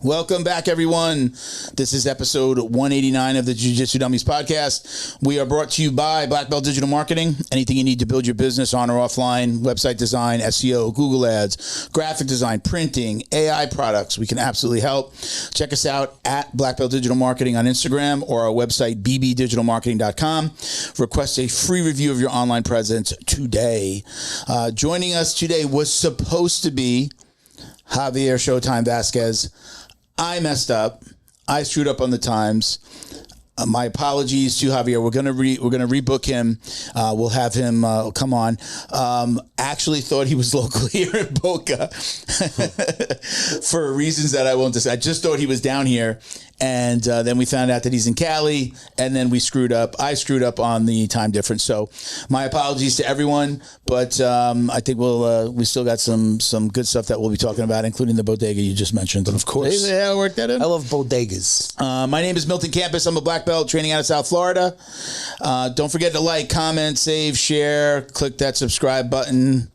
Welcome back, everyone. This is episode 189 of the Jiu Jitsu Dummies Podcast. We are brought to you by Black Belt Digital Marketing. Anything you need to build your business on or offline, website design, SEO, Google Ads, graphic design, printing, AI products, we can absolutely help. Check us out at Black Belt Digital Marketing on Instagram or our website, bbdigitalmarketing.com. Request a free review of your online presence today. Joining us today was supposed to be Javier Showtime Vasquez. I messed up. I screwed up on the times. My apologies to Javier. We're gonna rebook him. We'll have him come on. Actually thought he was local here in Boca for reasons that I won't discuss. I just thought he was down here, and then we found out that he's in Cali, and then we screwed up. I screwed up on the time difference. So my apologies to everyone, but I think we still got some good stuff that we'll be talking about, including the bodega you just mentioned. Of course, yeah, work that in. I love bodegas. My name is Milton Campis. I'm a black belt training out of South Florida. Don't forget to like, comment, save, share, click that subscribe button.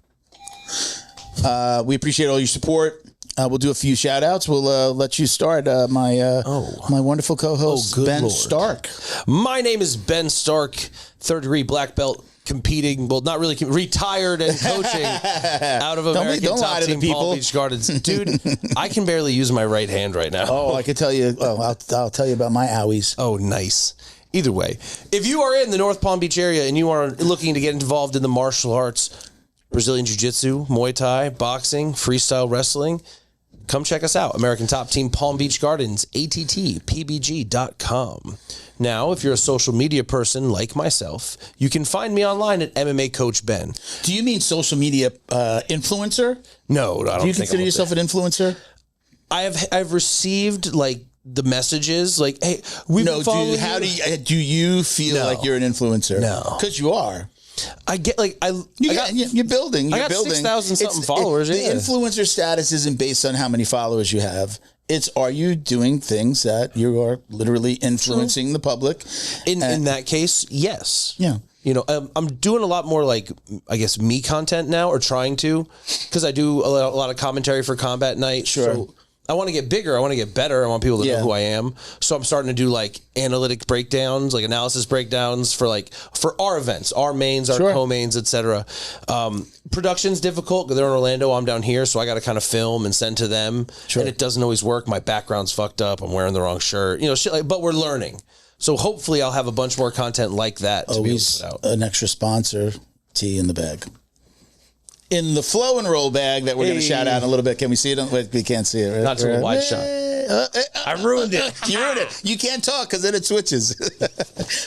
We appreciate all your support. We'll do a few shout outs. We'll let you start. My wonderful co-host, Ben Lord. Stark. My name is Ben Stark, third degree black belt, competing, well, not really, retired and coaching out of American Top Team Palm Beach Gardens. Dude, I can barely use my right hand right now. Oh, I could tell you. Oh, I'll tell you about my owies. Oh, nice. Either way, if you are in the North Palm Beach area and you are looking to get involved in the martial arts, Brazilian Jiu-Jitsu, Muay Thai, boxing, freestyle wrestling, come check us out. American Top Team Palm Beach Gardens, attpbg.com. Now, if you're a social media person like myself, you can find me online at MMA Coach Ben. Do you mean social media influencer? No, I don't. Do you consider yourself an influencer? I've received like the messages like, hey, we've been following you. How do you feel like you're an influencer? No, because you are. I get like you're building. I got 6,000 something followers. The influencer status isn't based on how many followers you have. It's, are you doing things that you are literally influencing the public? In that case, yes. Yeah. You know, I'm doing a lot more like, I guess, me content now, or trying to, because I do a lot of commentary for Combat Night. Sure. So I want to get bigger. I want to get better. I want people to know who I am. So I'm starting to do like analytic breakdowns, like analysis breakdowns for our events, our mains, our co-mains, etc. Production's difficult because they're in Orlando. I'm down here, so I got to kind of film and send to them. Sure. And it doesn't always work. My background's fucked up. I'm wearing the wrong shirt. You know, shit but we're learning. So hopefully I'll have a bunch more content like that to be able to put out. An extra sponsor tea in the bag. In the flow and roll bag that we're going to shout out in a little bit. Can we see it? We can't see it. Right? Not to a wide shot. I ruined it. You ruined it. You can't talk because then it switches.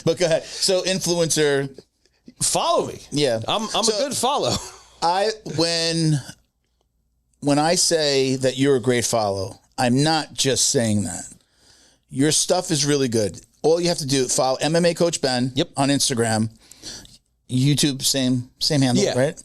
But go ahead. So influencer. Follow me. Yeah. I'm a good follow. When I say that you're a great follow, I'm not just saying that. Your stuff is really good. All you have to do, follow MMA Coach Ben on Instagram. YouTube, same handle, right?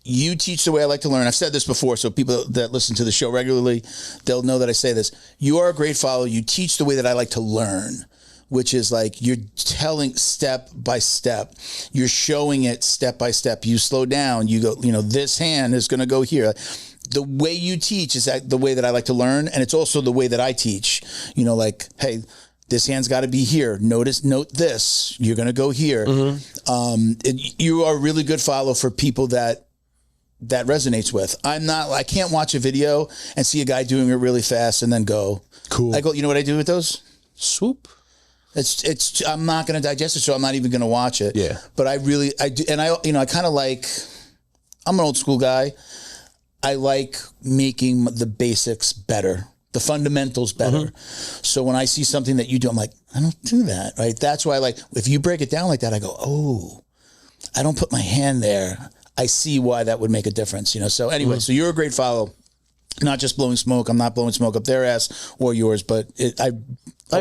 You teach the way I like to learn. I've said this before, so people that listen to the show regularly, they'll know that I say this. You are a great follow. You teach the way that I like to learn, which is like you're telling step by step. You're showing it step by step. You slow down. You go, this hand is going to go here. The way you teach is the way that I like to learn, and it's also the way that I teach. Like, hey, this hand's got to be here. Note this. You're going to go here. Mm-hmm. You are a really good follow for people that resonates with. I can't watch a video and see a guy doing it really fast and then go, cool. I go, you know what I do with those? Swoop. I'm not going to digest it, so I'm not even going to watch it. Yeah. But I do. And I kind of like, I'm an old school guy. I like making the basics better. The fundamentals better. Mm-hmm. So when I see something that you do, I'm like, I don't do that, right? That's why, if you break it down like that, I go, oh, I don't put my hand there. I see why that would make a difference, So anyway, so you're a great follow. Not just blowing smoke. I'm not blowing smoke up their ass or yours, but I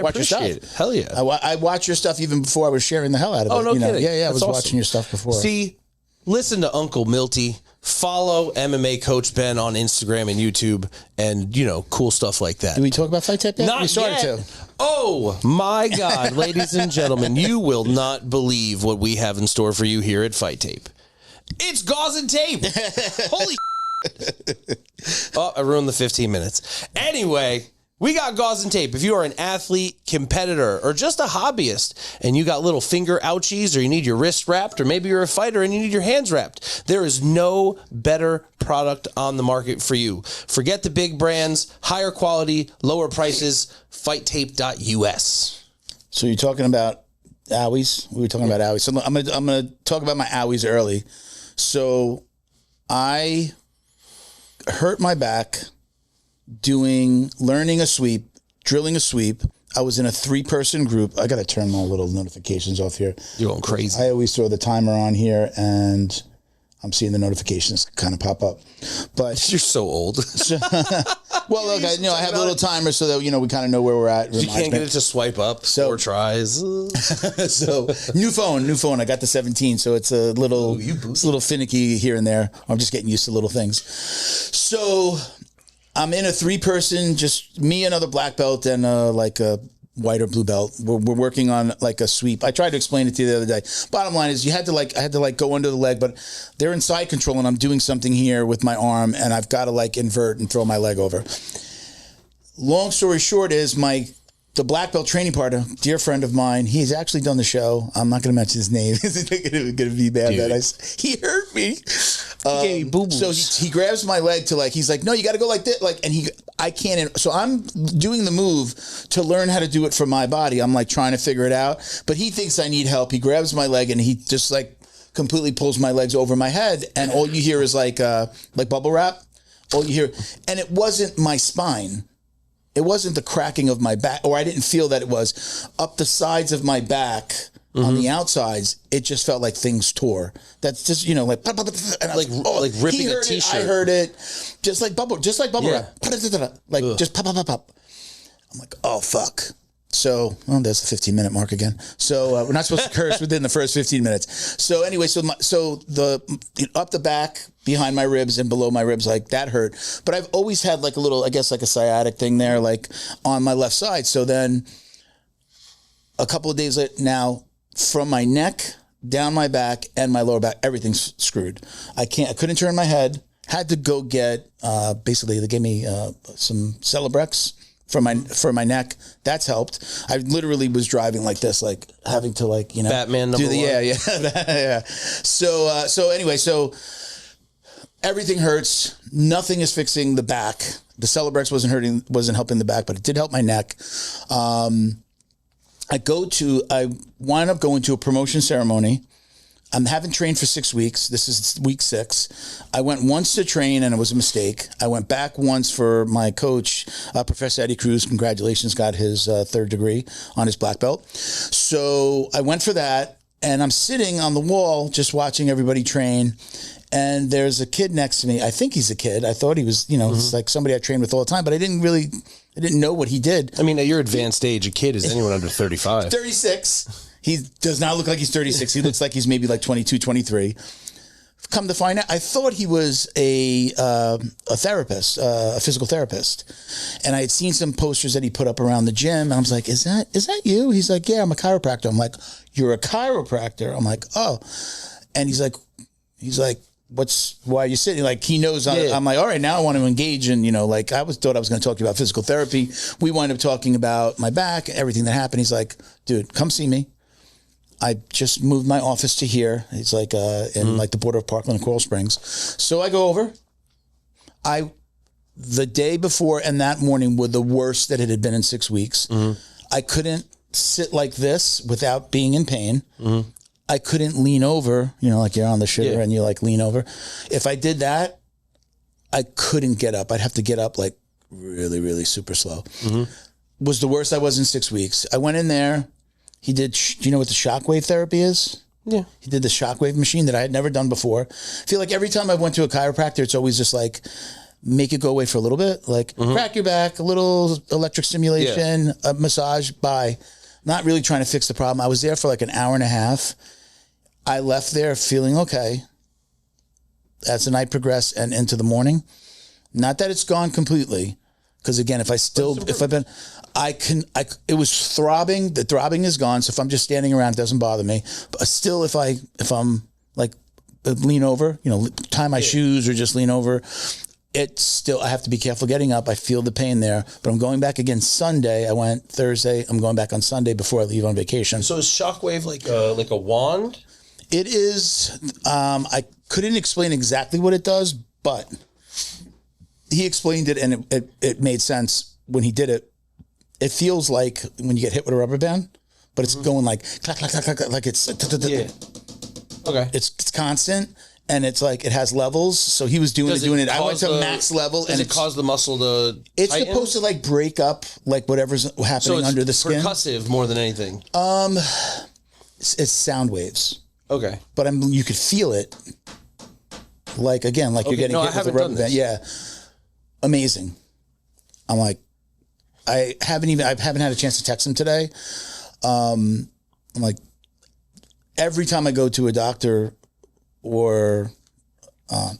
watch your stuff. It. Hell yeah. I watch your stuff even before I was sharing the hell out of it. Oh, no kidding. Yeah, I was watching your stuff before. See, listen to Uncle Milty. Follow MMA Coach Ben on Instagram and YouTube and, cool stuff like that. Do we talk about Fight Tape yet? Not we started yet. to. Oh, my God, ladies and gentlemen, you will not believe what we have in store for you here at Fight Tape. It's gauze and tape. Holy Oh, I ruined the 15 minutes. Anyway, we got gauze and tape. If you are an athlete, competitor, or just a hobbyist, and you got little finger ouchies, or you need your wrist wrapped, or maybe you're a fighter and you need your hands wrapped, there is no better product on the market for you. Forget the big brands, higher quality, lower prices, fighttape.us. So you're talking about owies? We were talking about owies. So I'm gonna talk about my owies early. So I hurt my back learning a sweep, drilling a sweep. I was in a 3-person group. I got to turn my little notifications off here. You're going crazy. I always throw the timer on here, and I'm seeing the notifications kind of pop up. But you're so old. Well, look, I have a little timer so that we kind of know where we're at. You can't get it to swipe up. 4 tries. So new phone. I got the 17, so it's a little, it's a little finicky here and there. I'm just getting used to little things. So I'm in a 3-person, just me, another black belt, and like a white or blue belt. We're working on like a sweep. I tried to explain it to you the other day. Bottom line is I had to go under the leg, but they're in side control and I'm doing something here with my arm and I've got to like invert and throw my leg over. Long story short is the black belt training partner, dear friend of mine, he's actually done the show. I'm not going to mention his name. It's going to be bad. He hurt me. He gave me boo-boos. So he grabs my leg to he's like, no, you got to go like this. I can't. So I'm doing the move to learn how to do it for my body. I'm like trying to figure it out, but he thinks I need help. He grabs my leg and he just completely pulls my legs over my head. And all you hear is like bubble wrap. All you hear. And it wasn't my spine. It wasn't the cracking of my back, or I didn't feel that it was up the sides of my back. On the outsides, it just felt like things tore. That's just and I was, like ripping a t-shirt. I heard it, just like bubble wrap, just pop. I'm like, oh fuck. So, there's the 15-minute mark again. So we're not supposed to curse within the first 15 minutes. So anyway, so the up the back, behind my ribs and below my ribs, that hurt. But I've always had like a little, I guess like a sciatic thing there, on my left side. So then a couple of days later, now from my neck down my back and my lower back, everything's screwed. I couldn't turn my head. Had to go get basically they gave me some Celebrex for my neck. That's helped. I literally was driving like this, having to Batman number one. Yeah. So anyway, everything hurts. Nothing is fixing the back. The Celebrex wasn't helping the back, but it did help my neck. I wind up going to a promotion ceremony. I haven't trained for 6 weeks. This is week 6. I went once to train and it was a mistake. I went back once for my coach, Professor Eddie Cruz. Congratulations, got his 3rd degree on his black belt. So I went for that and I'm sitting on the wall just watching everybody train. And there's a kid next to me. I think he's a kid. I thought he was, it's like somebody I trained with all the time, but I didn't know what he did. I mean, at your advanced age, a kid is anyone under 35. 36. He does not look like he's 36. He looks like he's maybe 22, 23. Come to find out, I thought he was a therapist, a physical therapist. And I had seen some posters that he put up around the gym. And I was like, is that you? He's like, yeah, I'm a chiropractor. I'm like, you're a chiropractor? I'm like, oh. And he's like, why are you sitting? He knows. I'm like, all right, now I want to engage in, I thought I was going to talk to you about physical therapy. We wind up talking about my back, everything that happened. He's like, dude, come see me. I just moved my office to here. It's in the border of Parkland and Coral Springs. So I go over. The day before and that morning were the worst that it had been in 6 weeks. Mm-hmm. I couldn't sit like this without being in pain. Mm-hmm. I couldn't lean over, like you're on the shitter and you lean over. If I did that, I couldn't get up. I'd have to get up really, really super slow. Mm-hmm. Was the worst I was in 6 weeks. I went in there. He did, do you know what the shockwave therapy is? Yeah. He did the shockwave machine that I had never done before. I feel like every time I went to a chiropractor, it's always just make it go away for a little bit. Crack your back, a little electric stimulation, a massage, bye. Not really trying to fix the problem. I was there for an hour and a half. I left there feeling okay as the night progressed and into the morning. Not that it's gone completely, because again, it was throbbing. The throbbing is gone. So if I'm just standing around, it doesn't bother me. But still, if I'm lean over, tie my shoes or just lean over. It's still, I have to be careful getting up. I feel the pain there, but I'm going back again Sunday. I went Thursday. I'm going back on Sunday before I leave on vacation. So is Shockwave like a wand? It is. I couldn't explain exactly what it does, but he explained it, and it made sense when he did it. It feels like when you get hit with a rubber band, but it's going like clack, clack, clack, clack, like it's okay. It's constant. And it's like it has levels, so he was doing it. I went to max level, and it cause the muscle to. It's tighten? Supposed to like break up like whatever's happening under the skin. Percussive more than anything. It's sound waves. Okay, but you could feel it. Like again, like you're getting hit with a rubber band. Yeah, amazing. I'm like, I haven't had a chance to text him today. I'm like, every time I go to a doctor or a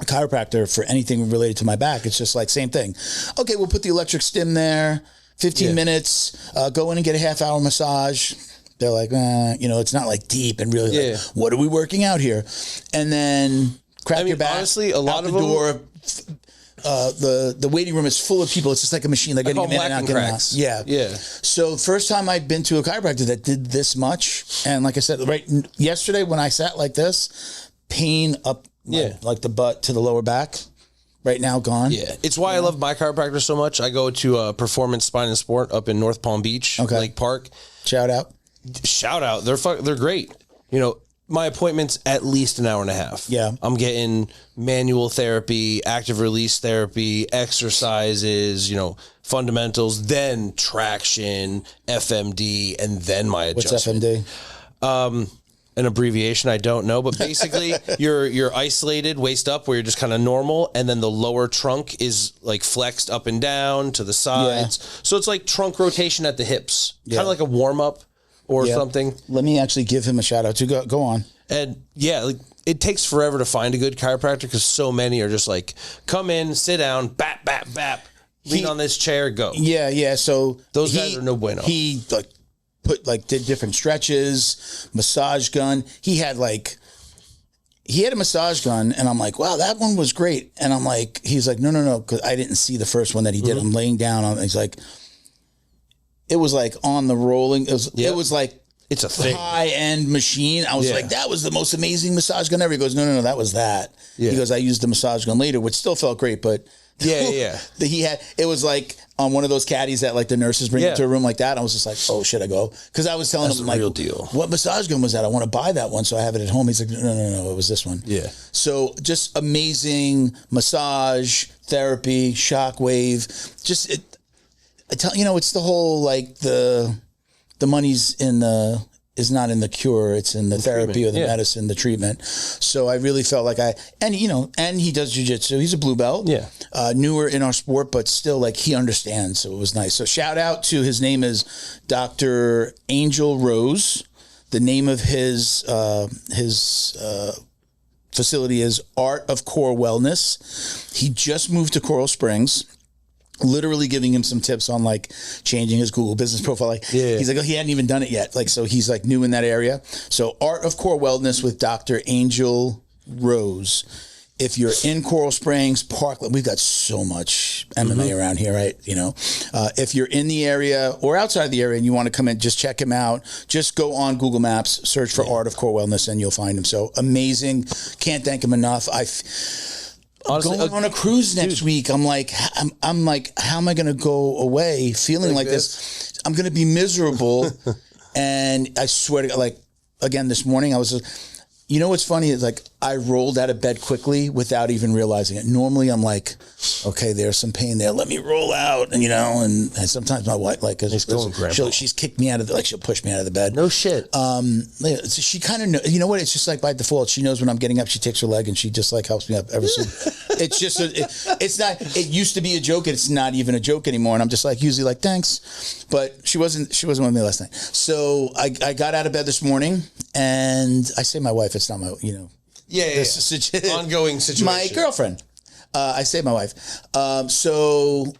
chiropractor for anything related to my back, it's just like same thing. Okay, we'll put the electric stim there, 15 minutes, go in and get a half-hour massage. They're like, it's not like deep and really like, what are we working out here? And then crack your back. Honestly, a lot of them. Door, the waiting room is full of people. It's just like a machine. They're getting in and out, getting out. Yeah. Yeah. So first time I've been to a chiropractor that did this much. And like I said, yesterday when I sat like this, pain up like the butt to the lower back. Right now, gone. Yeah. It's why I love my chiropractor so much. I go to Performance Spine and Sport up in North Palm Beach, Lake Park. Shout out. They're great. My appointment's at least an hour and a half. Yeah. I'm getting manual therapy, active release therapy, exercises, fundamentals, then traction, FMD, and then my adjustment. What's FMD? An abbreviation, I don't know, but basically you're isolated waist up where you're just kind of normal, and then the lower trunk is like flexed up and down to the sides. Yeah. So it's like trunk rotation at the hips, kind of like a warm up. Or something. Let me actually give him a shout out to go on. And it takes forever to find a good chiropractor because so many are just like, come in, sit down, bap, bap, bap, lean on this chair, go. Yeah, yeah. So those guys are no bueno. He did different stretches, massage gun. He had a massage gun, and I'm like, wow, that one was great. And I'm like, he's like, no, because I didn't see the first one that he did. I'm laying down on. He's like. It was like on the rolling. It was like it's a thing. High-end machine. I was like, that was the most amazing massage gun ever. He goes, no, that was that. Yeah. He goes, I used the massage gun later, which still felt great, but it was like on one of those caddies that like the nurses bring into a room like that. I was just like, oh, should I go? Because I was telling him like, real deal. What massage gun was that? I want to buy that one, so I have it at home. He's like, no, it was this one. Yeah. So just amazing massage, therapy, shockwave, it's the whole like the money's is not in the cure, it's in the therapy or the medicine, the treatment. So I really felt like and he does jiu-jitsu. He's a blue belt. Yeah. Newer in our sport, but still like he understands. So it was nice. So shout out to his name is Dr. Angel Rose. The name of his facility is Art of Core Wellness. He just moved to Coral Springs. Literally giving him some tips on like changing his Google business profile. He's like, he hadn't even done it yet. So he's like new in that area. So Art of Core Wellness with Dr. Angel Rose. If you're in Coral Springs, Parkland, we've got so much MMA around here, right? If you're in the area or outside the area and you want to come in, just check him out. Just go on Google Maps, search for Art of Core Wellness, and you'll find him. So amazing. Can't thank him enough. Honestly, going on a cruise next week. I'm like, how am I going to go away feeling like this? I'm going to be miserable. And I swear to God, again, this morning I was just, what's funny is I rolled out of bed quickly without even realizing it. Normally I'm like, okay, there's some pain there. Let me roll out. And, and sometimes my wife, she's kicked me out of she'll push me out of the bed. No shit. So she kind of knows, what? It's just like by default, she knows when I'm getting up, she takes her leg and she just helps me up ever so. It's just, it's not, it used to be a joke. It's not even a joke anymore. And I'm just usually thanks. But she wasn't with me last night. So I got out of bed this morning and I say my wife, it's not my, ongoing situation. My girlfriend. I say my wife. She usually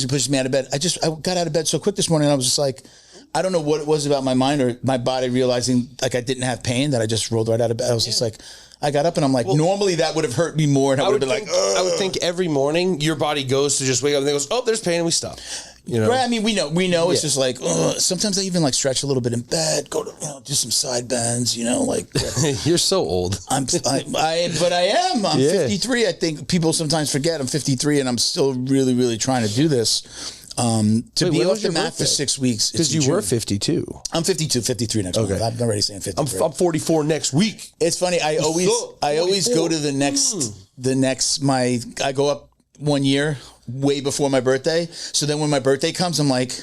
pushes me out of bed. I got out of bed so quick this morning. I was just like, I don't know what it was about my mind or my body realizing like I didn't have pain, that I just rolled right out of bed. I was just like, I got up and I'm like, normally that would have hurt me more, and I would have been like, ugh. I would think every morning your body goes to just wake up and it goes, oh, there's pain, and we stop. You know? Right? I mean, we know. It's just like, ugh. Sometimes I even like stretch a little bit in bed, go to do some side bends. Like you're so old. But I am. I'm 53. I think people sometimes forget I'm 53, and I'm still really, really trying to do this. To be off the mat for 6 weeks. Because you were 52. I'm 52, 53 next month. I'm already saying 53. I'm 44 next week. It's funny. I always go to the next, I go up 1 year way before my birthday. So then when my birthday comes, I'm like,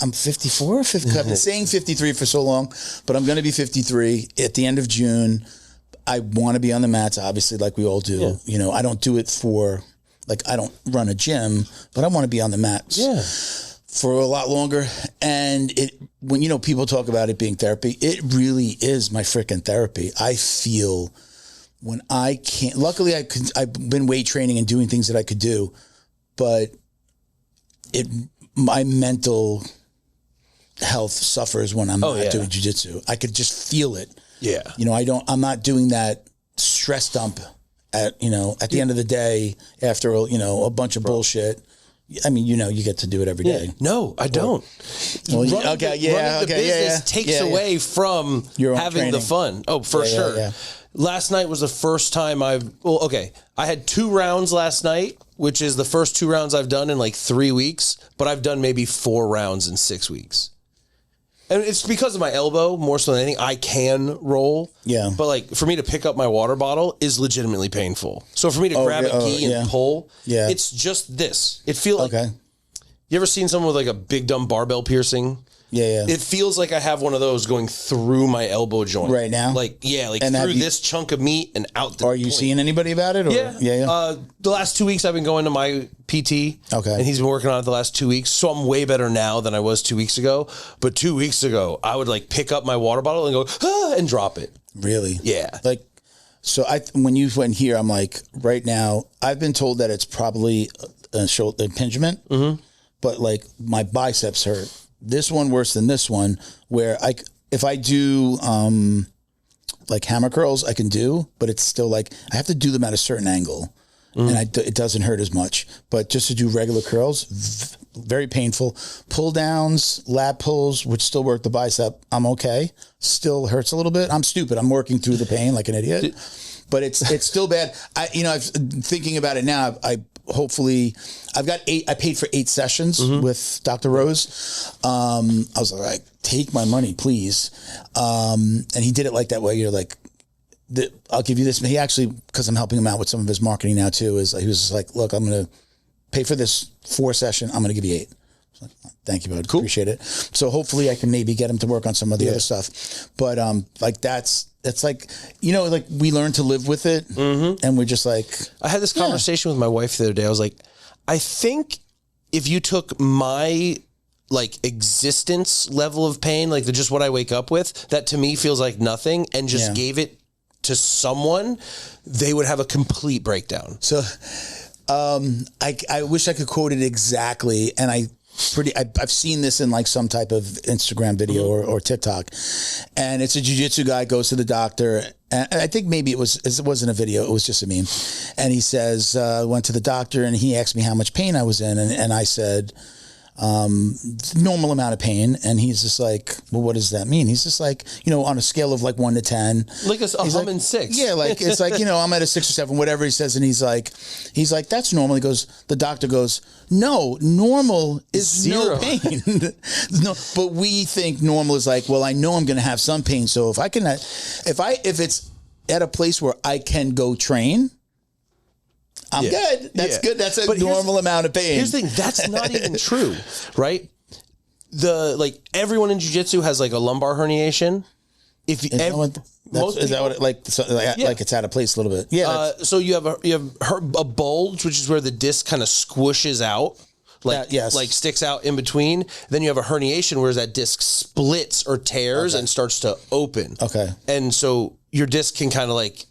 I'm 54? I've been saying 53 for so long, but I'm going to be 53 at the end of June. I want to be on the mats, obviously, like we all do. Yeah. I don't do it for... Like, I don't run a gym, but I want to be on the mats for a lot longer. And when, people talk about it being therapy, it really is my freaking therapy. I feel when I can't, luckily I've been weight training and doing things that I could do, but my mental health suffers when I'm not doing jiu-jitsu. I could just feel it. Yeah. I'm not doing that stress dump at the end of the day after a bunch of bullshit. I mean, you get to do it every day. No, I don't. Running the business takes away from having the fun. Oh, for sure. Yeah. Last night was the first time I had 2 rounds last night, which is the first 2 rounds I've done in like 3 weeks, but I've done maybe 4 rounds in 6 weeks. And it's because of my elbow more so than anything. I can roll. Yeah. But like for me to pick up my water bottle is legitimately painful. So for me to grab a gi and pull, it's just this. It feels like, you ever seen someone with like a big dumb barbell piercing? Yeah. It feels like I have one of those going through my elbow joint. Right now? And through this chunk of meat and out the Are you seeing anybody about it? Or? Yeah. The last 2 weeks I've been going to my PT. Okay. And he's been working on it the last 2 weeks. So I'm way better now than I was 2 weeks ago. But 2 weeks ago, I would like pick up my water bottle and go, and drop it. Really? Yeah. So when you went here, I'm like, right now, I've been told that it's probably a shoulder impingement, but like my biceps hurt. This one worse than this one, where if I do like hammer curls, I can do, but it's still like I have to do them at a certain angle, and it doesn't hurt as much. But just to do regular curls, very painful. Pull downs, lat pulls, which still work the bicep, I'm okay. Still hurts a little bit. I'm stupid. I'm working through the pain like an idiot, but it's still bad. I'm thinking about it now. I've got 8. I paid for 8 sessions with Dr. Rose. I was like, take my money, please. And he did it like that way. You're like, I'll give you this. He actually, because I'm helping him out with some of his marketing now too, he was just like, look, I'm going to pay for this 4 session. I'm going to give you 8. Like, thank you, bud. Cool. Appreciate it. So hopefully I can maybe get him to work on some of the other stuff. But it's like, like we learn to live with it, and we're just like... I had this conversation with my wife the other day. I was like, I think if you took my existence level of pain, like just what I wake up with, that to me feels like nothing, and just gave it to someone, they would have a complete breakdown. So I wish I could quote it exactly, and I've seen this in like some type of Instagram video or TikTok, and it's a jiu-jitsu guy goes to the doctor, and I think maybe it wasn't a video, it was just a meme, and he says, went to the doctor and he asked me how much pain I was in, and I said, normal amount of pain, and he's just like, well, what does that mean? He's just like, on a scale of like 1 to 10, like a humming 6. Yeah, like it's like, I'm at a 6 or 7, whatever he says, and he's like, that's normal. He goes, the doctor goes, no, normal is 0 pain. No, but we think normal is like, well, I know I'm going to have some pain, so if it's at a place where I can go train, I'm good. That's good. That's a normal amount of pain. Here's the thing. That's not even true, right? Everyone in jiu-jitsu has like a lumbar herniation. Like it's out of place a little bit. Yeah. So you have a bulge, which is where the disc kind of squishes out. Sticks out in between. Then you have a herniation where that disc splits or tears and starts to open. Okay. And so your disc can kind of like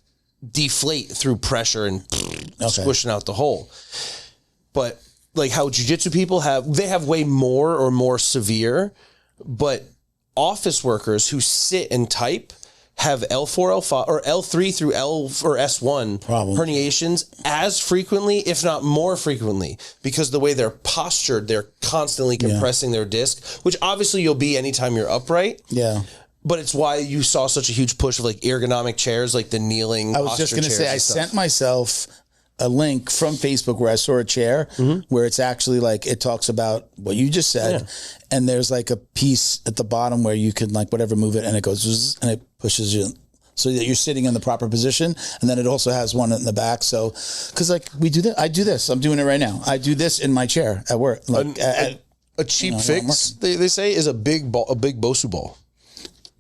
deflate through pressure and squishing out the hole. But like how jiu-jitsu people have way more or more severe. but office workers who sit and type have L4, L5, or L3 through L or S1 herniations as frequently, if not more frequently, because the way they're postured, they're constantly compressing their disc, which obviously you'll be anytime you're upright. Yeah. But it's why you saw such a huge push of like ergonomic chairs, like the kneeling. I was just going to say, I sent myself a link from Facebook where I saw a chair where it's actually like, it talks about what you just said. Yeah. And there's like a piece at the bottom where you can like whatever move it and it goes and it pushes you so that you're sitting in the proper position. And then it also has one in the back. So, cause like we do that. I do this. I'm doing it right now. I do this in my chair at work. Like a cheap fix, they say, is a big Bosu ball.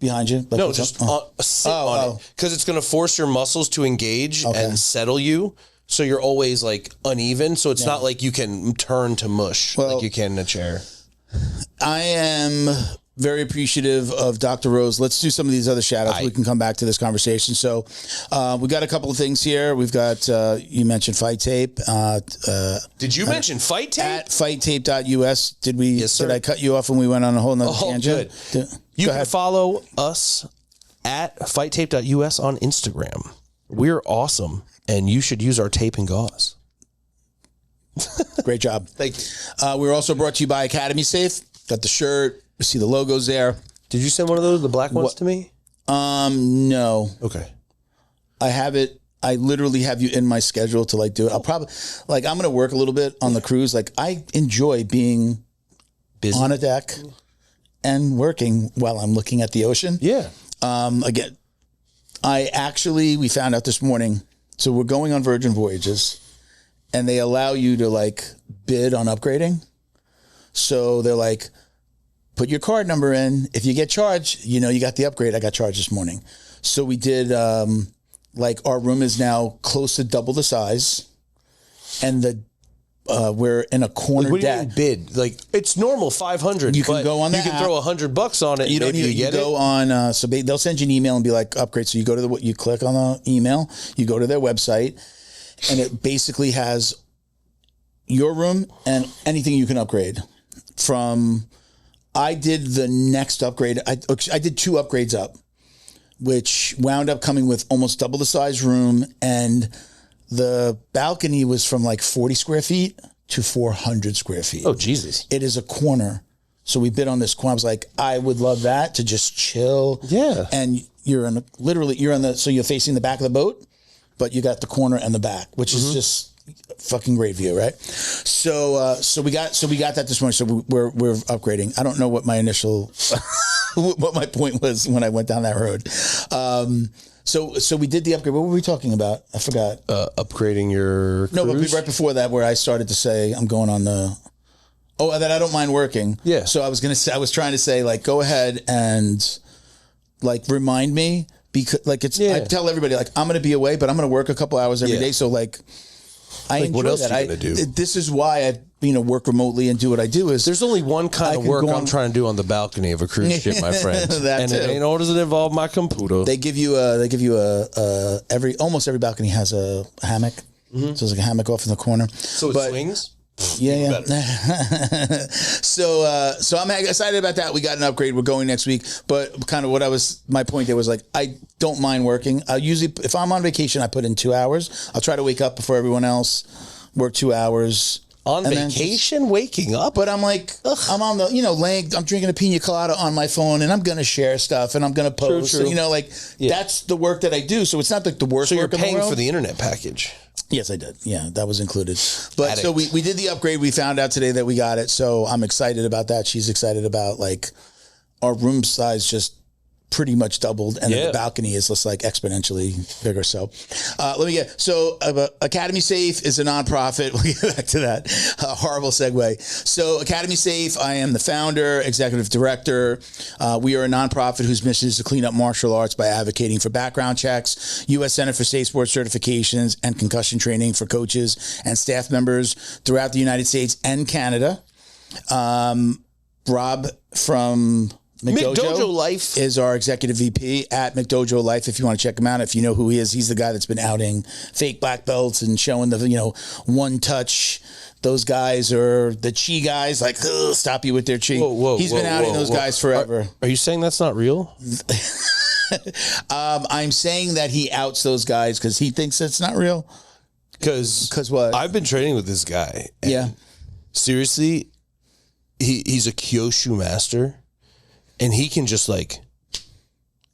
Behind you? Like no, just sit on it. Because it's going to force your muscles to engage and settle you. So you're always like uneven. So it's not like you can turn to mush like you can in a chair. I am very appreciative of Dr. Rose. Let's do some of these other shout outs. We can come back to this conversation. So we got a couple of things here. We've got, you mentioned Fight Tape. Did you mention Fight Tape? At fighttape.us. Did we? Yes, sir. Did I cut you off when we went on a whole nother tangent? Good. You can follow us at fighttape.us on Instagram. We're awesome. And you should use our tape and gauze. Great job. Thank you. We're also brought to you by Academy Safe. Got the shirt. You see the logos there. Did you send one of those, the black ones, to me? No. Okay. I have it. I literally have you in my schedule to like do it. I'll probably I'm going to work a little bit on the cruise. Like I enjoy being busy on a deck and working while I'm looking at the ocean. Yeah. Again, we found out this morning. So we're going on Virgin Voyages and they allow you to like bid on upgrading. So they're like, put your card number in. If you get charged, you got the upgrade. I got charged this morning. So we did, our room is now close to double the size and we're in a corner what deck. Do you mean bid? Like it's normal 500. You can go on that. You can throw $100 on it. You don't need to go on. So they'll send you an email and be like upgrade. So you go to you click on the email, you go to their website, and it basically has your room and anything you can upgrade. I did the next upgrade. I did 2 upgrades up, which wound up coming with almost double the size room and the balcony was from like 40 square feet to 400 square feet. Oh, Jesus. It is a corner. So we bid on this corner. I was like, I would love that to just chill. Yeah. And so you're facing the back of the boat, but you got the corner and the back, which is just fucking great view, right? So we got that this morning. So we're upgrading. I don't know what my initial, what my point was when I went down that road. So we did the upgrade. What were we talking about? I forgot. Upgrading your cruise? No, but right before that where I started to say I'm going on that I don't mind working. Yeah. So I was trying to say like, go ahead and like remind me because like I tell everybody like I'm going to be away, but I'm going to work a couple hours every day. So like I enjoy what else that. are you going to do? This is why I work remotely and do what I do is there's only one kind of work I'm trying to do on the balcony of a cruise ship, my friend. And it ain't always involve my computer. They give you almost every balcony has a hammock. So there's like a hammock off in the corner. So it swings? Yeah. So I'm excited about that. We got an upgrade. We're going next week. But kind of my point there was like, I don't mind working. I usually, if I'm on vacation, I put in 2 hours. I'll try to wake up before everyone else, work 2 hours. On vacation, waking up? But I'm like, I'm on the, I'm drinking a pina colada on my phone and I'm going to share stuff and I'm going to post. True. That's the work that I do. So it's not like the worst work in the world. So you're paying for the internet package. Yes, I did. Yeah, that was included. But so we did the upgrade. We found out today that we got it. So I'm excited about that. She's excited about like our room size just pretty much doubled and then the balcony is just like exponentially bigger. So Academy Safe is a nonprofit. We'll get back to that. Horrible segue. So Academy Safe, I am the founder, executive director. We are a nonprofit whose mission is to clean up martial arts by advocating for background checks, U.S. Center for Safe Sports certifications, and concussion training for coaches and staff members throughout the United States and Canada. Rob from McDojo Life is our executive VP at McDojo Life. If you want to check him out, if you know who he is, he's the guy that's been outing fake black belts and showing the one touch. Those guys are the chi guys, like stop you with their chi. He's been outing those guys forever. Are you saying that's not real? I'm saying that he outs those guys because he thinks it's not real. Because what? I've been training with this guy. Yeah. Seriously, he's a Kyoshu master. And he can just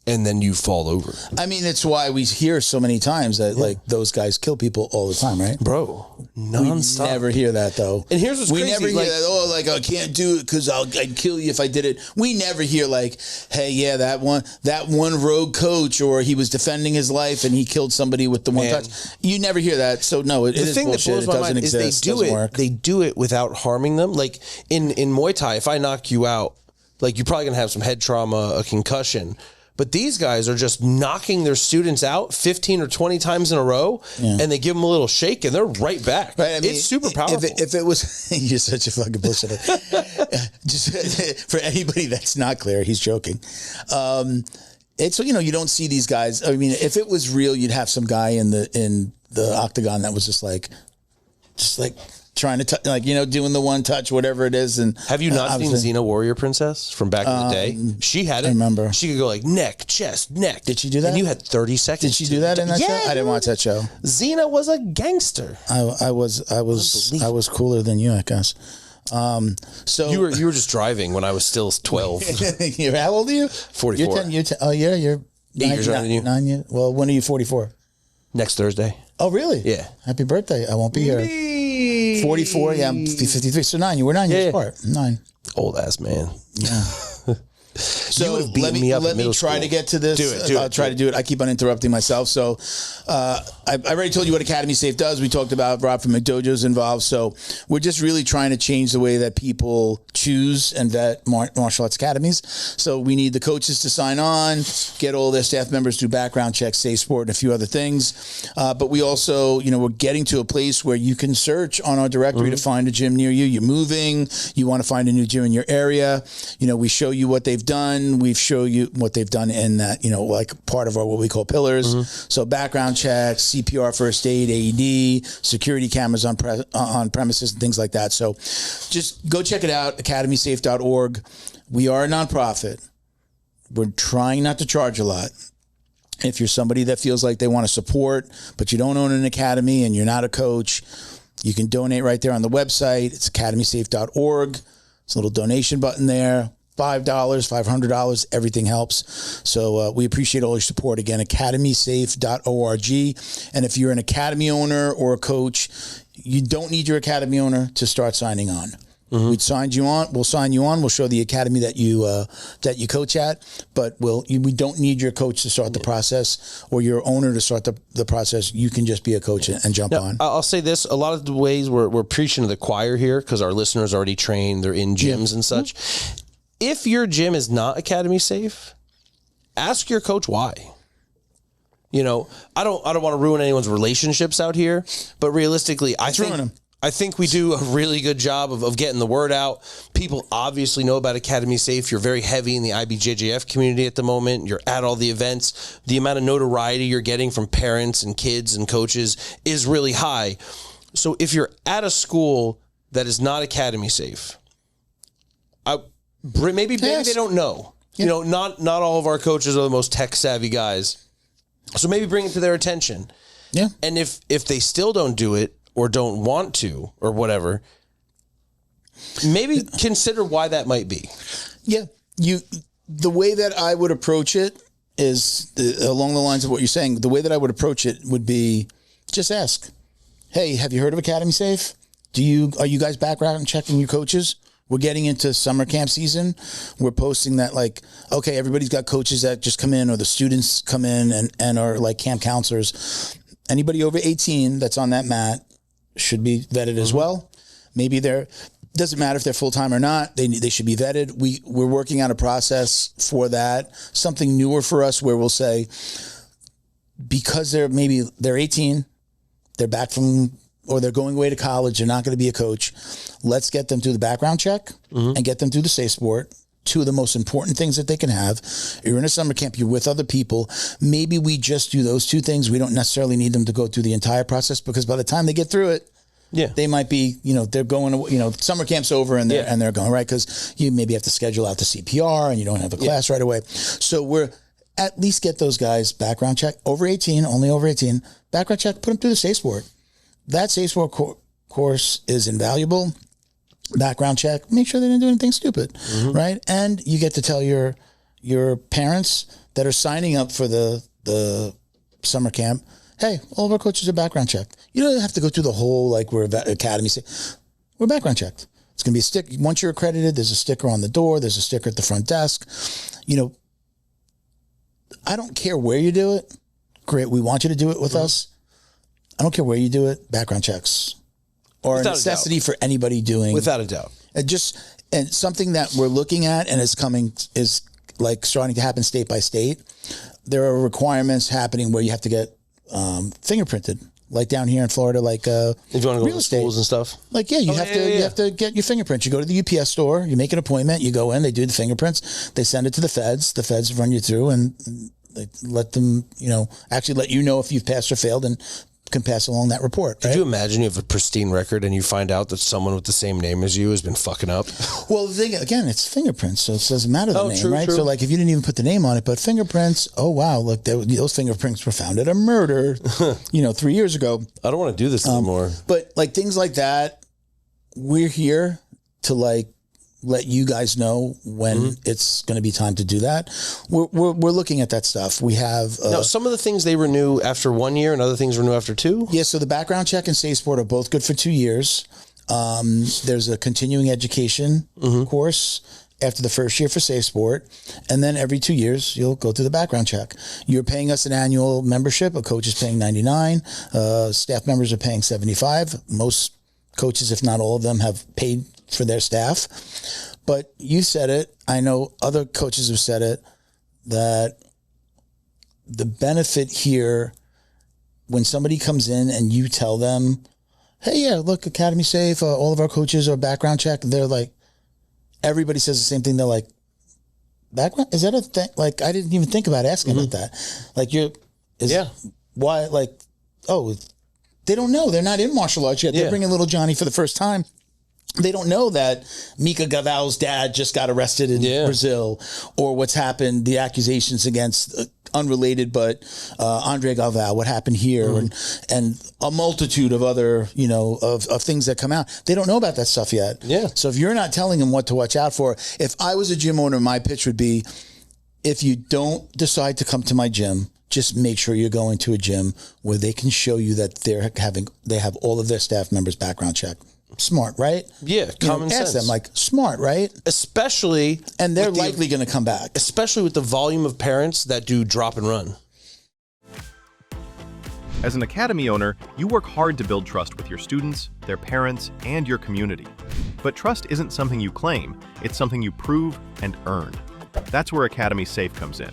and then you fall over. I mean, it's why we hear so many times that those guys kill people all the time, right? Bro, nonstop. We never hear that though. And here's what's crazy. We never hear that, I can't do it because I'd kill you if I did it. We never hear hey, yeah, that one rogue coach, or he was defending his life and he killed somebody with the one touch. You never hear that. So no, it is bullshit. The thing that blows my mind is they do it without harming them. Like in Muay Thai, if I knock you out, you're probably going to have some head trauma, a concussion. But these guys are just knocking their students out 15 or 20 times in a row, and they give them a little shake, and they're right back. Right? I mean, it's super powerful. If it was... You're such a fucking bullshitter. Just for anybody that's not clear, he's joking. It's, you don't see these guys. I mean, if it was real, you'd have some guy in the octagon that was just trying to doing the one touch, whatever it is. And have you not seen Xena Warrior Princess from back in the day? She had it. I remember. She could go neck, chest, neck. Did she do that? And you had 30 seconds. Did she do that in that show? I didn't watch that show. Xena was a gangster. I was cooler than you, I guess. So you were just driving when I was still 12. How old are you? 44. You're oh yeah, you're 8 years older than you. 9 years. Well, when are you 44? Next Thursday. Oh really? Yeah. Happy birthday! I won't be here. 44. Yeah, I'm 53. So 9. You were 9 years apart. 9. Old ass man. Yeah. So let me try to get to this. I'll try to do it. I keep on interrupting myself. So I already told you what Academy Safe does. We talked about Rob from McDojo's involved. So we're just really trying to change the way that people choose and vet martial arts academies. So we need the coaches to sign on, get all their staff members through background checks, Safe Sport, and a few other things. But we also, we're getting to a place where you can search on our directory to find a gym near you. You're moving. You want to find a new gym in your area. We show you what they've done. We've shown you what they've done in that, part of our what we call pillars. So background checks, CPR, first aid, AED, security cameras on premises and things like that. So just go check it out, academysafe.org. We are a nonprofit. We're trying not to charge a lot. If you're somebody that feels like they want to support, but you don't own an academy and you're not a coach, you can donate right there on the website. It's academysafe.org. There's a little donation button there. $5, $500, everything helps. So we appreciate all your support. Again, academysafe.org. And if you're an academy owner or a coach, you don't need your academy owner to start signing on. We'll sign you on. We'll show the academy that you coach at, but we don't need your coach to start the process or your owner to start the process. You can just be a coach and jump on. I'll say this: a lot of the ways we're preaching to the choir here because our listeners are already trained, they're in gyms and such. If your gym is not academy safe, ask your coach why. I don't want to ruin anyone's relationships out here, but realistically, I think we do a really good job of getting the word out. People obviously know about Academy Safe. You're very heavy in the IBJJF community at the moment. You're at all the events. The amount of notoriety you're getting from parents and kids and coaches is really high. So if you're at a school that is not Academy Safe, maybe they don't know. Yeah. Not all of our coaches are the most tech savvy guys. So maybe bring it to their attention. Yeah. And if they still don't do it or don't want to or whatever, maybe consider why that might be. Yeah. The way that I would approach it is along the lines of what you're saying. The way that I would approach it would be just ask, hey, have you heard of Academy Safe? Are you guys background checking your coaches? We're getting into summer camp season. We're posting that okay, everybody's got coaches that just come in or the students come in and are like camp counselors. Anybody over 18 that's on that mat should be vetted as well. Maybe doesn't matter if they're full-time or not. They should be vetted. We're working on a process for that. Something newer for us where we'll say, because they're 18, they're back from, or they're going away to college, they're not going to be a coach. Let's get them through the background check and get them through the Safe Sport two of the most important things that they can have. You're in a summer camp, you're with other people. Maybe we just do those two things. We don't necessarily need them to go through the entire process, because by the time they get through it, they might be, they're going, summer camp's over and they're going, right? Because you maybe have to schedule out the CPR and you don't have a class right away. So we're at least get those guys background check, only over 18, background check, put them through the Safe Sport. That Safe Sport course is invaluable. Background check, make sure they didn't do anything stupid, right? And you get to tell your parents that are signing up for the summer camp, hey, all of our coaches are background checked. You don't have to go through the whole, like, we're academy. We're background checked. It's going to be a stick. Once you're accredited, there's a sticker on the door. There's a sticker at the front desk. I don't care where you do it. Great. We want you to do it with us. I don't care where you do it. Background checks are a necessity for anybody doing. Without a doubt. And something that we're looking at and is like starting to happen state by state. There are requirements happening where you have to get fingerprinted, like down here in Florida, like if you want to go to schools and stuff. Like you have to get your fingerprints. You go to the UPS store, you make an appointment, you go in, they do the fingerprints, they send it to the feds. The feds run you through and they let them, actually let you know if you've passed or failed and can pass along that report. Right? Could you imagine you have a pristine record and you find out that someone with the same name as you has been fucking up? Well, the thing, again, it's fingerprints, so it doesn't matter the name, right? True. So, like, if you didn't even put the name on it, but fingerprints, oh, wow, look, those fingerprints were found at a murder, 3 years ago. I don't want to do this anymore. But, like, things like that, we're here to, like, let you guys know when it's going to be time to do that. We're looking at that stuff. We have now some of the things they renew after 1 year and other things renew after 2. Yeah, so the background check and Safe Sport are both good for 2 years. There's a continuing education course after the first year for Safe Sport, and then every 2 years you'll go through the background check. You're paying us an annual membership. A coach is paying $99. Staff members are paying $75. Most coaches, if not all of them, have paid for their staff. But you said it, I know other coaches have said it, that the benefit here, when somebody comes in and you tell them, hey, yeah, look, Academy Safe, all of our coaches are background check, they're like, everybody says the same thing. They're like, background? Is that a thing? Like, I didn't even think about asking about that. Like, why, like, oh, they don't know. They're not in martial arts yet. They're bringing little Johnny for the first time. They don't know that Melqui Galvão's dad just got arrested in Brazil, or what's happened, the accusations against unrelated, but Andre Galvão, what happened here, and a multitude of other, of things that come out. They don't know about that stuff yet. Yeah. So if you're not telling them what to watch out for, if I was a gym owner, my pitch would be, if you don't decide to come to my gym, just make sure you're going to a gym where they can show you that they have all of their staff members background check. Smart, right? Yeah, common sense. Ask them, like, smart, right? Especially... And they're likely going to come back. Especially with the volume of parents that do drop and run. As an academy owner, you work hard to build trust with your students, their parents, and your community. But trust isn't something you claim, it's something you prove and earn. That's where Academy Safe comes in.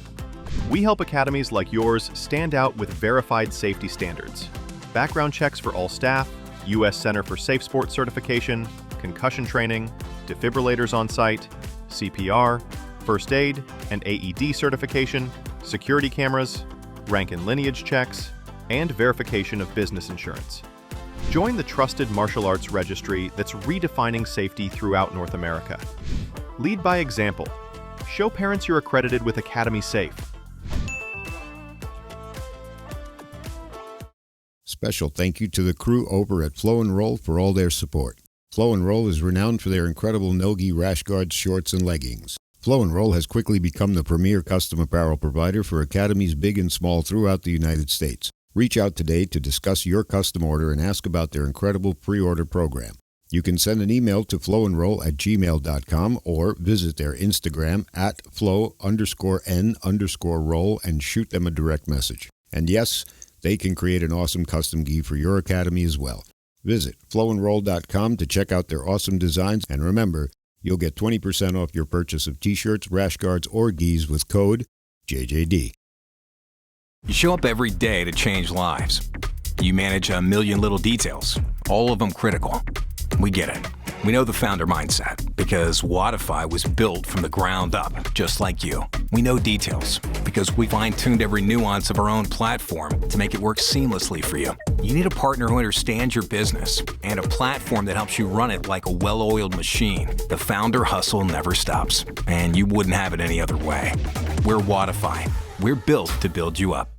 We help academies like yours stand out with verified safety standards. Background checks for all staff, U.S. Center for Safe Sport certification, concussion training, defibrillators on site, CPR, first aid and AED certification, security cameras, rank and lineage checks, and verification of business insurance. Join the trusted martial arts registry that's redefining safety throughout North America. Lead by example. Show parents you're accredited with Academy Safe. Special thank you to the crew over at Flow and Roll for all their support. Flow and Roll is renowned for their incredible no-gi rash guards, shorts, and leggings. Flow and Roll has quickly become the premier custom apparel provider for academies big and small throughout the United States. Reach out today to discuss your custom order and ask about their incredible pre-order program. You can send an email to flowandroll@gmail.com or visit their Instagram at flow_n_roll and shoot them a direct message. And yes, they can create an awesome custom gi for your academy as well. Visit flowandroll.com to check out their awesome designs, and remember, you'll get 20% off your purchase of t-shirts, rash guards, or gis with code JJD. You show up every day to change lives. You manage a million little details, all of them critical. We get it. We know the founder mindset because Wodify was built from the ground up, just like you. We know details because we fine-tuned every nuance of our own platform to make it work seamlessly for you. You need a partner who understands your business and a platform that helps you run it like a well-oiled machine. The founder hustle never stops, and you wouldn't have it any other way. We're Wodify. We're built to build you up.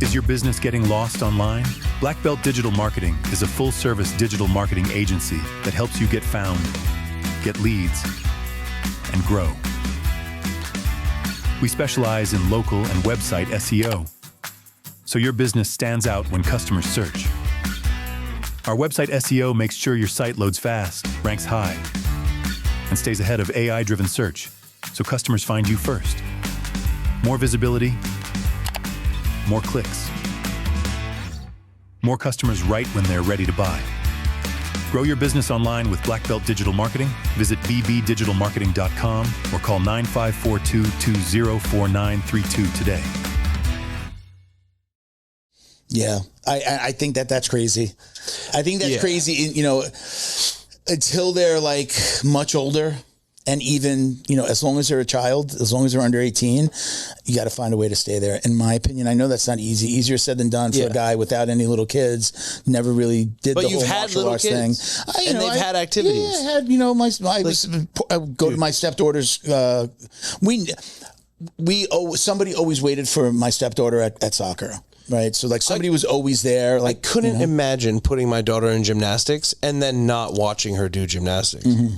Is your business getting lost online? Black Belt Digital Marketing is a full-service digital marketing agency that helps you get found, get leads, and grow. We specialize in local and website SEO, so your business stands out when customers search. Our website SEO makes sure your site loads fast, ranks high, and stays ahead of AI-driven search, so customers find you first. More visibility, more clicks. More customers right when they're ready to buy. Grow your business online with Black Belt Digital Marketing. Visit bbdigitalmarketing.com or call 9542-204932 today. Yeah, I think that's crazy. I think that's crazy, you know, until they're like much older. And even, you know, as long as they're a child, as long as they're under 18, you got to find a way to stay there. In my opinion, I know that's not easy. Easier said than done for a guy without any little kids. Never really did the whole martial arts thing. And they've had activities. Yeah, I had, you know, I would go to my stepdaughter's. Somebody always waited for my stepdaughter at soccer. Right. So like somebody was always there. Like, I couldn't imagine putting my daughter in gymnastics and then not watching her do gymnastics. Mm-hmm.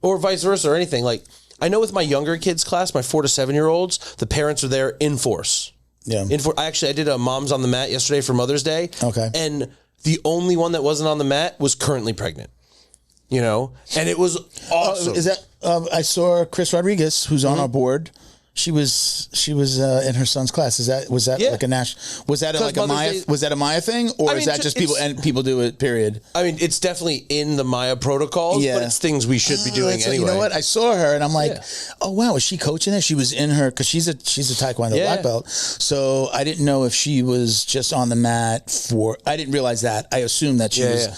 Or vice versa or anything. Like, I know with my younger kids class, my 4 to 7 year olds, the parents are there in force. Yeah. I did a Moms on the Mat yesterday for Mother's Day. Okay. And the only one that wasn't on the mat was currently pregnant. You know? And it was awesome. Is that, I saw Chris Rodriguez, who's on our board. She was in her son's class. Was that like a national? Was that like a Maya? Was that a Maya thing, or is that just people do it? Period. I mean, it's definitely in the Maya protocols, but it's things we should be doing anyway. You know what? I saw her and I'm like, oh wow, is she coaching this? She was in her because she's a Taekwondo black belt. So I didn't know if she was just on the mat for. I didn't realize that. I assumed that she was. Yeah.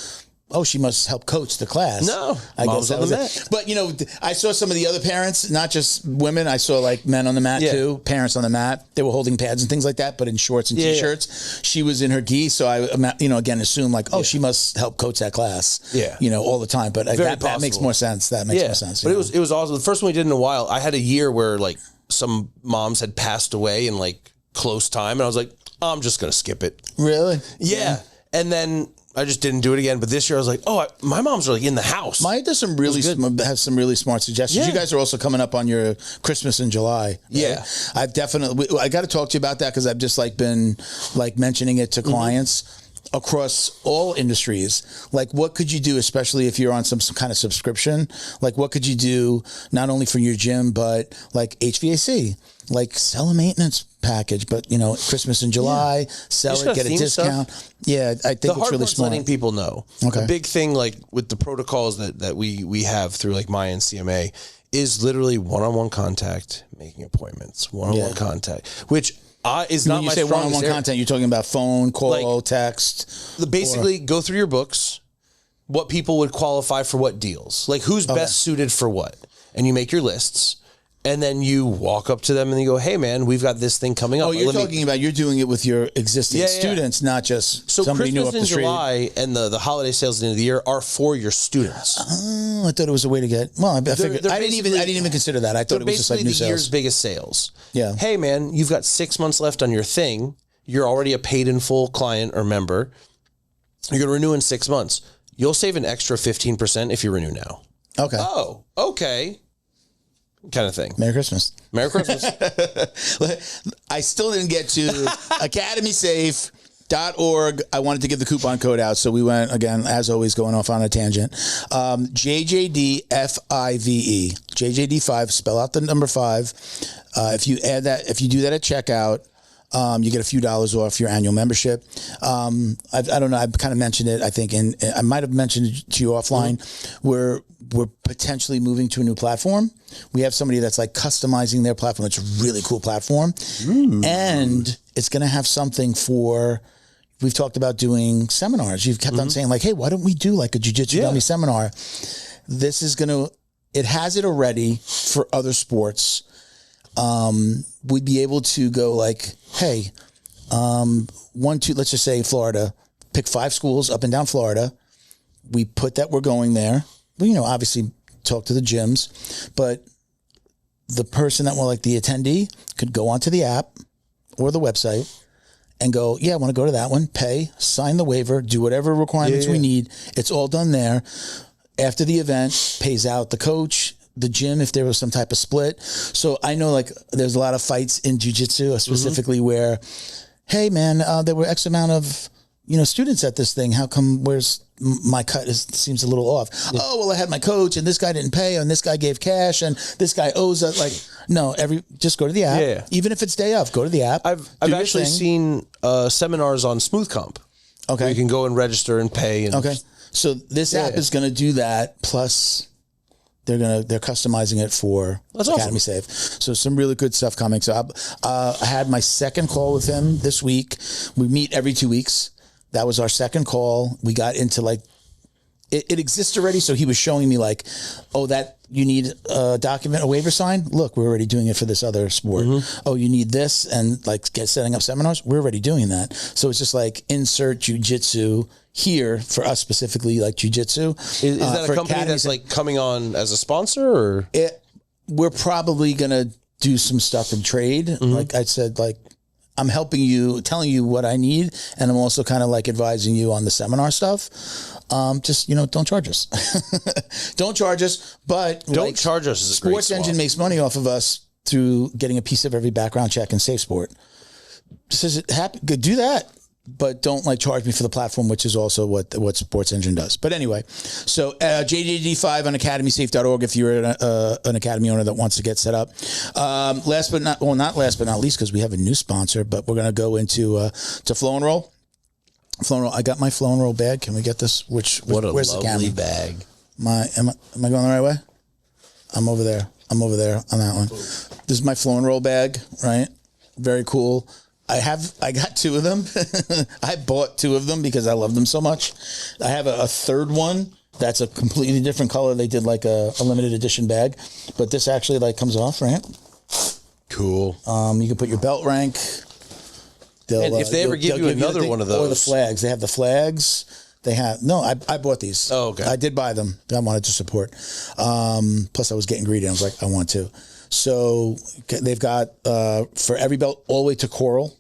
Oh, she must help coach the class. No, I guess that was it. But, you know, I saw some of the other parents, not just women. I saw like men on the mat too, parents on the mat. They were holding pads and things like that, but in shorts and T-shirts. Yeah. She was in her gi, so I, you know, again, assumed like, oh, she must help coach that class. Yeah, you know, all the time. But that makes more sense. That makes more sense. But it was awesome. The first one we did in a while. I had a year where like some moms had passed away in like close time, and I was like, I'm just gonna skip it. Really? Yeah. And then I just didn't do it again. But this year I was like, my mom's really in the house. Maya does has some really smart suggestions. Yeah. You guys are also coming up on your Christmas in July. Right? Yeah. I got to talk to you about that because I've just like been like mentioning it to clients across all industries. Like, what could you do, especially if you're on some kind of subscription? Like, what could you do not only for your gym, but like HVAC? Like, sell a maintenance package, but you know, Christmas in July, sell it, get a discount. Stuff. Yeah, I think it's really smart. Letting people know. Okay. The big thing, like with the protocols that we have through like Maya and CMA, is literally one-on-one contact, making appointments, one-on-one contact, which is not my strongest area. When you say one-on-one content, you're talking about phone, call, text. Basically, go through your books, what people would qualify for what deals, like who's best suited for what, and you make your lists. And then you walk up to them and you go, hey, man, we've got this thing coming up. Oh, you're talking about you're doing it with your existing students, not just somebody new up the street. So Christmas in July and the holiday sales at the end of the year are for your students. Oh, I thought it was a way to get. Well, I figured I didn't even consider that. I thought it was just like new sales. The year's biggest sales. Yeah. Hey, man, you've got 6 months left on your thing. You're already a paid in full client or member. You're going to renew in 6 months. You'll save an extra 15% if you renew now. Okay. Oh, okay. Kind of thing. Merry Christmas. Merry Christmas. I still didn't get to academysafe.org. I wanted to give the coupon code out, so we went, again, as always, going off on a tangent. JJDFIVE. JJD5, spell out the number 5. If you do that at checkout, you get a few dollars off your annual membership. I don't know. I've kind of mentioned it, I think, and I might have mentioned it to you offline. We're potentially moving to a new platform. We have somebody that's like customizing their platform. It's a really cool platform. And it's going to have something for we've talked about doing seminars. You've kept on saying like, hey, why don't we do like a jiu-jitsu dummy seminar? This is it has it already for other sports. We'd be able to go like, hey, 1, 2, let's just say Florida, pick 5 schools up and down Florida. We put that we're going there. Well, obviously talk to the gyms, but the person that will like the attendee could go onto the app or the website and go, I want to go to that one, pay, sign the waiver, do whatever requirements we need. It's all done there. After the event, pays out the coach, the gym, if there was some type of split. So I know like there's a lot of fights in jiu-jitsu specifically where, hey man, there were X amount of, students at this thing. How come where's my cut seems a little off? Yeah. Oh, well, I had my coach and this guy didn't pay and this guy gave cash and this guy owes us. Like, no, just go to the app. Yeah. Even if it's day off, go to the app. I've actually seen seminars on Smooth Comp. Okay. Where you can go and register and pay. Okay. So this app is going to do that. Plus they're customizing it for Academy Safe. So some really good stuff coming. So I had my second call with him this week. We meet every 2 weeks. That was our second call. We got into like, it exists already. So he was showing me like, that you need a document, a waiver sign. Look, we're already doing it for this other sport. Oh, you need this and like setting up seminars. We're already doing that. So it's just like insert jiu-jitsu here for us specifically, like jiu-jitsu. Is that a company that's like coming on as a sponsor or? We're probably going to do some stuff in trade. Like I said, like, I'm helping you, telling you what I need, and I'm also kind of like advising you on the seminar stuff. Just, don't charge us. Don't charge us, but don't charge us. Sports Engine makes money off of us through getting a piece of every background check and safe sport. Says it happy, do that, but don't like charge me for the platform, which is also what Sports Engine does. But anyway, so JJD5 on academysafe.org if you're an academy owner that wants to get set up. Last but not least, because we have a new sponsor, but we're going to go into to Flow and Roll. Flow and Roll. I got my Flow and Roll bag. Can we get this? Where's the lovely bag. Am I going the right way? I'm over there on that one. This is my Flow and Roll bag, right? Very cool. I got 2 of them. I bought 2 of them because I love them so much. I have a third one that's a completely different color. They did like a limited edition bag, but this actually like comes off, right? Cool. You can put your belt rank. And if they ever give you another one of those. Or the flags. They have the flags. I bought these. Oh, okay. I did buy them. I wanted to support. Plus I was getting greedy. I was like, I want to. So they've got for every belt all the way to coral.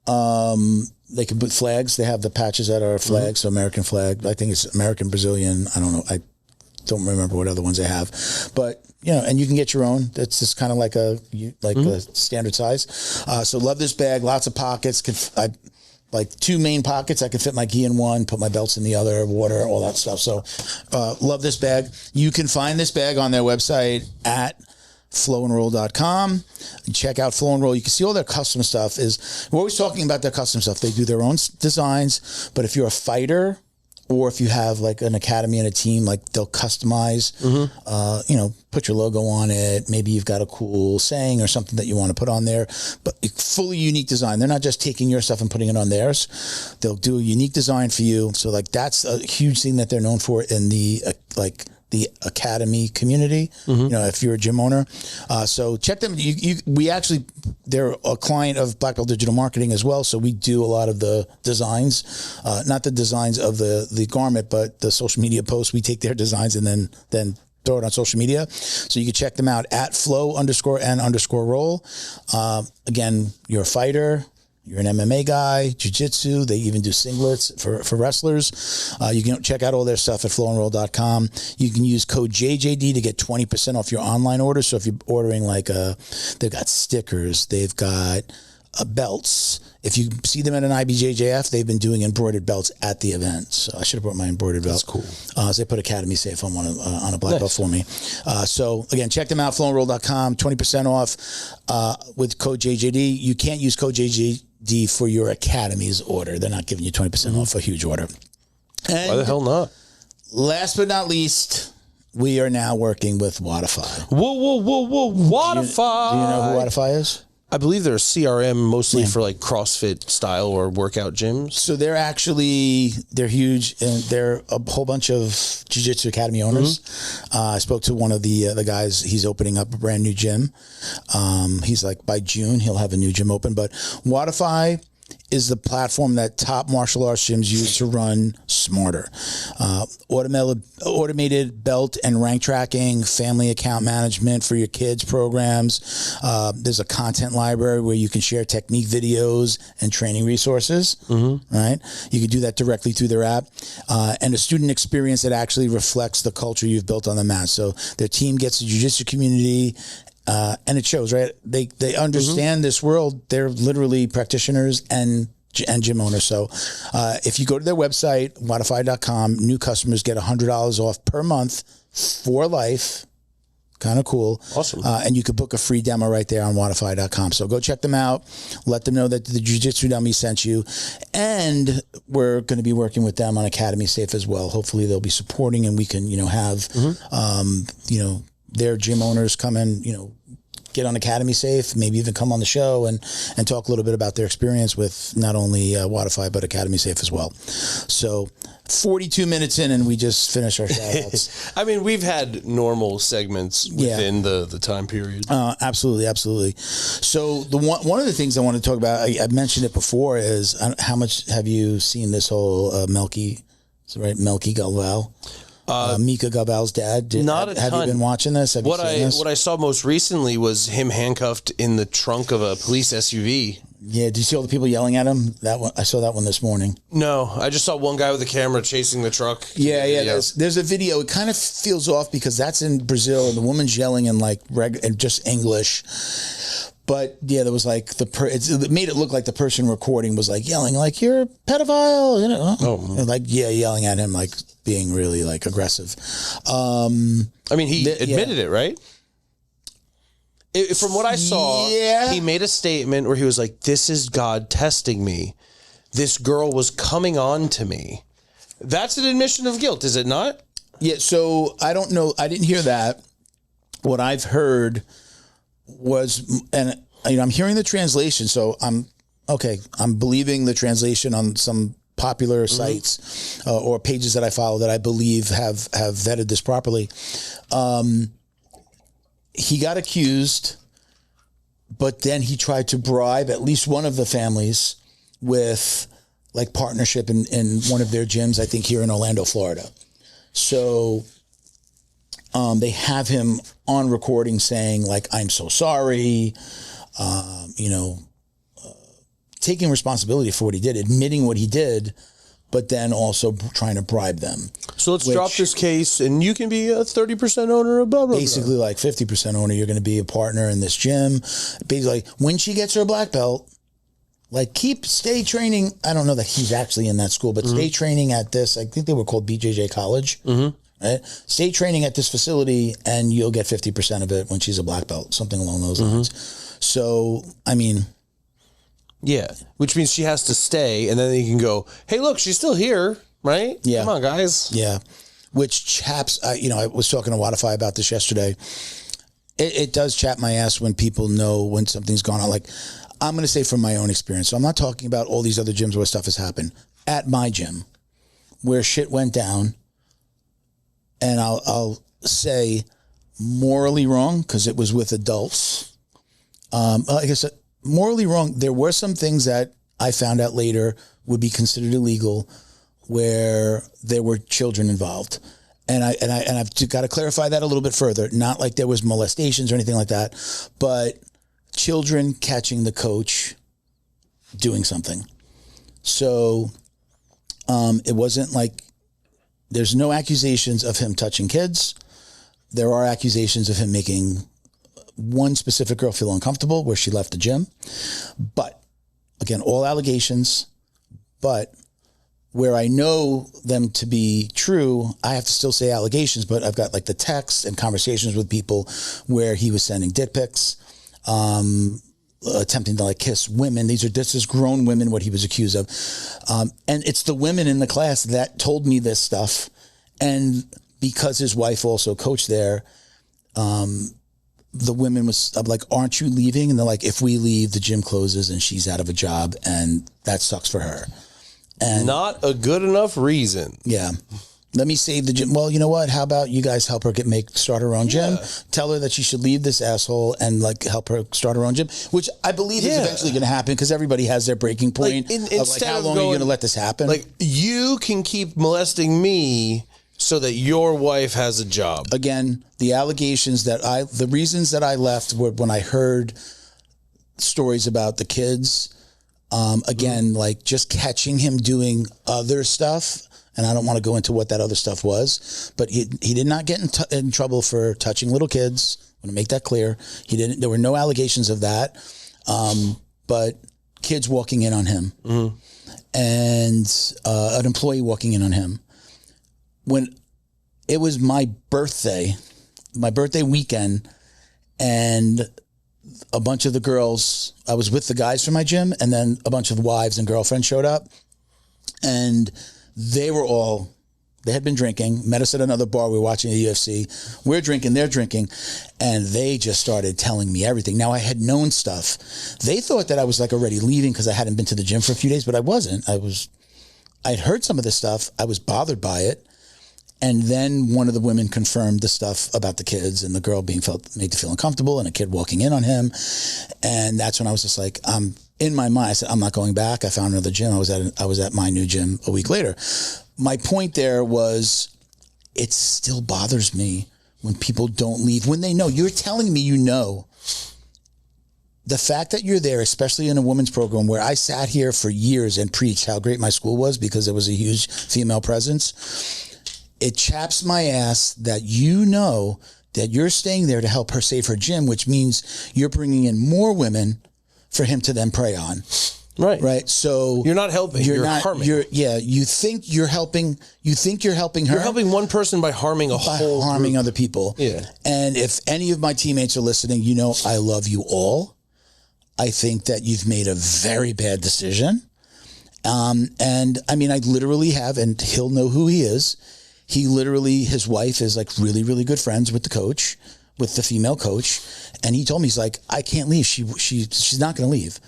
They can put flags. They have the patches that are flags. So American flag. I think it's American, Brazilian. I don't know. I don't remember what other ones they have, but and you can get your own. It's just kind of like a standard size. So love this bag. Lots of pockets. Like 2 main pockets. I can fit my gi in one, put my belts in the other, water, all that stuff. So love this bag. You can find this bag on their website at flowandroll.com. Check out Flow and Roll. You can see all their custom stuff. We're always talking about their custom stuff. They do their own designs, but if you're a fighter or if you have like an academy and a team, like they'll customize, put your logo on it. Maybe you've got a cool saying or something that you want to put on there, but fully unique design. They're not just taking your stuff and putting it on theirs. They'll do a unique design for you. So like that's a huge thing that they're known for in the the academy community, if you're a gym owner. So check them. They're a client of Black Belt Digital Marketing as well. So we do a lot of the designs, not the designs of the garment, but the social media posts. We take their designs and then throw it on social media. So you can check them out at flow_and_roll. Again, you're a fighter, you're an MMA guy, jiu-jitsu. They even do singlets for wrestlers. You can check out all their stuff at flowandroll.com. You can use code JJD to get 20% off your online order. So if you're ordering they've got stickers, they've got belts. If you see them at an IBJJF, they've been doing embroidered belts at the event. So I should have brought my embroidered belt. That's cool. So they put Academy Safe on one on a black belt for me. So again, check them out, flowandroll.com, 20% off with code JJD. You can't use code JJD for your Academy's order. They're not giving you 20% off a huge order. And why the hell not? Last but not least, we are now working with Wodify. Whoa, Wodify. Do you know who Wodify is? I believe they're a CRM mostly for like CrossFit style or workout gyms. So they're huge, and they're a whole bunch of Jiu-Jitsu Academy owners. I spoke to one of the guys. He's opening up a brand new gym. He's like, by June, he'll have a new gym open. But Wodify is the platform that top martial arts gyms use to run smarter. Automated belt and rank tracking, family account management for your kids' programs. There's a content library where you can share technique videos and training resources. Right? You can do that directly through their app. And a student experience that actually reflects the culture you've built on the mat. So their team gets the jiu-jitsu community. And it shows, right? They understand this world. They're literally practitioners and gym owners. So if you go to their website, wodify.com, new customers get $100 off per month for life. Kind of cool. Awesome. And you could book a free demo right there on wodify.com. So go check them out. Let them know that the Jiu-Jitsu Dummies sent you. And we're going to be working with them on Academy Safe as well. Hopefully they'll be supporting, and we can, have, their gym owners come in, get on Academy Safe, maybe even come on the show and talk a little bit about their experience with not only Wodify, but Academy Safe as well. So 42 minutes in, and we just finished our shout outs. I mean, we've had normal segments within the time period. Absolutely. So one of the things I want to talk about, I mentioned it before, is how much have you seen this whole Melqui Galvão? Mika Galvão's dad. Not a ton. Have you been watching this? What I saw most recently was him handcuffed in the trunk of a police SUV. Yeah, did you see all the people yelling at him? That one, I saw that one this morning. No, I just saw one guy with a camera chasing the truck. Yeah. There's a video. It kind of feels off because that's in Brazil, and the woman's yelling in in just English. But yeah, there was like it made it look like the person recording was like yelling like, "You're a pedophile," yelling at him, like being really like aggressive. I mean, he admitted it, right? From what I saw, he made a statement where he was like, "This is God testing me. This girl was coming on to me." That's an admission of guilt, is it not? Yeah. So I don't know. I didn't hear that. What I've heard was, and I'm hearing the translation, so I'm believing the translation on some popular sites or pages that I follow that I believe have vetted this properly. He got accused, but then he tried to bribe at least one of the families with like partnership in one of their gyms, I think here in Orlando, Florida. So they have him on recording saying like, "I'm so sorry," taking responsibility for what he did, admitting what he did, but then also trying to bribe them. So let's drop this case, and you can be a 30% owner of blah, blah, basically blah. Like 50% owner. You're going to be a partner in this gym. Basically, when she gets her black belt, like stay training. I don't know that he's actually in that school, but stay training at this. I think they were called BJJ College. Right? Stay training at this facility, and you'll get 50% of it when she's a black belt, something along those lines. So, I mean, yeah, which means she has to stay, and then you can go, "Hey, look, she's still here, right? Yeah, come on, guys." Yeah, which chaps. I was talking to Wodify about this yesterday. It does chap my ass when people know when something's gone on. Like, I'm going to say from my own experience. So I'm not talking about all these other gyms where stuff has happened. At my gym, where shit went down. And I'll say morally wrong because it was with adults. Like I said, morally wrong. There were some things that I found out later would be considered illegal where there were children involved. And I've got to clarify that a little bit further. Not like there was molestations or anything like that, but children catching the coach doing something. So it wasn't like, there's no accusations of him touching kids. There are accusations of him making one specific girl feel uncomfortable where she left the gym. But again, all allegations, but where I know them to be true, I have to still say allegations, but I've got like the texts and conversations with people where he was sending dick pics, attempting to like kiss women. This is grown women, what he was accused of. And it's the women in the class that told me this stuff. And because his wife also coached there, the women was I'm like, aren't you leaving? And they're like, if we leave, the gym closes and she's out of a job, and that sucks for her. And not a good enough reason. Yeah. Let me save the gym. Well, you know what? How about you guys help her start her own gym? Tell her that she should leave this asshole and like help her start her own gym, which I believe is eventually going to happen because everybody has their breaking point. Of like, how long are you going to let this happen? Like, you can keep molesting me so that your wife has a job. Again, the reasons that I left were when I heard stories about the kids. Again, like just catching him doing other stuff. And I don't want to go into what that other stuff was, but he did not get in trouble for touching little kids. I'm going to make that clear. There were no allegations of that. But kids walking in on him and an employee walking in on him. When it was my birthday weekend, and a bunch of the girls, I was with the guys from my gym, and then a bunch of wives and girlfriends showed up, and they had been drinking, met us at another bar. We were watching the UFC. We're drinking, they're drinking. And they just started telling me everything. Now, I had known stuff. They thought that I was like already leaving because I hadn't been to the gym for a few days, but I wasn't. I'd heard some of this stuff. I was bothered by it. And then one of the women confirmed the stuff about the kids and the girl made to feel uncomfortable and a kid walking in on him. And that's when I was just like, in my mind, I said, I'm not going back. I found another gym. I was at my new gym a week later. My point there was, it still bothers me when people don't leave, when they know. You're telling me you know. The fact that you're there, especially in a women's program where I sat here for years and preached how great my school was because there was a huge female presence, it chaps my ass that you know that you're staying there to help her save her gym, which means you're bringing in more women for him to then prey on. Right. So you're not helping. You're harming. You think you're helping. You think you're helping her. You're helping one person by harming harming other people. Yeah. And if any of my teammates are listening, you know I love you all. I think that you've made a very bad decision. And I mean, I literally have, and he'll know who he is. His wife is like really, really good friends with the coach, with the female coach. And he told me, he's like, I can't leave. She's not going to leave.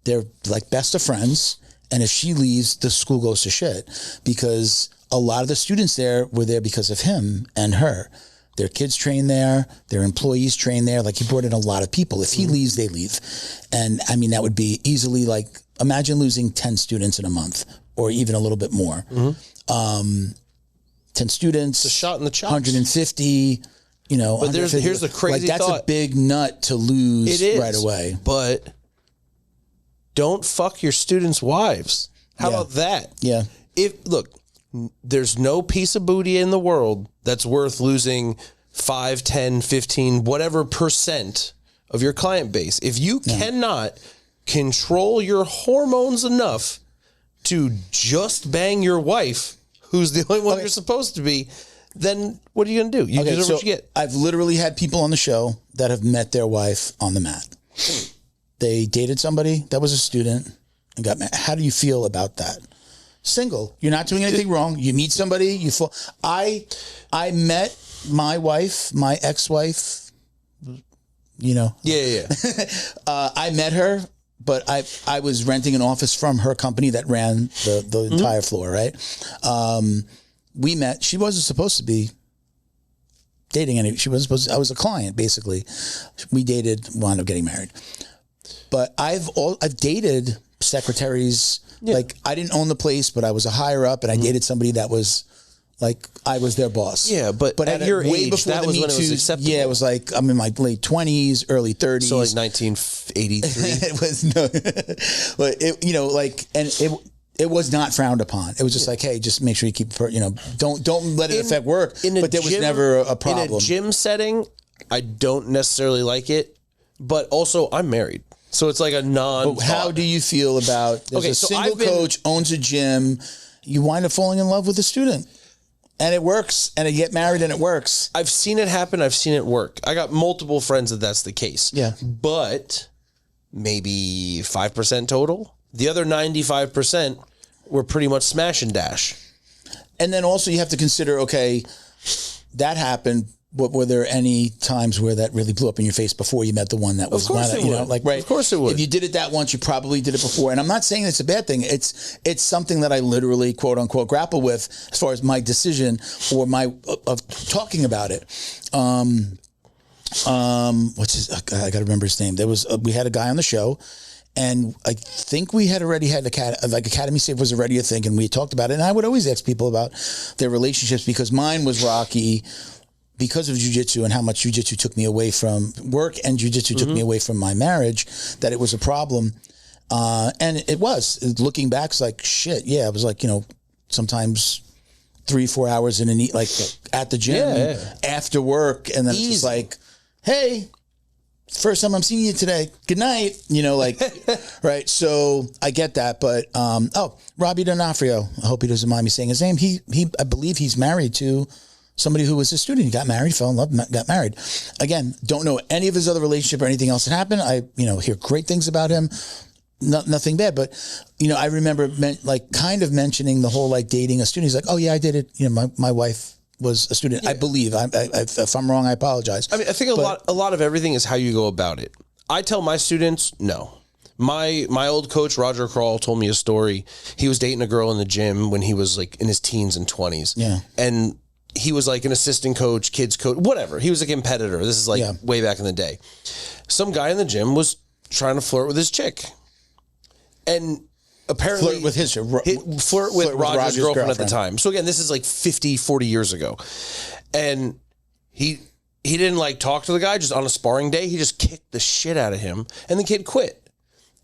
They're like best of friends. And if she leaves, the school goes to shit because a lot of the students there were there because of him and her. Their kids train there, their employees train there. Like, he brought in a lot of people. If he leaves, they leave. And I mean, that would be easily like, imagine losing 10 students in a month or even a little bit more. 10 students, it's a shot in the chops. 150, But here's the crazy thought. That's a big nut to lose right away. But don't fuck your students' wives. How about that? Yeah. Look, there's no piece of booty in the world that's worth losing 5, 10, 15, whatever % of your client base. If you cannot control your hormones enough to just bang your wife, who's the only one you're supposed to be, then what are you going to do? You deserve what you get. I've literally had people on the show that have met their wife on the mat. They dated somebody that was a student and got married. How do you feel about that? Single. You're not doing anything wrong. You meet somebody. I met my wife, my ex-wife. Yeah. I met her, but I was renting an office from her company that ran the entire floor. Right. We met. She wasn't supposed to be dating any. She wasn't supposed to. I was a client basically. We dated. Wound up getting married. But I've dated secretaries. Yeah. Like, I didn't own the place, but I was a higher up, and I dated somebody that was like, I was their boss. Yeah, but at your age, that was when it was acceptable. Yeah, it was like, I'm in my late 20s, early 30s. So like 1983. It was but it was not frowned upon. It was just like, hey, just make sure you keep, don't let it affect work. But there was never a problem. In a gym setting, I don't necessarily like it, but also I'm married. So it's like a non. How do you feel about a single coach owns a gym, you wind up falling in love with a student, and it works, and you get married and it works. I've seen it happen. I've seen it work. I got multiple friends that's the case. Yeah. But maybe 5% total. The other 95% were pretty much smash and dash. And then also you have to consider, okay, that happened. But were there any times where that really blew up in your face before you met the one that was, of course it would. like, right? Of course it would. If you did it that once, you probably did it before. And I'm not saying it's a bad thing. It's something that I literally, quote unquote, grapple with as far as my decision or my of talking about it. What's his? I got to remember his name. There was we had a guy on the show. And I think we had already had Academy Safe was already a thing, and we talked about it. And I would always ask people about their relationships because mine was rocky because of jiu-jitsu and how much jiu-jitsu took me away from work and jiu-jitsu took me away from my marriage, that it was a problem. And it was. Looking back, it's like, shit, yeah. It was like, sometimes 3-4 hours in like at the gym after work. And then it's just like, hey, first time I'm seeing you today. Good night. Right. So I get that. But, Robbie D'Onofrio, I hope he doesn't mind me saying his name. I believe he's married to somebody who was a student. He got married, fell in love, got married. Again, don't know any of his other relationship or anything else that happened. I, hear great things about him. Nothing bad. But, I remember kind of mentioning the whole dating a student. He's like, oh yeah, I did it. my wife was a student. Yeah. I believe. If I'm wrong, I apologize. I mean, I think a lot of everything is how you go about it. I tell my students, no. My old coach, Roger Crawl, told me a story. He was dating a girl in the gym when he was in his teens and 20s. Yeah. And he was an assistant coach, kids coach, whatever. He was a competitor. This is way back in the day. Some guy in the gym was trying to flirt with his chick. And apparently flirt with Roger's girlfriend at the time. So again, this is 50, 40 years ago. And he didn't talk to the guy just on a sparring day. He just kicked the shit out of him and the kid quit.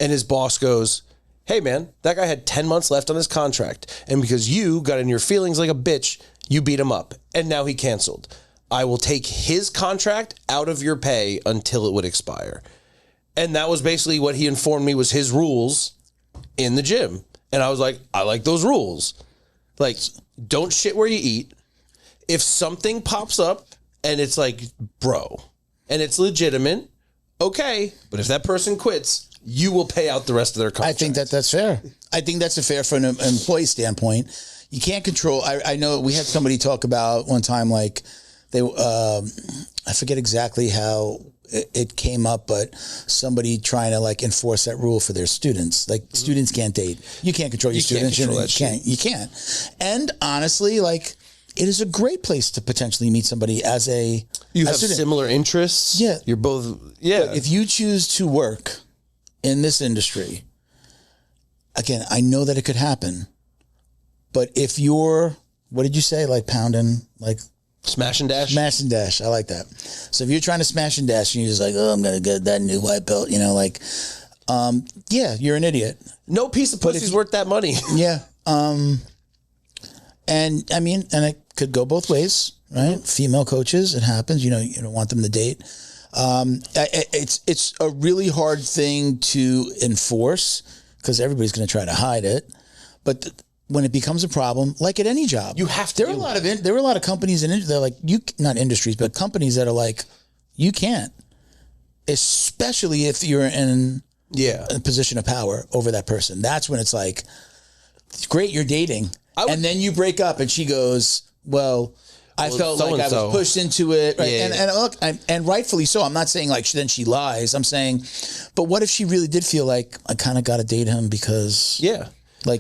And his boss goes, hey man, that guy had 10 months left on his contract. And because you got in your feelings like a bitch, you beat him up. And now he canceled. I will take his contract out of your pay until it would expire. And that was basically what he informed me was his rules in the gym. And I was like, I like those rules. Don't shit where you eat. If something pops up and it's bro, and it's legitimate, okay. But if that person quits, you will pay out the rest of their contract. I think that's fair. I think that's fair from an employee standpoint. You can't control. I know we had somebody talk about one time, I forget exactly how it came up, but somebody trying to enforce that rule for their students. Students can't date. You can't control your students. You can't. And honestly, it is a great place to potentially meet somebody you have student. Similar interests. Yeah. You're both. Yeah. But if you choose to work in this industry, again, I know that it could happen, but if you're, what did you say? Pounding, Smash and dash? Smash and dash. I like that. So if you're trying to smash and dash and you're just I'm going to get that new white belt, yeah, you're an idiot. No piece of pussy's worth that money. Yeah. And I mean, and it could go both ways, right? Mm-hmm. Female coaches, it happens. You don't want them to date. It's a really hard thing to enforce because everybody's going to try to hide it. But when it becomes a problem, like at any job, you have to. There are a lot of companies they're not industries, but companies that are you can't, especially if you're in a position of power over that person. That's when it's great, you're dating, and then you break up, and she goes, well, I felt like I was pushed into it, right? Yeah. And look, and rightfully so. I'm not saying then she lies. I'm saying, but what if she really did feel like I kind of got to date him because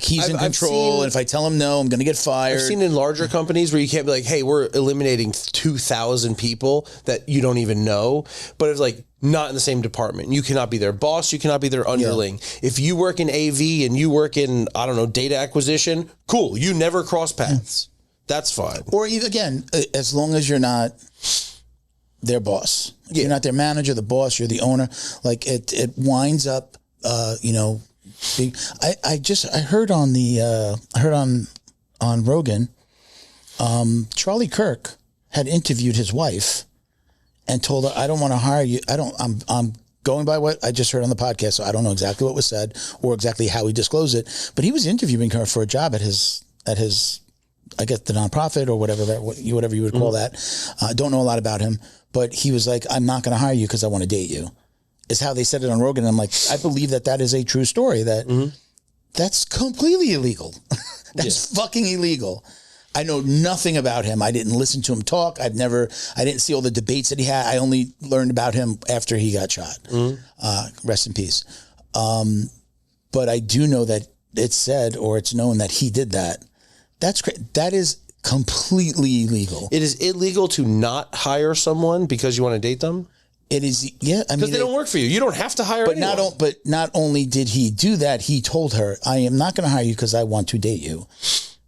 he's in control, and if I tell him no, I'm going to get fired. I've seen in larger companies where you can't be hey, we're eliminating 2,000 people that you don't even know, but it's not in the same department. You cannot be their boss. You cannot be their underling. Yeah. If you work in AV and you work in, I don't know, data acquisition, cool. You never cross paths. That's fine. Or even, again, as long as you're not their boss. If you're not their manager, the boss, you're the owner. It winds up, I heard on Rogan, Charlie Kirk had interviewed his wife and told her, I don't want to hire you. I'm going by what I just heard on the podcast. So I don't know exactly what was said or exactly how he disclosed it, but he was interviewing her for a job at his, I guess the nonprofit or whatever you would call that. Don't know a lot about him, but he was I'm not going to hire you because I want to date you. Is how they said it on Rogan. And I'm I believe that is a true story. That's completely illegal. That's fucking illegal. I know nothing about him. I didn't listen to him talk. I didn't see all the debates that he had. I only learned about him after he got shot. Rest in peace. But I do know that it's said, or it's known, that he did that. That is completely illegal. It is illegal to not hire someone because you want to date them? It is, yeah. I mean, because they don't work for you. You don't have to hire anyone. But not only did he do that, he told her, I am not going to hire you because I want to date you.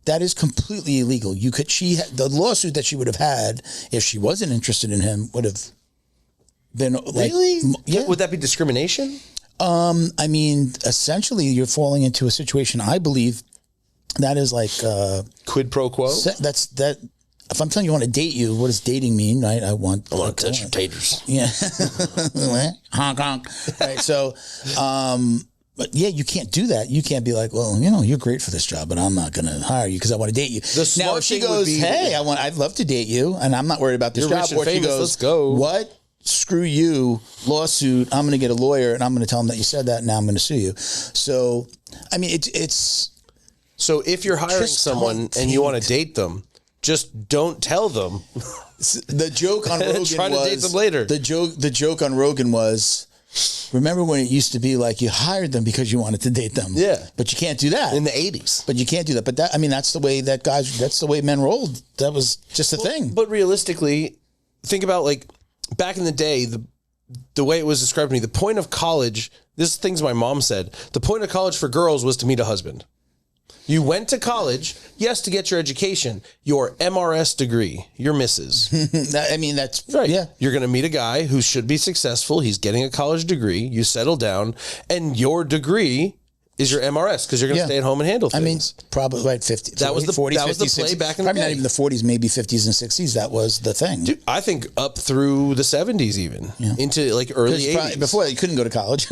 That is completely illegal. The lawsuit that she would have had if she wasn't interested in him would have been really? Yeah. Would that be discrimination? I mean, essentially you're falling into a situation, I believe, that is like quid pro quo. That. If I'm telling you I want to date you, what does dating mean? Right? I want to touch your taters. Yeah. Honk honk. Right. So, but yeah, you can't do that. You can't be like, well, you're great for this job, but I'm not going to hire you because I want to date you. Now, if she goes, hey, I'd love to date you, and I'm not worried about this job, or she goes, let's go. What? Screw you, lawsuit. I'm going to get a lawyer, and I'm going to tell him that you said that, and now I'm going to sue you. So, I mean, it's. So if you're hiring someone and you want to date them, just don't tell them. The joke on Rogan try to date them later. The joke on Rogan was, remember when it used to be like you hired them because you wanted to date them? Yeah. But you can't do that. In the 80s. But you can't do that. But that's the way that's the way men rolled. That was just a thing. But realistically, think about like back in the day, the way it was described to me, the point of college, this is things my mom said, the point of college for girls was to meet a husband. You went to college, yes, to get your education, your MRS degree, your missus. I mean, that's right. Yeah. You're going to meet a guy who should be successful. He's getting a college degree. You settle down, and your is your MRS because you're going to stay at home and handle things. I mean, probably right 50. That was the 40s, that 50s, was the 60s, play back in the probably day. not even the 40s, maybe 50s and 60s. That was the thing. Dude, I think up through the 70s even into like early 80s. Before you couldn't go to college.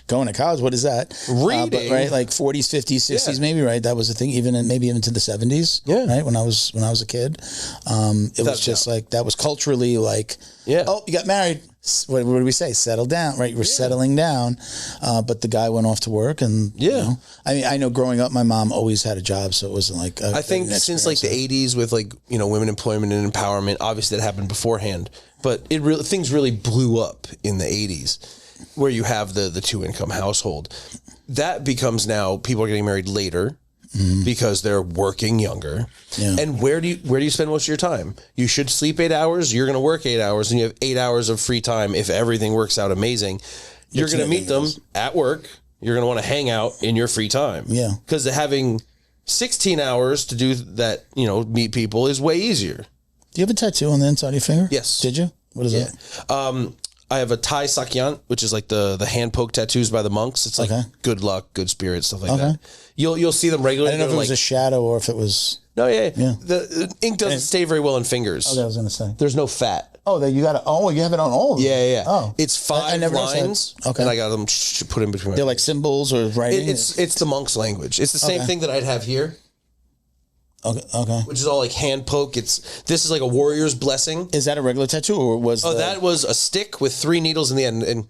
Going to college, what is that? Reading, but, right? Like 40s, 50s, 60s, maybe. Right, that was the thing. Maybe even to the 70s. Yeah, right. When I was a kid, it was just like that was culturally like. Yeah. Oh, you got married. What did we say? Settle down, right? You were settling down, but the guy went off to work, and I mean, I know growing up, my mom always had a job, so it wasn't like. I think since like the '80s, with like women employment and empowerment, obviously that happened beforehand, but things really blew up in the '80s, where you have the 2-income household. That becomes now people are getting married later. Because they're working younger. Yeah. And where do you spend most of your time? You should sleep 8 hours. You're going to work 8 hours, and you have 8 hours of free time. If everything works out amazing, you're going to meet them at work. You're going to want to hang out in your free time. Yeah. Because having 16 hours to do that, meet people is way easier. Do you have a tattoo on the inside of your finger? Yes. Did you? What is that? I have a Thai Sakyant, which is like the hand poke tattoos by the monks. It's like good luck, good spirit, stuff like that. You'll see them regularly. I don't know if it was a shadow or if it was. No, yeah. The ink doesn't stay very well in fingers. Oh, I was going to say. There's no fat. Oh, you got it. Oh, you have it on all of them. Yeah. Oh, it's 5 lines. Okay, and I got them put in between. They're like symbols or writing. It's the monk's language. It's the same thing that I'd have here. Okay. Which is all like hand poke. This is like a warrior's blessing. Is that a regular tattoo or was? That was a stick with 3 needles in the end and.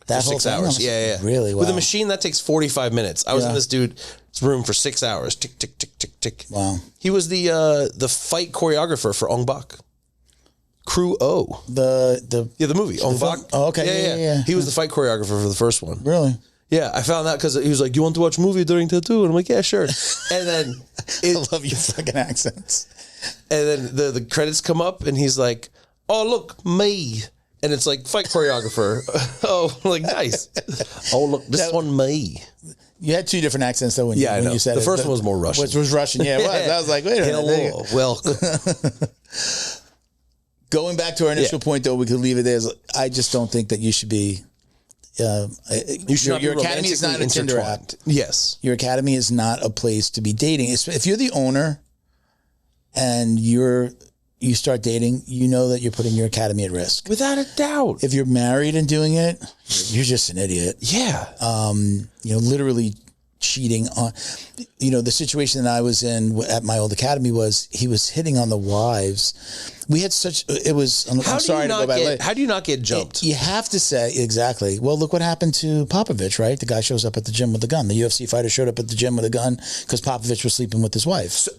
That for 6 hours. Yeah. Really? Wow. With a machine that takes 45 minutes. I was in this dude's room for 6 hours. Tick, tick, tick, tick, tick. Wow. He was the fight choreographer for Ong Bak. Crew O. The movie Ong Bak. Oh, okay. Yeah. He was the fight choreographer for the first one. Really? Yeah, I found that because he was like, "Do you want to watch a movie during tattoo?" And I'm like, "Yeah, sure." And then I love your fucking accents. And then the credits come up, and he's like, "Oh, look, me." And it's like fight choreographer. Oh, like nice. Oh, look, this one me. You had 2 different accents though when you said the first one was more Russian. Which was Russian, yeah. It was. I was like, wait a minute. Hello, welcome. Going back to our initial point, though, we could leave it there. I just don't think that you should be. Your academy is not a Tinder app. Yes, your academy is not a place to be dating. If you're the owner and you start dating, you know that you're putting your academy at risk. Without a doubt. If you're married and doing it, you're just an idiot. Yeah. Literally cheating on, the situation that I was in at my old academy was he was hitting on the wives. We had I'm sorry to go back late. How do you not get jumped? You have to say, exactly. Well, look what happened to Popovich, right? The guy shows up at the gym with a gun. The UFC fighter showed up at the gym with a gun because Popovich was sleeping with his wife. So,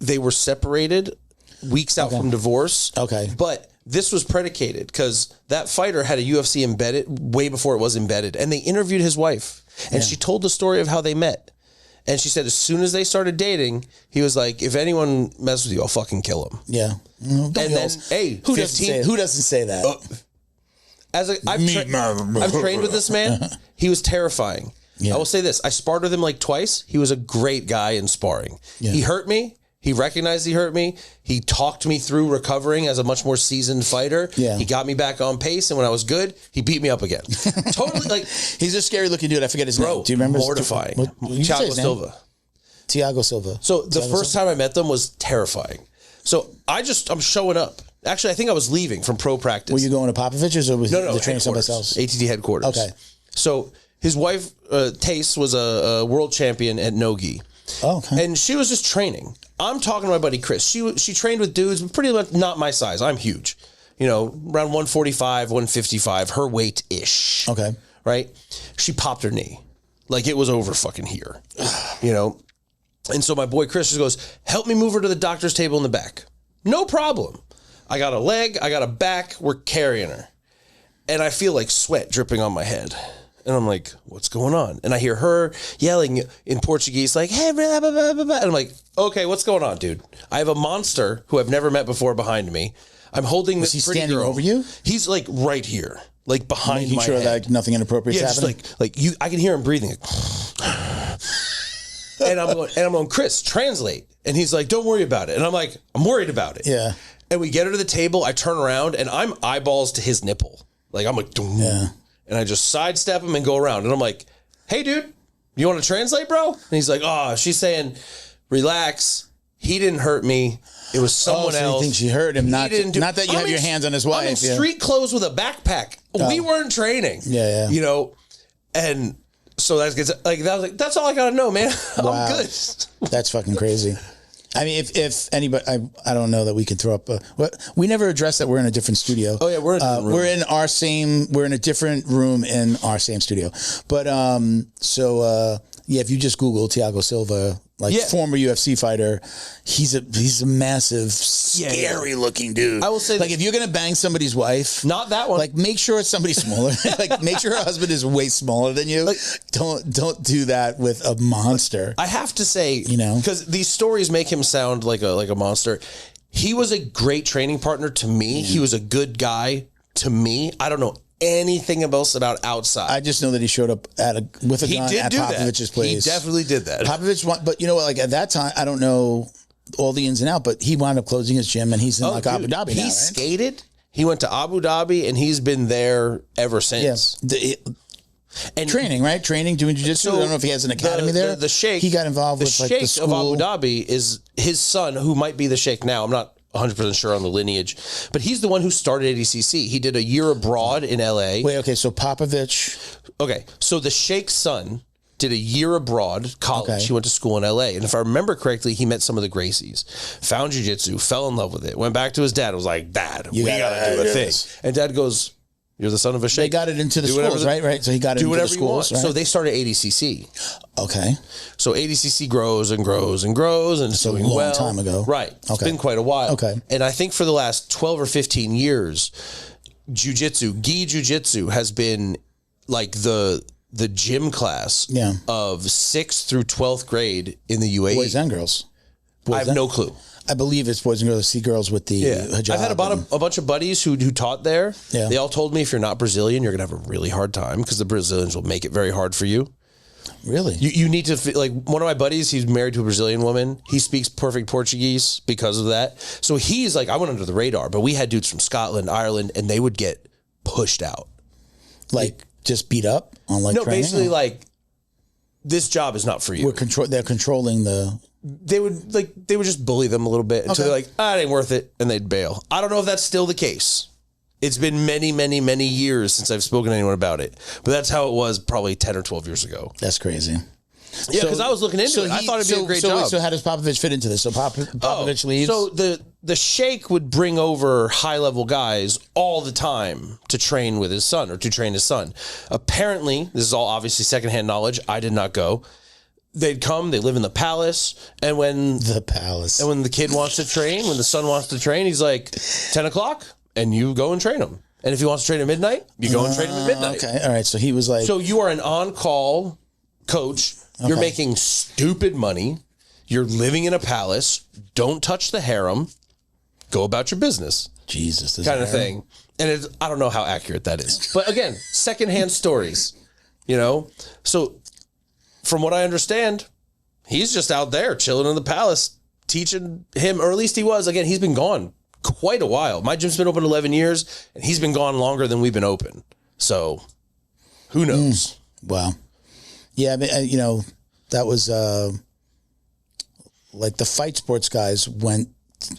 they were separated weeks out from divorce. Okay. But this was predicated because that fighter had a UFC embedded way before it was embedded. And they interviewed his wife. And she told the story of how they met. And she said as soon as they started dating, he was like, if anyone messes with you, I'll fucking kill him. Yeah. And then, hey, who doesn't say that? I've trained with this man. He was terrifying. Yeah. I will say this. I sparred with him like twice. He was a great guy in sparring. Yeah. He hurt me. He recognized he hurt me. He talked me through recovering as a much more seasoned fighter. Yeah. He got me back on pace, and when I was good, he beat me up again. Totally, like he's a scary looking dude. I forget his name. Do you remember? Mortifying. Thiago Silva. Thiago Silva. So the first time I met them was terrifying. So I'm showing up. Actually, I think I was leaving from pro practice. Were you going to Popovich's or was the training someplace else? ATT headquarters. Okay. So his wife, Tace, was a world champion at no-gi. Oh, okay. And she was just training. I'm talking to my buddy Chris. She trained with dudes, pretty much not my size. I'm huge. Around 145, 155, her weight-ish. Okay. Right? She popped her knee. Like it was over fucking here. And so my boy Chris just goes, help me move her to the doctor's table in the back. No problem. I got a leg, I got a back, we're carrying her. And I feel like sweat dripping on my head. And I'm like, what's going on? And I hear her yelling in Portuguese, like, hey, blah, blah, blah, blah. And I'm like, okay, what's going on, dude? I have a monster who I've never met before behind me. I'm holding this pretty girl. Was he standing over you? He's like right here, like behind Making my sure head. that nothing inappropriate is happening? I can hear him breathing. And I'm going, Chris, translate. And he's like, don't worry about it. And I'm like, I'm worried about it. Yeah. And we get her to the table. I turn around and I'm eyeballs to his nipple. Like I'm like, Dum. Yeah. And I just sidestep him and go around. And I'm like, hey, dude, you want to translate, bro? And he's like, oh, she's saying, relax. He didn't hurt me. It was someone else. You think she hurt him? Not that you have your hands on his wife. I'm in street clothes with a backpack. We weren't training. Yeah. And so that's all I got to know, man. Wow. I'm good. That's fucking crazy. I mean, if anybody, I don't know that we can throw up. We never addressed that we're in a different studio. Oh yeah, we're in a different room in our same studio. But if you just Google Thiago Silva, former UFC fighter, he's a massive, scary looking dude. I will say, if you're gonna bang somebody's wife, not that one. Make sure it's somebody smaller. Make sure her husband is way smaller than you. Don't do that with a monster. I have to say, because these stories make him sound like a monster. He was a great training partner to me. He was a good guy to me. I don't know anything else about outside. I just know that he showed up with a gun at Popovich's place. He definitely did that. Popovich, but you know what? At that time, I don't know all the ins and outs, but he wound up closing his gym, and he's in Abu Dhabi now. He skated. He went to Abu Dhabi, and he's been there ever since. And training, right? Training, doing jiu-jitsu. I don't know if he has an academy there. The sheikh, he got involved with the school. Of Abu Dhabi is his son, who might be the sheikh now. I'm not 100% sure on the lineage, but he's the one who started ADCC. He did a year abroad in LA. Wait, okay, so Popovich. Okay, so the sheikh's son did a year abroad, college. Okay. He went to school in LA. And if I remember correctly, he met some of the Gracies, found jiu-jitsu, fell in love with it, went back to his dad, was like, Dad, we got to do a thing. And Dad goes, you're the son of a sheikh. They got it into the schools, right? So he got it into the schools, right? So they started ADCC. Okay. So ADCC grows and grows and grows, and it's doing well. A long time ago. Right. It's been quite a while. Okay. And I think for the last 12 or 15 years, jiu-jitsu, gi jiu-jitsu has been like the gym class of 6th through 12th grade in the UAE. Boys and girls. I have no clue. I believe it's boys and girls. See girls with the hijab. I've had a bunch of buddies who taught there. Yeah. They all told me if you're not Brazilian, you're going to have a really hard time because the Brazilians will make it very hard for you. Really? You need to, one of my buddies, he's married to a Brazilian woman. He speaks perfect Portuguese because of that. So he's like, I went under the radar, but we had dudes from Scotland, Ireland, and they would get pushed out. Just beat up on no, training? Basically this job is not for you. They're controlling the... They would just bully them a little bit until they're like, it ain't worth it, and they'd bail. I don't know if that's still the case. It's been many, many, many years since I've spoken to anyone about it, but that's how it was probably 10 or 12 years ago. That's crazy. Yeah, because I was looking into it. I thought it'd be a great job. So how does Popovich fit into this? So Popovich leaves? So the Sheikh would bring over high-level guys all the time to train with his son or to train his son. Apparently, this is all obviously secondhand knowledge. I did not go. They'd come, they live in the palace, and when the kid wants to train, when the son wants to train, he's like, 10 o'clock, and you go and train him. And if he wants to train at midnight, you go and train him at midnight. Okay, all right. So he was like... So you are an on-call coach. You're making stupid money. You're living in a palace. Don't touch the harem. Go about your business. Jesus. This kind of thing. And I don't know how accurate that is. But again, secondhand stories. You know? So from what I understand, he's just out there chilling in the palace, teaching him, or at least he was. Again, he's been gone quite a while. My gym's been open 11 years, and he's been gone longer than we've been open. So who knows? Wow. Yeah, I mean, you know, that was like the fight sports guys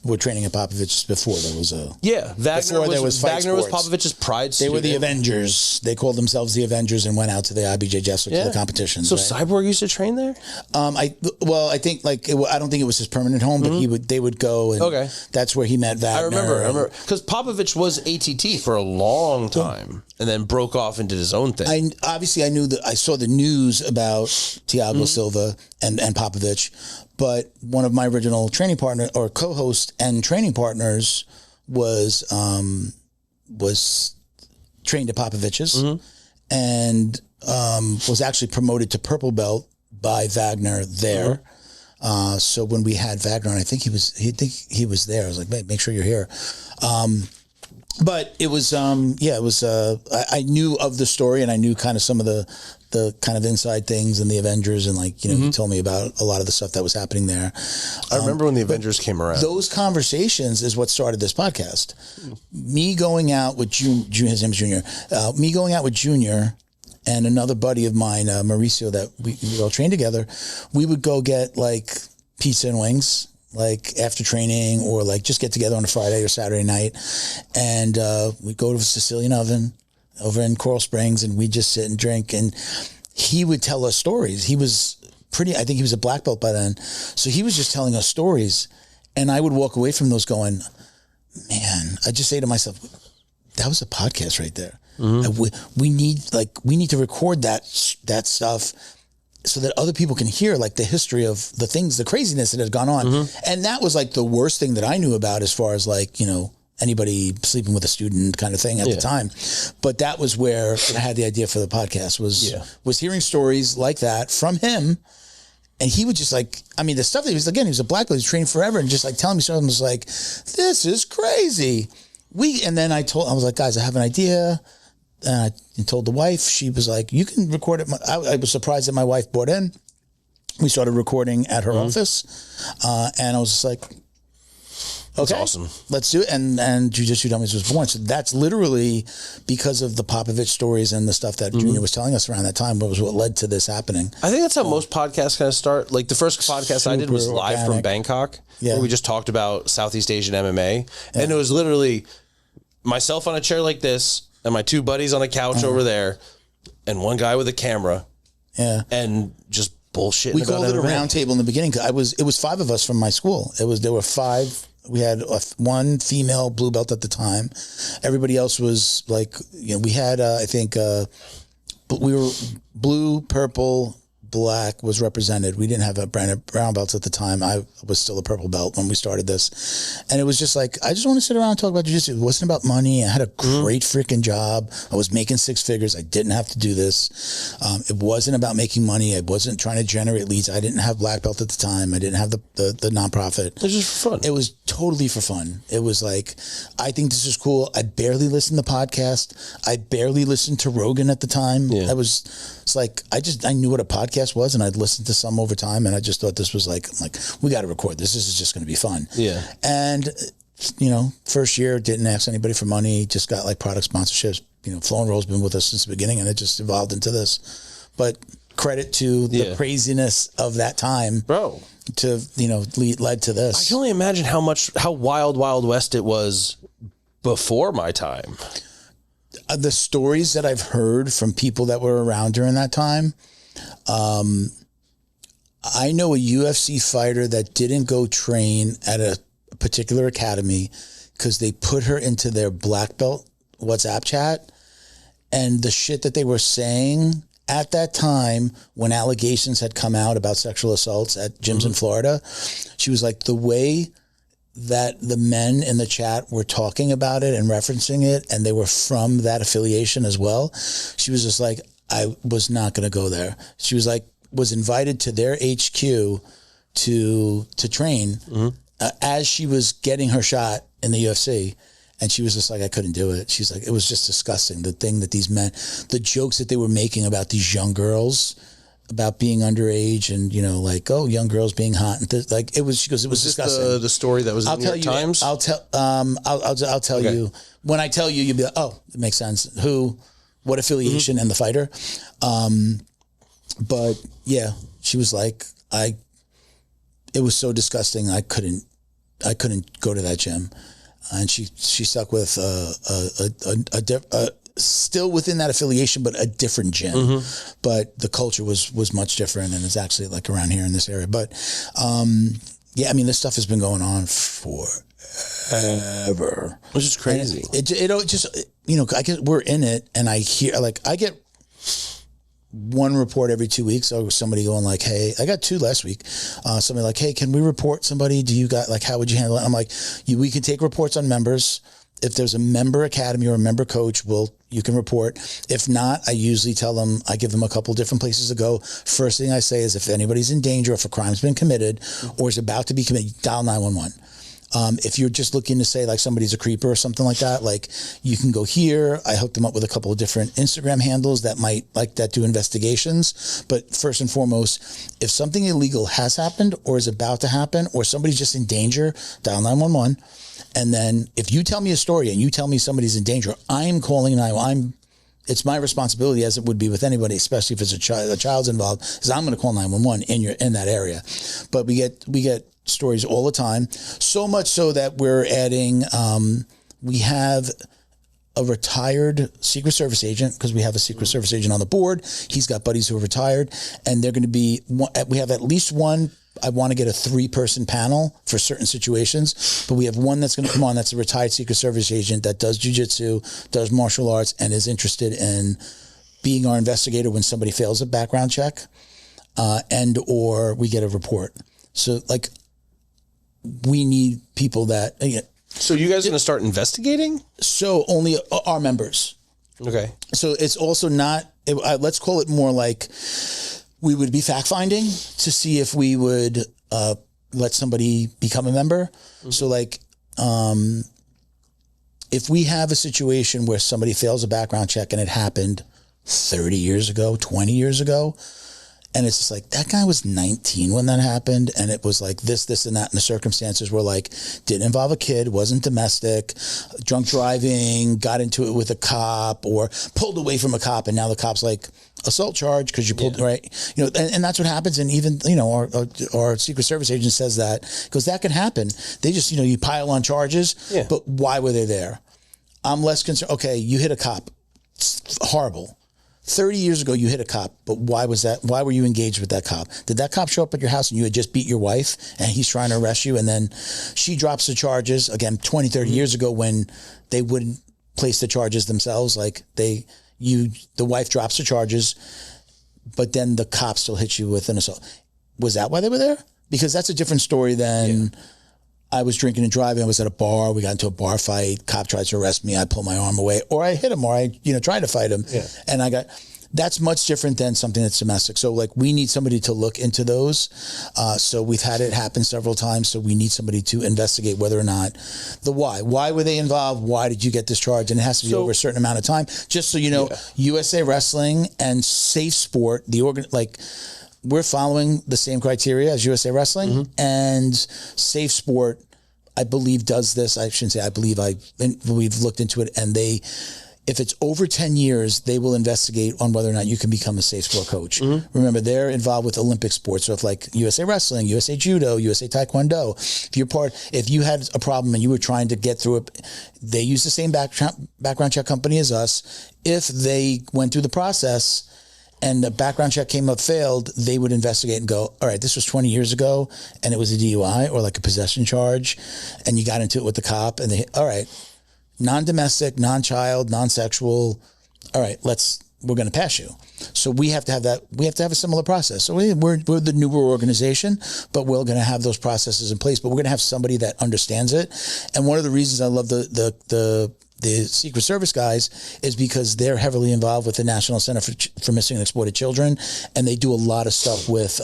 were training at Popovich's before there was a... Yeah, Wagner was Popovich's pride student. They were the Avengers. They called themselves the Avengers and went out to the IBJJF to the competitions. So right? Cyborg used to train there? I think like I don't think it was his permanent home, but they would go and that's where he met Wagner. I remember because Popovich was ATT for a long time and then broke off and did his own thing. I knew that I saw the news about Thiago Silva and Popovich. But one of my original training partner or co-host and training partners was trained at Popovich's and was actually promoted to purple belt by Wagner there. So when we had Wagner, and I think he was there. I was like, make sure you're here. But it was I knew of the story and I knew kind of some of the kind of inside things and the Avengers and like, you know, he told me about a lot of the stuff that was happening there. I remember when the Avengers came around. Those conversations is what started this podcast. Me going out with his name's Junior. Me going out with Junior and another buddy of mine, Mauricio, that we all trained together. We would go get like pizza and wings, like after training, or like just get together on a Friday or Saturday night. And we'd go to the Sicilian Oven over in Coral Springs, and we'd just sit and drink. And he would tell us stories. He was I think he was a black belt by then. So he was just telling us stories. And I would walk away from those going, man, I just say to myself, that was a podcast right there. We need to record that stuff so that other people can hear like the history of the things, the craziness that has gone on. And that was like the worst thing that I knew about as far as like, you know, anybody sleeping with a student kind of thing at the time. But that was where I had the idea for the podcast was hearing stories like that from him. And he would just like, I mean, the stuff that he was a black belt, he was training forever and just like telling me something was like, this is crazy. And then I was like, guys, I have an idea. And I told the wife, she was like, you can record it. I was surprised that my wife bought in. We started recording at her office. And I was just like, okay, that's awesome. Let's do it. And Jiu Jitsu Dummies was born. So that's literally because of the Popovich stories and the stuff that Junior was telling us around that time was what led to this happening. I think that's how most podcasts kind of start. Like the first podcast I did was live from Bangkok, where we just talked about Southeast Asian MMA. And it was literally myself on a chair like this and my two buddies on a couch over there and one guy with a camera. Yeah. And just bullshit. We called it a round table in the beginning. It was 5 of us from my school. There were 5. We had one female blue belt at the time. Everybody else was like, you know, we had, I think, we were blue, purple, black was represented. We didn't have a brown belts at the time. I was still a purple belt when we started this. And it was just like, I just want to sit around and talk about jiu-jitsu. It wasn't about money. I had a great freaking job. I was making 6 figures. I didn't have to do this. It wasn't about making money. I wasn't trying to generate leads. I didn't have black belt at the time. I didn't have the nonprofit. It was just for fun. It was totally for fun. It was like, I think this is cool. I barely listened to podcasts. I barely listened to Rogan at the time. Yeah. It's like, I knew what a podcast was, and I'd listened to some over time, and I just thought this was like we got to record this. This is just going to be fun. Yeah. And, you know, first year, didn't ask anybody for money, just got like product sponsorships. You know, Flow and Roll's been with us since the beginning, and it just evolved into this. But credit to the craziness of that time. Bro. To, you know, led to this. I can only imagine how wild West it was before my time. The stories that I've heard from people that were around during that time, I know a UFC fighter that didn't go train at a particular academy because they put her into their black belt WhatsApp chat, and the shit that they were saying at that time when allegations had come out about sexual assaults at gyms in Florida, she was like, the way that the men in the chat were talking about it and referencing it, and they were from that affiliation as well, she was just like, I was not going to go there. She was like, was invited to their HQ to train as she was getting her shot in the UFC. And she was just like, I couldn't do it. She's like, it was just disgusting. The thing that these men, the jokes that they were making about these young girls, about being underage and, you know, like, oh, young girls being hot. And like, it was, she goes, it was disgusting. The story that was in the New York Times? I'll tell you. When I tell you, you'll be like, oh, it makes sense. Who, what affiliation and the fighter. But yeah, she was like, it was so disgusting. I couldn't go to that gym. And she stuck with still within that affiliation, but a different gym. But the culture was much different, and it's actually like around here in this area. But yeah, I mean, this stuff has been going on forever, which is crazy. It just, you know, I get, we're in it, and I hear, like, I get one report every 2 weeks. So somebody going like, hey, I got 2 last week. Somebody like, hey, can we report somebody? Do you got, like, how would you handle it? I'm like, we can take reports on members. If there's a member academy or a member coach, you can report. If not, I usually tell them, I give them a couple different places to go. First thing I say is if anybody's in danger, if a crime's been committed or is about to be committed, dial 911. If you're just looking to say like somebody's a creeper or something like that, like you can go here. I hook them up with a couple of different Instagram handles that might like that do investigations. But first and foremost, if something illegal has happened or is about to happen or somebody's just in danger, dial 911. And then if you tell me a story and you tell me somebody's in danger, I'm calling 911. It's my responsibility, as it would be with anybody, especially if it's a child's involved, is I'm going to call 911 in that area. But we get stories all the time, so much so that we're adding, we have a retired Secret Service agent, because we have a Secret Service agent on the board. He's got buddies who are retired, and they're going to be, we have at least one. I want to get a 3-person panel for certain situations, but we have one that's going to come on that's a retired Secret Service agent that does jiu-jitsu, does martial arts, and is interested in being our investigator when somebody fails a background check, and or we get a report. So like, we need people that... So you guys are going to start investigating? So only our members. Okay. So it's also not... let's call it more like... We would be fact-finding to see if we would let somebody become a member. So like, if we have a situation where somebody fails a background check and it happened 30 years ago, 20 years ago, and it's just like, that guy was 19 when that happened, and it was like this, and that, and the circumstances were like, didn't involve a kid, wasn't domestic, drunk driving, got into it with a cop, or pulled away from a cop, and now the cop's like, assault charge because you pulled, right? You know, and that's what happens. And even, you know, our Secret Service agent says that, because that can happen. They just, you know, you pile on charges, but why were they there? I'm less concerned. Okay, you hit a cop. It's horrible. 30 years ago, you hit a cop, but why was that? Why were you engaged with that cop? Did that cop show up at your house and you had just beat your wife and he's trying to arrest you, and then she drops the charges, again, 20, 30 years ago, when they wouldn't place the charges themselves, like the wife drops the charges, but then the cop still hits you with an assault. Was that why they were there? Because that's a different story than I was drinking and driving. I was at a bar. We got into a bar fight. Cop tried to arrest me. I pull my arm away, or I hit him, or I, tried to fight him. Yeah. And that's much different than something that's domestic. So like, we need somebody to look into those. So we've had it happen several times. So we need somebody to investigate whether or not the why were they involved? Why did you get discharged? And it has to be over a certain amount of time. Just so you know, USA Wrestling and Safe Sport, we're following the same criteria as USA Wrestling, and Safe Sport, I believe, does this. I shouldn't say I believe. We've looked into it, and if it's over 10 years, they will investigate on whether or not you can become a Safe Sport coach. Remember, they're involved with Olympic sports. So if like USA Wrestling, USA Judo, USA Taekwondo, if you had a problem and you were trying to get through it, they use the same background check company as us. If they went through the process and the background check came up failed, they would investigate and go, all right, this was 20 years ago and it was a DUI or like a possession charge and you got into it with the cop and they, all right, non-domestic, non-child, non-sexual, all right, we're going to pass you. So we have to have that. We have to have a similar process. So we're the newer organization, but we're going to have those processes in place, but we're going to have somebody that understands it. And one of the reasons I love the Secret Service guys is because they're heavily involved with the National Center for Missing and Exploited Children, and they do a lot of stuff with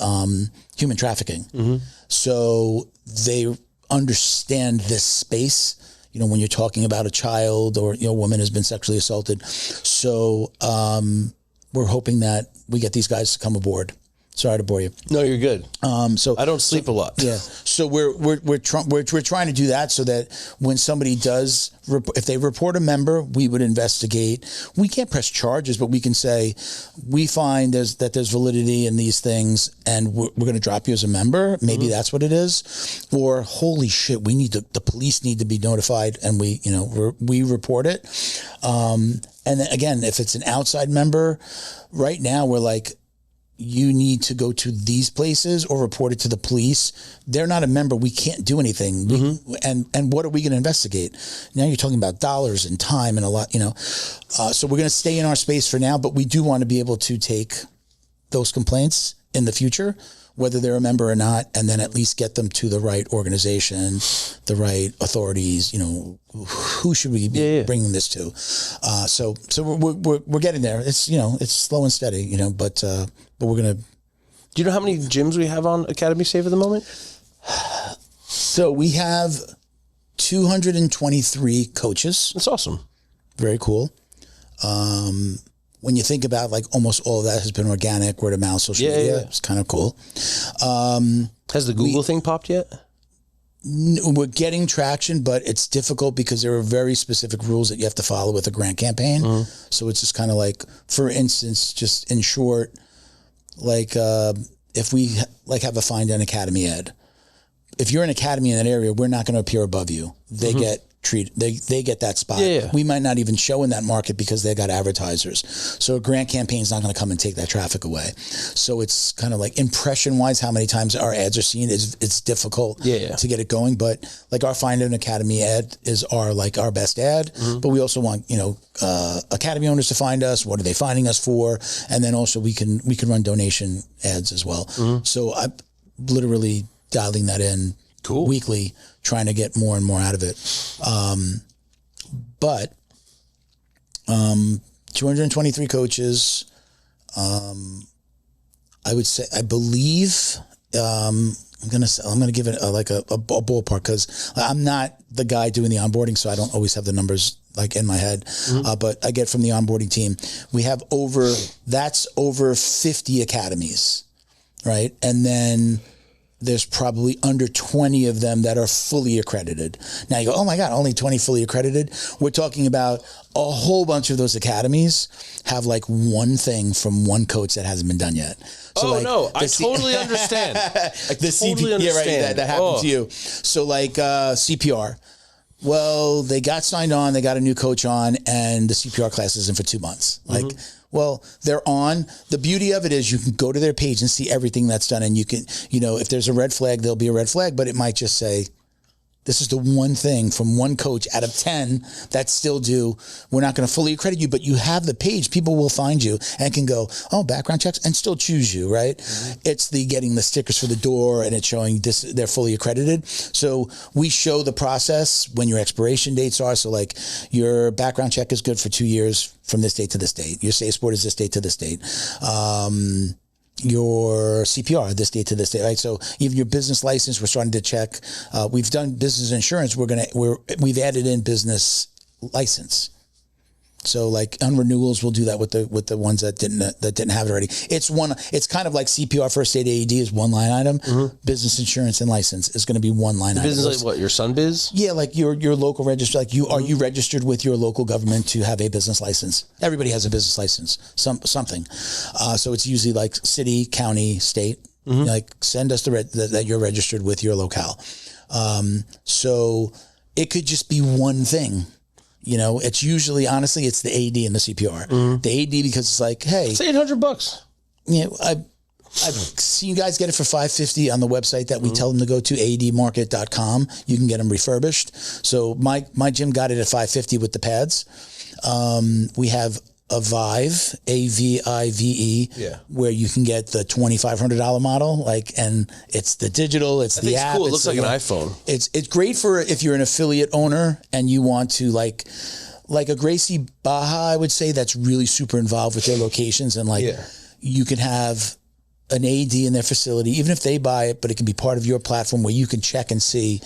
human trafficking. Mm-hmm. So they understand this space. You know, when you're talking about a child or, a woman has been sexually assaulted. So we're hoping that we get these guys to come aboard. Sorry to bore you. No, you're good. So I don't sleep a lot. Yeah. So we're trying to do that so that when somebody does, if they report a member, we would investigate. We can't press charges, but we can say we find that there's validity in these things, and we're going to drop you as a member. Maybe that's what it is. Or holy shit, the police need to be notified, and we report it. And then again, if it's an outside member, right now we're like, you need to go to these places or report it to the police. They're not a member. We can't do anything. And what are we going to investigate? Now you're talking about dollars and time and a lot, so we're going to stay in our space for now, but we do want to be able to take those complaints in the future, whether they're a member or not, and then at least get them to the right organization, the right authorities, who should we be bringing this to? So we're getting there. It's, it's slow and steady, but we're going to. Do you know how many gyms we have on Academy Save at the moment? So we have 223 coaches. That's awesome. Very cool. When you think about almost all of that has been organic, word of mouth, social media, it's kind of cool. Has the Google thing popped yet? We're getting traction, but it's difficult because there are very specific rules that you have to follow with a grant campaign. So it's just kind of for instance, just in short, if we have a Find an Academy ad, if you're an academy in that area, we're not going to appear above you. They get treated. They get that spot. We might not even show in that market because they got advertisers. So a grant campaign is not going to come and take that traffic away. So it's kind of impression wise, how many times our ads are seen it's difficult to get it going. But our Find an Academy ad is our best ad. But we also want academy owners to find us. What are they finding us for? And then also we can run donation ads as well. So I'm literally dialing that in weekly, trying to get more and more out of it. But 223 coaches. I would say, I believe, I'm gonna give it a ballpark because I'm not the guy doing the onboarding, so I don't always have the numbers in my head. But I get from the onboarding team, we have over 50 academies, right? And then there's probably under 20 of them that are fully accredited. Now you go, oh my God, only 20 fully accredited? We're talking about a whole bunch of those academies have one thing from one coach that hasn't been done yet. So I totally understand. That happened to you. So CPR. Well, they got signed on, they got a new coach on, and the CPR class is in for 2 months. Well, they're on. The beauty of it is you can go to their page and see everything that's done. And you can, if there's a red flag, there'll be a red flag, but it might just say, this is the one thing from one coach out of 10 that's still due. We're not going to fully accredit you, but you have the page. People will find you and can go, background checks, and still choose you, right? It's the getting the stickers for the door and it's showing this, they're fully accredited. So we show the process when your expiration dates are. So your background check is good for 2 years from this date to this date. Your safe sport is this date to this date. Your CPR this date to this date, right? So even your business license, we're starting to check. We've done business insurance. We've added in business license. So on renewals, we'll do that with the ones that didn't have it already. It's kind of like CPR, first aid, AED is one line item. Business insurance and license is going to be one line item. Business what, your son biz? Yeah, your local register. Are you registered with your local government to have a business license? Everybody has a business license, something. So it's usually city, county, state. Send us that you're registered with your locale. So it could just be one thing. It's usually, honestly, it's the AED and the CPR. The AED because it's hey. It's $800. I've seen you guys get it for $550 on the website that we tell them to go to, aedmarket.com. You can get them refurbished. So my gym got it at $550 with the pads. We have a Vive, AVIVE, where you can get the $2,500 model, and it's the digital, it's the app. Cool. It looks like an iPhone. It's great for if you're an affiliate owner and you want to like a Gracie Baja, I would say, that's really super involved with their locations, and you can have an AED in their facility, even if they buy it, but it can be part of your platform where you can check and see,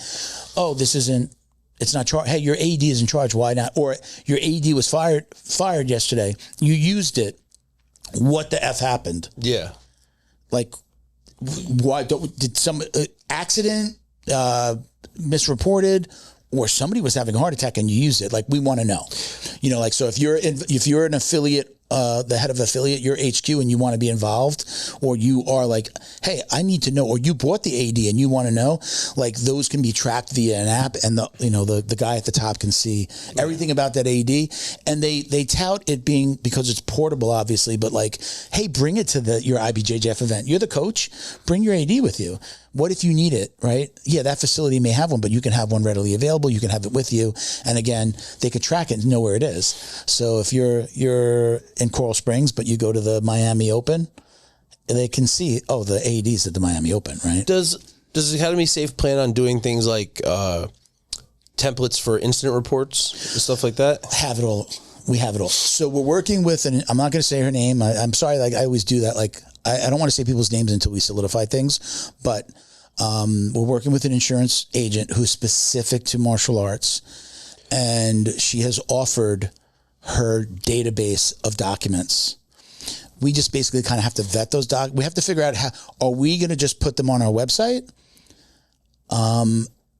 it's not charged. Hey, your AED is in charge. Why not? Or your AED was fired yesterday. You used it. What the F happened? Yeah. Why did some accident, misreported, or somebody was having a heart attack and you used it? We want to know. So if you're an affiliate, the head of affiliate, your HQ, and you want to be involved, or you are hey, I need to know, or you bought the AD and you want to know, those can be tracked via an app, and the guy at the top can see everything about that AD, and they tout it being, because it's portable, obviously, but hey, bring it to your IBJJF event. You're the coach, bring your AD with you. What if you need it, right? Yeah, that facility may have one, but you can have one readily available. You can have it with you. And again, they could track it and know where it is. So if you're in Coral Springs, but you go to the Miami Open, they can see, the AEDs at the Miami Open, right? Does Academy Safe plan on doing things like templates for incident reports and stuff like that? Have it all. We have it all. So we're working with, I'm not going to say her name. I'm sorry. I always do that. I don't want to say people's names until we solidify things, but we're working with an insurance agent who's specific to martial arts, and she has offered her database of documents. We just basically kind of have to vet those we have to figure out are we going to just put them on our website?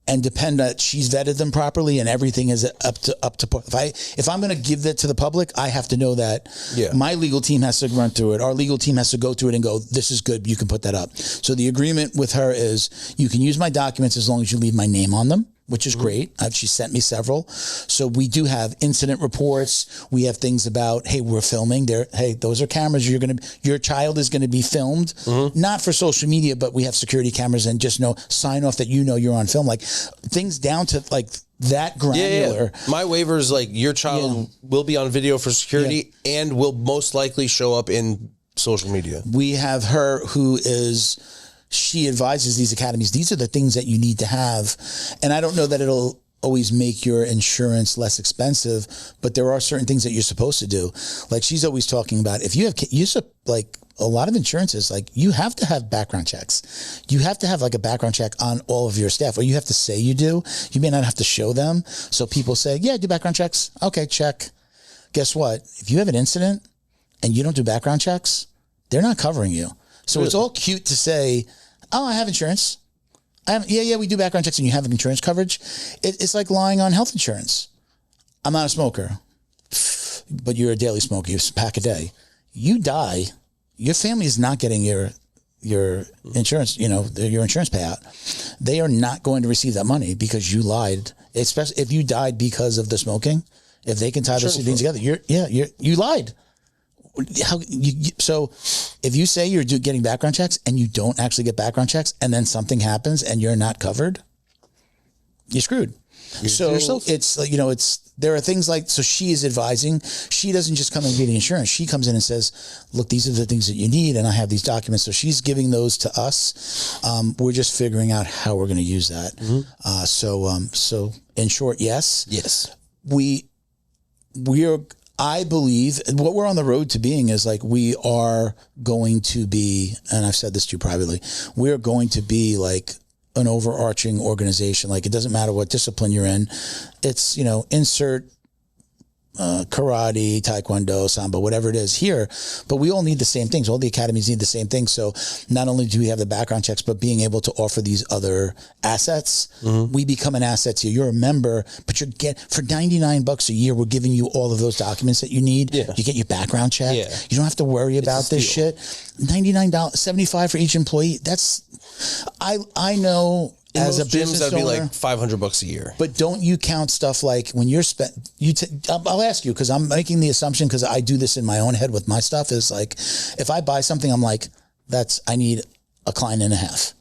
And depend that she's vetted them properly and everything is up to. If I'm going to give that to the public, I have to know that my legal team has to run through it. Our legal team has to go through it and go, this is good. You can put that up. So the agreement with her is you can use my documents as long as you leave my name on them, which is great. She sent me several. So we do have incident reports. We have things about, hey, we're filming there. Hey, those are cameras. Your child is going to be filmed, not for social media, but we have security cameras, and just sign off that you're on film. Things down to that granular. Yeah. My waiver is your child will be on video for security and will most likely show up in social media. We have her who she advises these academies. These are the things that you need to have. And I don't know that it'll always make your insurance less expensive, but there are certain things that you're supposed to do. She's always talking about, if you have, a lot of insurances, you have to have background checks. You have to have a background check on all of your staff, or you have to say you do. You may not have to show them. So people say, yeah, do background checks. Okay, check. Guess what? If you have an incident and you don't do background checks, they're not covering you. So It's all cute to say, oh, I have insurance. We do background checks and you have insurance coverage. It's like lying on health insurance. I'm not a smoker, but you're a daily smoker. You pack a day. You die. Your family is not getting your insurance, your insurance payout. They are not going to receive that money because you lied. Especially if you died because of the smoking. If they can tie those two things together, you lied. So if you say you're getting background checks and you don't actually get background checks, and then something happens and you're not covered, you're screwed. So it's there are things so she is advising. She doesn't just come and get the insurance. She comes in and says, look, these are the things that you need, and I have these documents. So she's giving those to us. We're just figuring out how we're going to use that. So in short, yes, I believe what we're on the road to being is we are going to be, and I've said this to you privately, we're going to be an overarching organization. It doesn't matter what discipline you're in. It's, insert karate, taekwondo, sambo, whatever it is here, but we all need the same things. All the academies need the same things. So not only do we have the background checks, but being able to offer these other assets, we become an asset to you. You're a member, but you get for $99 a year, we're giving you all of those documents that you need. You get your background check. You don't have to worry about this shit. $99, $75 for each employee. I know as a gyms, business that'd be owner, like $500 a year. But don't you count stuff like when you're I'll ask you, because I'm making the assumption, because I do this in my own head with my stuff, is like, if I buy something, I'm like, I need a client and a half.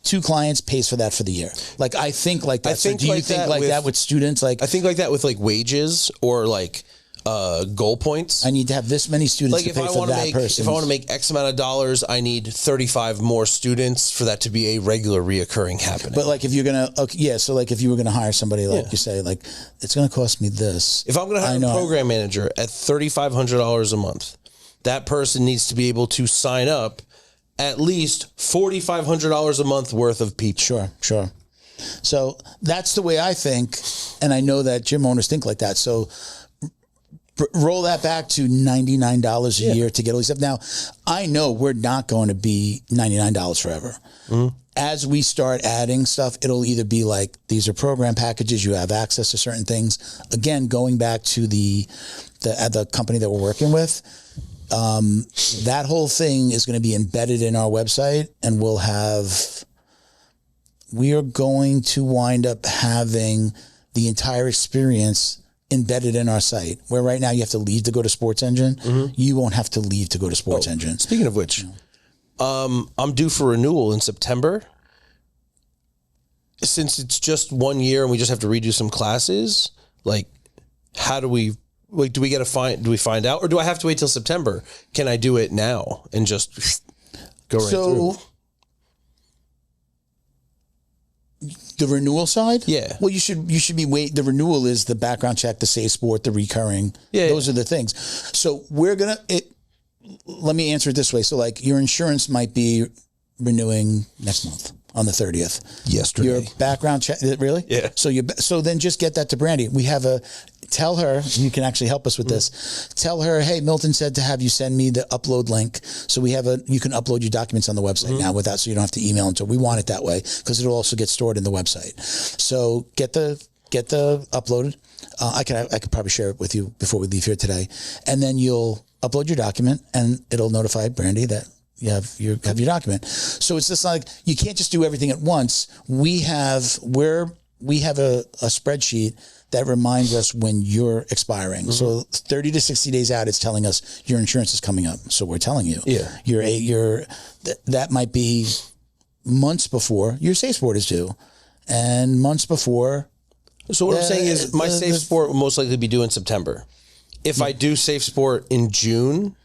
2 clients pays for that for the year. Like, I think like that. So do you think like that with students? Like, I think like that with like wages or like goal points. I need to have this many students to pay for that person. If I want to make X amount of dollars, I need 35 more students for that to be a regular reoccurring happening. But like, if you're going to, so like if you were going to hire somebody, like you say, like, it's going to cost me this. If I'm going to hire a program manager at $3,500 a month, that person needs to be able to sign up at least $4,500 a month worth of people. Sure. So that's the way I think. And I know that gym owners think like that. So roll that back to $99 a year to get all these stuff. Now, I know we're not going to be $99 forever. Mm-hmm. As we start adding stuff, it'll either be like, these are program packages, you have access to certain things. Again, going back to the company that we're working with, that whole thing is going to be embedded in our website, and we are going to wind up having the entire experience embedded in our site, where right now you have to leave to go to Sports Engine. Mm-hmm. You won't have to leave to go to Sports Engine. Speaking of which, I'm due for renewal in September. Since it's just 1 year and we just have to redo some classes, like, how do we, like, do we find out, or do I have to wait till September? Can I do it now and just go right through? The renewal side? Yeah. Well, you should be the renewal is the background check, the safe sport, the recurring. Yeah. Those are the things. So let me answer it this way. So like, your insurance might be renewing next month on the 30th. Yesterday. Your background check, really? Yeah. So then just get that to Brandy. Tell her, you can actually help us with this. Tell her, hey, Milton said to have you send me the upload link. So you can upload your documents on the website now so you don't have to email until we want it that way, because it'll also get stored in the website. So get the uploaded. I could probably share it with you before we leave here today. And then you'll upload your document, and it'll notify Brandy that you have your document. So it's just like, you can't just do everything at once. We have a spreadsheet that reminds us when you're expiring. Mm-hmm. So 30 to 60 days out, it's telling us your insurance is coming up. So we're telling you, that might be months before your safe sport is due, and months before. So what I'm saying is, my safe sport will most likely be due in September. If I do safe sport in June,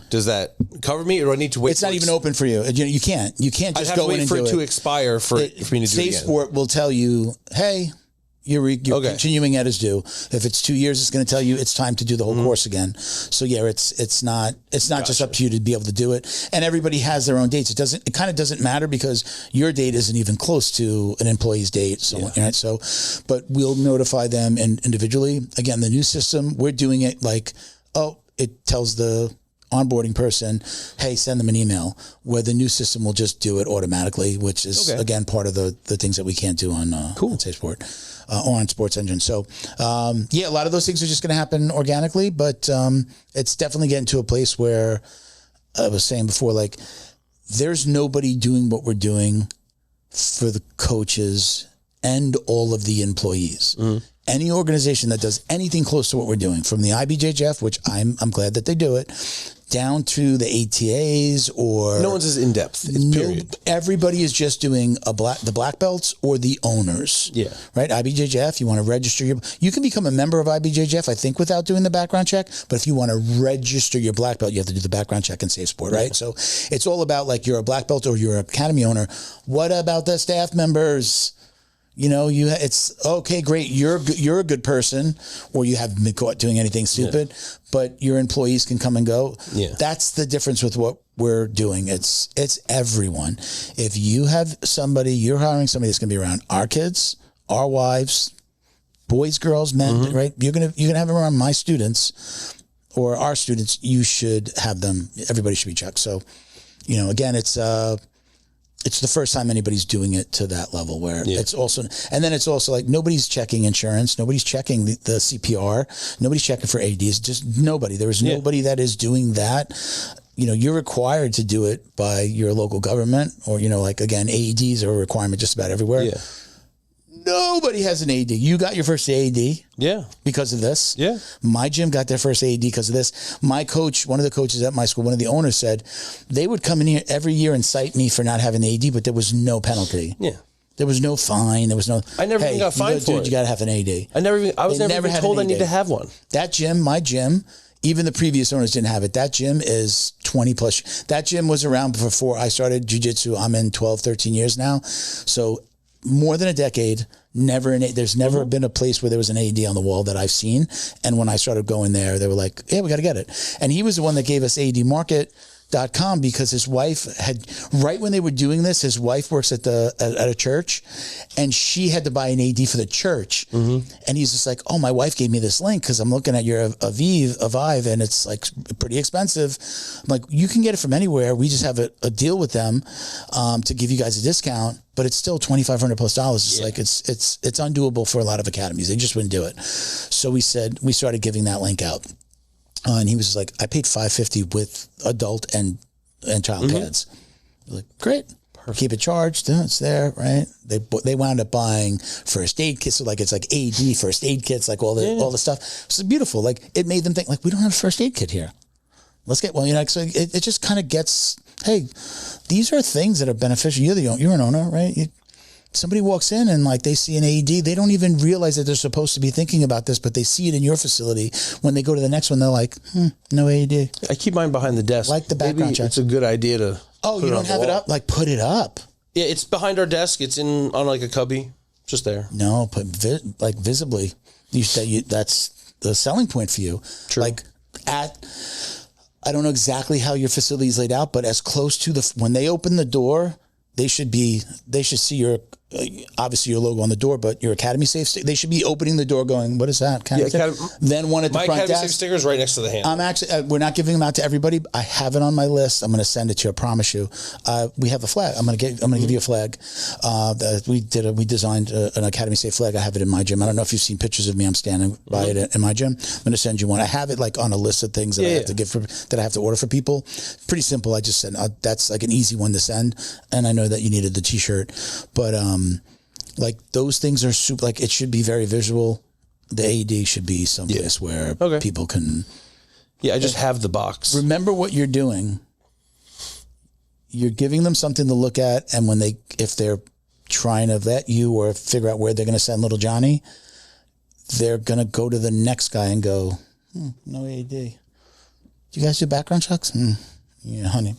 does that cover me, or do I need to wait? It's not even open for you. You can't just go in and do it. I'd have to wait for it to expire for me to do it again. Safe sport will tell you, hey, you're continuing at as due. If it's 2 years, it's going to tell you it's time to do the whole course again. So it's not just up to you to be able to do it. And everybody has their own dates. It kind of doesn't matter, because your date isn't even close to an employee's date. So, right? So, but we'll notify them individually. Again, the new system, we're doing it like, it tells the onboarding person, hey, send them an email, where the new system will just do it automatically, which is again part of the things that we can't do on Safe Sport or on Sports Engine. So a lot of those things are just going to happen organically, but it's definitely getting to a place where I was saying before, like, there's nobody doing what we're doing for the coaches and all of the employees. Mm. Any organization that does anything close to what we're doing, from the IBJJF, which I'm glad that they do it, down to the ATAs, or no one's as in depth. Period. Everybody is just doing the black belts or the owners. Yeah. Right. IBJJF. You want to register you can become a member of IBJJF, I think, without doing the background check. But if you want to register your black belt, you have to do the background check and Safe Sport. Right. So it's all about, like, you're a black belt or you're an academy owner. What about the staff members? It's okay, great. You're a good person, or you haven't been caught doing anything stupid, but your employees can come and go. Yeah. That's the difference with what we're doing. It's everyone. If you have somebody, you're hiring somebody that's going to be around our kids, our wives, boys, girls, men, right? You're going to have them around my students or our students. You should have them. Everybody should be checked. So, again, it's the first time anybody's doing it to that level, where it's also, and then it's also like, nobody's checking insurance. Nobody's checking the CPR. Nobody's checking for AEDs. Just nobody. There is nobody that is doing that. you're required to do it by your local government or, like, again, AEDs are a requirement just about everywhere. Yeah. Nobody has an AED. You got your first AED. Yeah. Because of this. Yeah. My gym got their first AED because of this. My coach, one of the coaches at my school, one of the owners said they would come in here every year and cite me for not having an AED, but there was no penalty. Yeah. There was no fine. There was no. I never even got fined for it. You got to have an AED. I was never even told I need to have one. That gym, my gym, even the previous owners didn't have it. That gym is 20 plus. That gym was around before I started jiu-jitsu. I'm in 12, 13 years now. So more than a decade, there's never been a place where there was an AED on the wall that I've seen. And when I started going there, they were like, yeah, we got to get it. And he was the one that gave us AEDmarket.com because his wife had, right when they were doing this, his wife works at a church and she had to buy an AED for the church. And he's just like, oh, my wife gave me this link because I'm looking at your Aviv and it's like pretty expensive. I'm like, you can get it from anywhere. We just have a deal with them to give you guys a discount, but it's still $2,500 plus. It's like, it's undoable for a lot of academies. They just wouldn't do it. So we started giving that link out. And he was just like, I paid $550 with adult and child pads. Like, great. Perfect. Keep it charged. It's there, right? They wound up buying first aid kits. So like, it's like AED first aid kits, like all the stuff. It's beautiful. Like it made them think like, we don't have a first aid kit here. Let's get one. So it just kind of gets, hey, these are things that are beneficial. You're an owner, right? Somebody walks in and like they see an AED, they don't even realize that they're supposed to be thinking about this, but they see it in your facility. When they go to the next one, they're like, no AED. I keep mine behind the desk. Like the background check. It's a good idea to. Oh, you don't have it up? Like put it up. Yeah, it's behind our desk. It's on like a cubby, just there. No, put visibly. That's the selling point for you. True. Like I don't know exactly how your facility is laid out, but as close to when they open the door, they should see your, obviously your logo on the door, but your Academy Safe, they should be opening the door going, what is that? Then one at the front desk. My Academy Safe sticker is right next to the hand. I'm actually, we're not giving them out to everybody. I have it on my list. I'm going to send it to you. I promise you. We have a flag. I'm going to give you a flag. We designed an Academy Safe flag. I have it in my gym. I don't know if you've seen pictures of me. I'm standing by it in my gym. I'm going to send you one. I have it like on a list of things that I have to give that I have to order for people. Pretty simple. I just said, that's like an easy one to send. And I know that you needed the t-shirt, but, like those things are super, like it should be very visual. The AED should be someplace where people can. Yeah, I just have the box. Remember what you're doing. You're giving them something to look at. And if they're trying to vet you or figure out where they're going to send little Johnny, they're going to go to the next guy and go, no AED. Do you guys do background checks? Yeah, honey.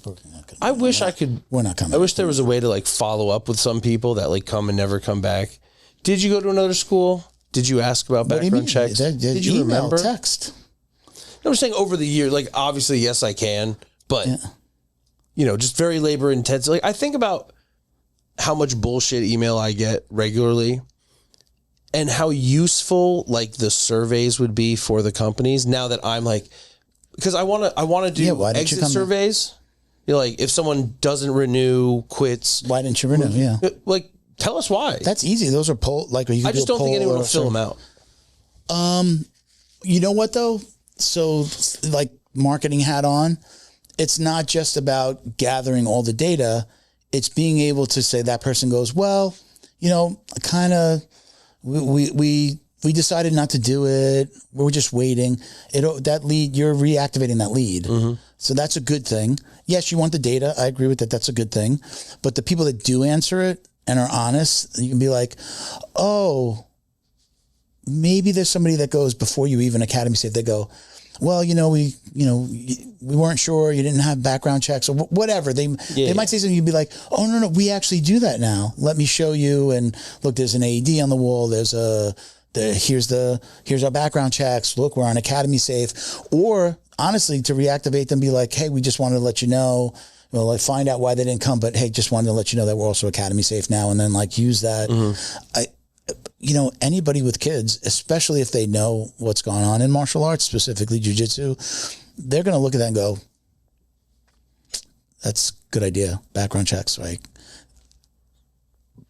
I wish I could. We're not coming. I wish there was a way to like follow up with some people that like come and never come back. Did you go to another school? Did you ask about background checks? Did you remember? Text. I'm saying over the year, like obviously, yes, I can, but just very labor intensive. Like I think about how much bullshit email I get regularly and how useful like the surveys would be for the companies now that I'm like, because I want to do exit surveys. Like if someone doesn't renew, quits. Why didn't you renew? Yeah. Like tell us why. That's easy. Those are I just don't think anyone will fill them out. You know what though? So like marketing hat on, it's not just about gathering all the data. It's being able to say that person goes, well, kind of we decided not to do it. We're just waiting. That lead, you're reactivating that lead. So that's a good thing. Yes, you want the data. I agree with that. That's a good thing. But the people that do answer it and are honest, you can be like, oh, maybe there's somebody that goes before you even Academy Safe. They go, well, we weren't sure. You didn't have background checks or whatever. They might say something. You'd be like, oh, no, we actually do that now. Let me show you. And look, there's an AED on the wall. Here's our background checks. Look, we're on Academy Safe. Or honestly, to reactivate them, be like, hey, we just wanted to let you know. Well, like find out why they didn't come, but hey, just wanted to let you know that we're also Academy Safe now, and then like use that. Anybody with kids, especially if they know what's going on in martial arts, specifically jiu-jitsu, they're going to look at that and go, that's a good idea. Background checks, right?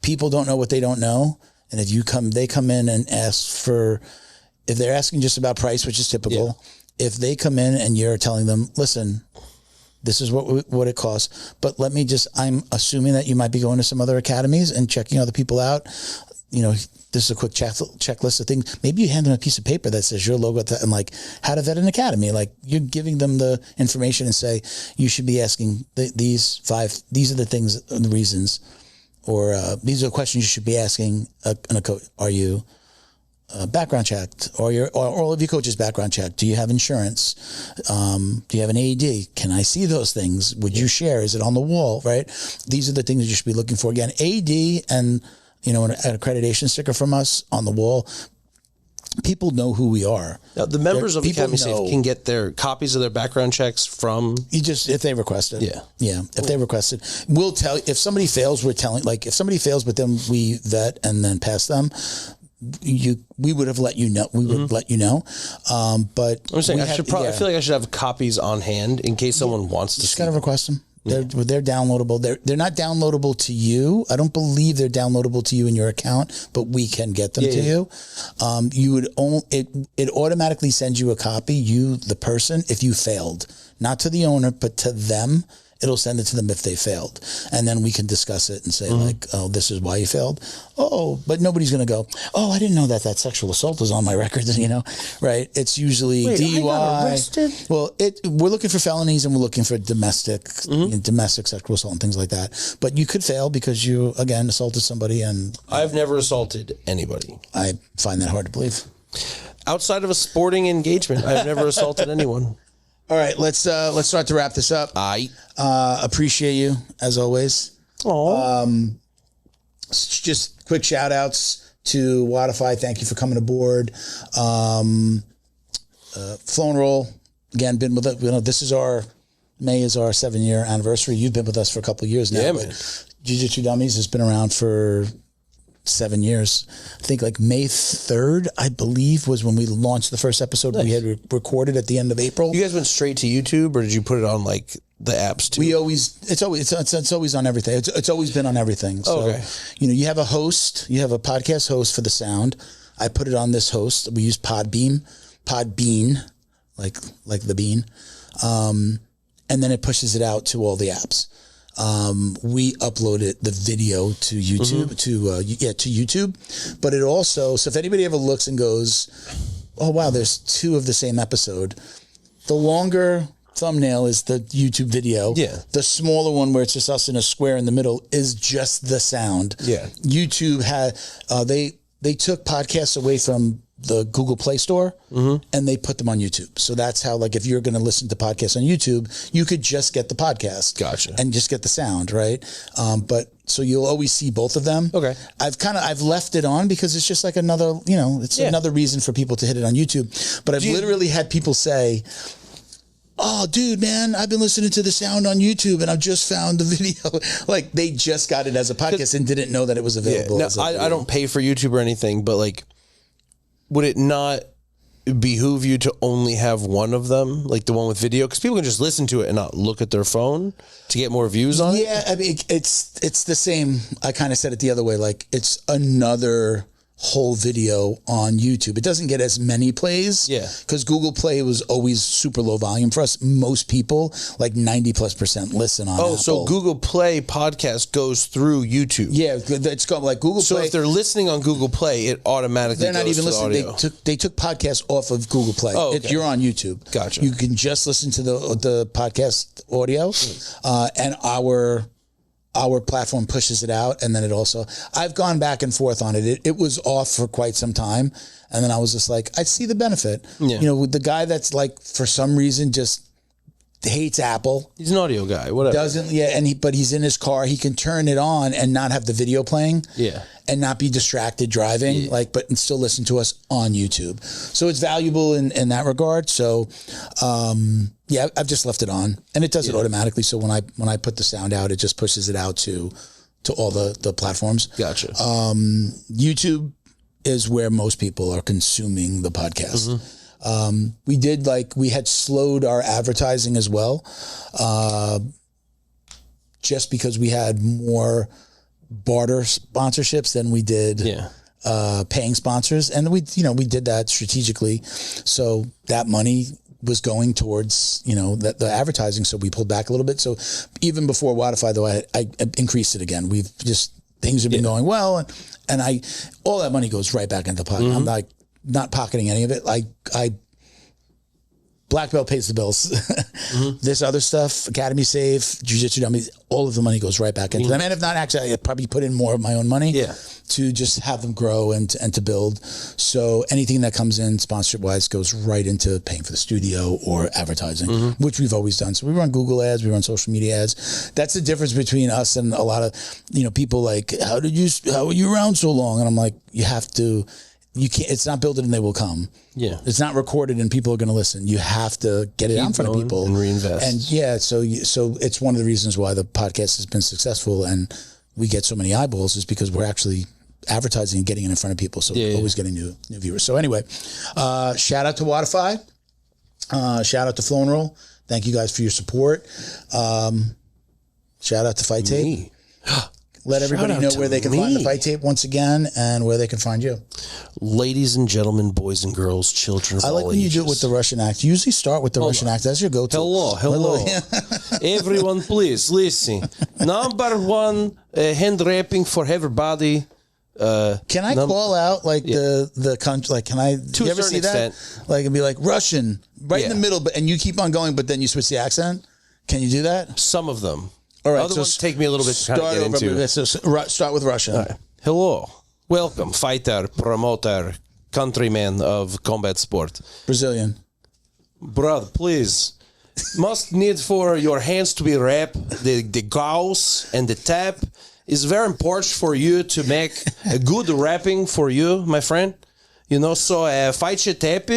People don't know what they don't know. And if they come in and ask if they're asking just about price, which is typical, if they come in and you're telling them, listen, This is what it costs. But I'm assuming that you might be going to some other academies and checking other people out. This is a quick checklist of things. Maybe you hand them a piece of paper that says your logo and like how to vet an academy. Like you're giving them the information and say, you should be asking these are the things, the reasons, or these are the questions you should be asking a coach. Are you background checked, or all of your coaches background checked? Do you have insurance? Do you have an AED? Can I see those things? Would you share? Is it on the wall? Right? These are the things that you should be looking for. Again, AED and an accreditation sticker from us on the wall. People know who we are. Now, the members of Academy Safe can get their copies of their background checks from if they request it. Yeah. If they request it, we'll tell. If somebody fails, we're telling. Like if somebody fails, but then we vet and then pass them. We would have let you know. We would let you know. But I'm saying I feel like I should have copies on hand in case someone wants to. Just gotta request them. They're downloadable. They're not downloadable to you. I don't believe they're downloadable to you in your account, but we can get them to you. You would it automatically sends you a copy. You, the person, if you failed, not to the owner, but to them. It'll send it to them if they failed. And then we can discuss it and say like, oh, this is why you failed. Oh, but nobody's going to go, oh, I didn't know that sexual assault was on my record, right? It's usually DUI. I got arrested? Well, we're looking for felonies and we're looking for domestic sexual assault and things like that. But you could fail because you, again, assaulted somebody. And I've never assaulted anybody. I find that hard to believe. Outside of a sporting engagement, I've never assaulted anyone. All right, let's start to wrap this up. Appreciate you as always. Just quick shout outs to Wodify. Thank you for coming aboard. Flow and Roll, again, been with us. This is May is our 7-year anniversary. You've been with us for a couple of years now. Yeah, man. Jiu Jitsu Dummies has been around for 7 years. I think like May 3rd, I believe, was when we launched the first episode. Nice. We had recorded at the end of April. You guys went straight to YouTube, or did you put it on like the apps too? It's always on everything. It's always been on everything. So, okay. You have a host, you have a podcast host for the sound. I put it on this host. We use Podbean, like the bean. And then it pushes it out to all the apps. We uploaded the video to YouTube, to YouTube, but it also, so if anybody ever looks and goes, oh wow, there's 2 of the same episode, the longer thumbnail is the YouTube video. Yeah. The smaller one where it's just us in a square in the middle is just the sound. Yeah. YouTube had, they took podcasts away from the Google Play Store and they put them on YouTube. So that's how, like, if you're going to listen to podcasts on YouTube, you could just get the podcast. Gotcha. And just get the sound, right? But so you'll always see both of them. Okay. I've left it on because it's just like another, it's another reason for people to hit it on YouTube. But I've literally had people say, oh, dude, man, I've been listening to the sound on YouTube and I've just found the video. Like, they just got it as a podcast and didn't know that it was available. Yeah. Now, I don't pay for YouTube or anything, but like, would it not behoove you to only have one of them, like the one with video? Because people can just listen to it and not look at their phone to get more views on it. Yeah, I mean, it's the same. I kind of said it the other way. Like, it's another whole video on YouTube. It doesn't get as many plays. Yeah. Because Google Play was always super low volume for us. Most people, like 90+%, listen on Apple. So Google Play podcast goes through YouTube. Yeah, it's called like Google Play. So if they're listening on Google Play, it automatically They're not even listening. They took podcasts off of Google Play. Oh, okay. You're on YouTube. Gotcha. You can just listen to the podcast audio, and our platform pushes it out, and then it also, I've gone back and forth on it. It was off for quite some time, and then I was just like, I see the benefit. Yeah. The guy that's like, for some reason, just hates Apple. He's an audio guy, whatever. But he's in his car. He can turn it on and not have the video playing. Yeah. And not be distracted driving, and still listen to us on YouTube. So it's valuable in that regard. So, I've just left it on, and it does it automatically. So when I put the sound out, it just pushes it out to all the platforms. Gotcha. YouTube is where most people are consuming the podcast. We had slowed our advertising as well, just because we had more barter sponsorships than we did paying sponsors, and we did that strategically. So that money was going towards, the advertising. So we pulled back a little bit. So even before Wodify, though, I increased it again. Things have been going well. And all that money goes right back into the pocket. I'm like not pocketing any of it. Black belt pays the bills. This other stuff, Academy Safe, Jiu Jitsu Dummies, all of the money goes right back into them. And if not, actually, I'd probably put in more of my own money to just have them grow and to build. So anything that comes in sponsorship wise goes right into paying for the studio or advertising, which we've always done. So we run Google ads, we run social media ads. That's the difference between us and a lot of, people like, how were you around so long? And I'm like, you can't, it's not build it and they will come. Yeah. It's not recorded and people are going to listen. You have to get it out in front of people and reinvest. And so it's one of the reasons why the podcast has been successful and we get so many eyeballs is because we're actually advertising and getting it in front of people. So we're always getting new viewers. So anyway, shout out to Wodify. Shout out to Flow and Roll. Thank you guys for your support. Shout out to Fight Tape. Let everybody know where they can find the Fight Tape once again and where they can find you. Ladies and gentlemen, boys and girls, children of all ages. I like when you do it with the Russian act. You usually start with the Russian act. That's your go-to. Hello. Everyone, please listen. Number one, hand wrapping for everybody. Can I call out the country? Like, can I? To you a ever see certain that? extent. Like, it'd be like Russian right in the middle, and you keep on going, but then you switch the accent. Can you do that? Some of them. All right, other ones take me a little bit to kind of get into. So start with Russia. Right. Hello, welcome, fighter, promoter, countryman of combat sport. Brazilian. Brother, please. Must need for your hands to be wrapped. The gauze and the tap is very important for you to make a good wrapping for you, my friend. So fight your tape.